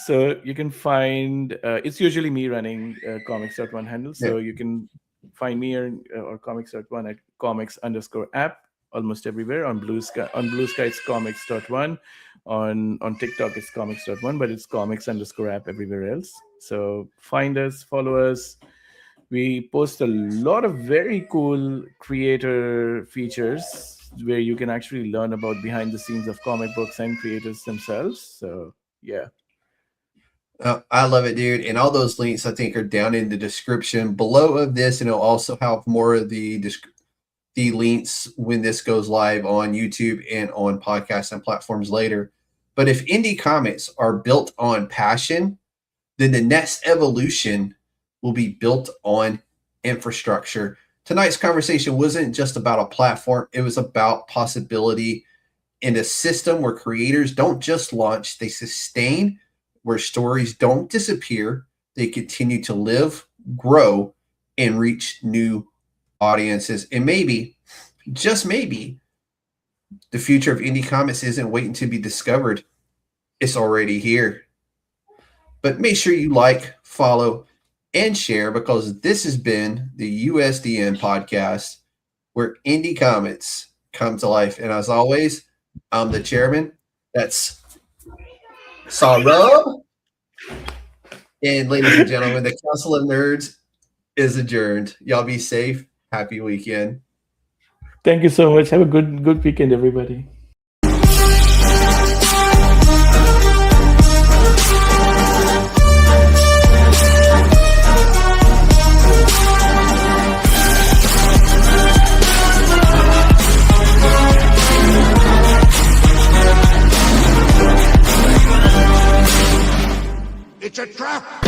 So you can find it's usually me running Comix.one handle. Yeah. So you can find me or Comix.one at comics_app almost everywhere. On Blue Sky it's Comix.one. On TikTok it's Comix.one, but it's comics_app everywhere else. So find us, follow us. We post a lot of very cool creator features where you can actually learn about behind the scenes of comic books and creators themselves. So yeah. I love it, dude. And all those links, I think, are down in the description below of this. And it'll also have more of the links when this goes live on YouTube and on podcasts and platforms later. But if indie comics are built on passion, then the next evolution will be built on infrastructure. Tonight's conversation wasn't just about a platform. It was about possibility in a system where creators don't just launch, they sustain, where stories don't disappear, they continue to live, grow, and reach new audiences. And maybe, just maybe, the future of indie comics isn't waiting to be discovered. It's already here. But make sure you like, follow, and share, because this has been the USDN Podcast, where indie comics come to life. And as always, I'm the chairman. That's Saurabh. And ladies and gentlemen, the Council of Nerds is adjourned. Y'all be safe. Happy weekend. Thank you so much. Have a good weekend, everybody. It's a trap!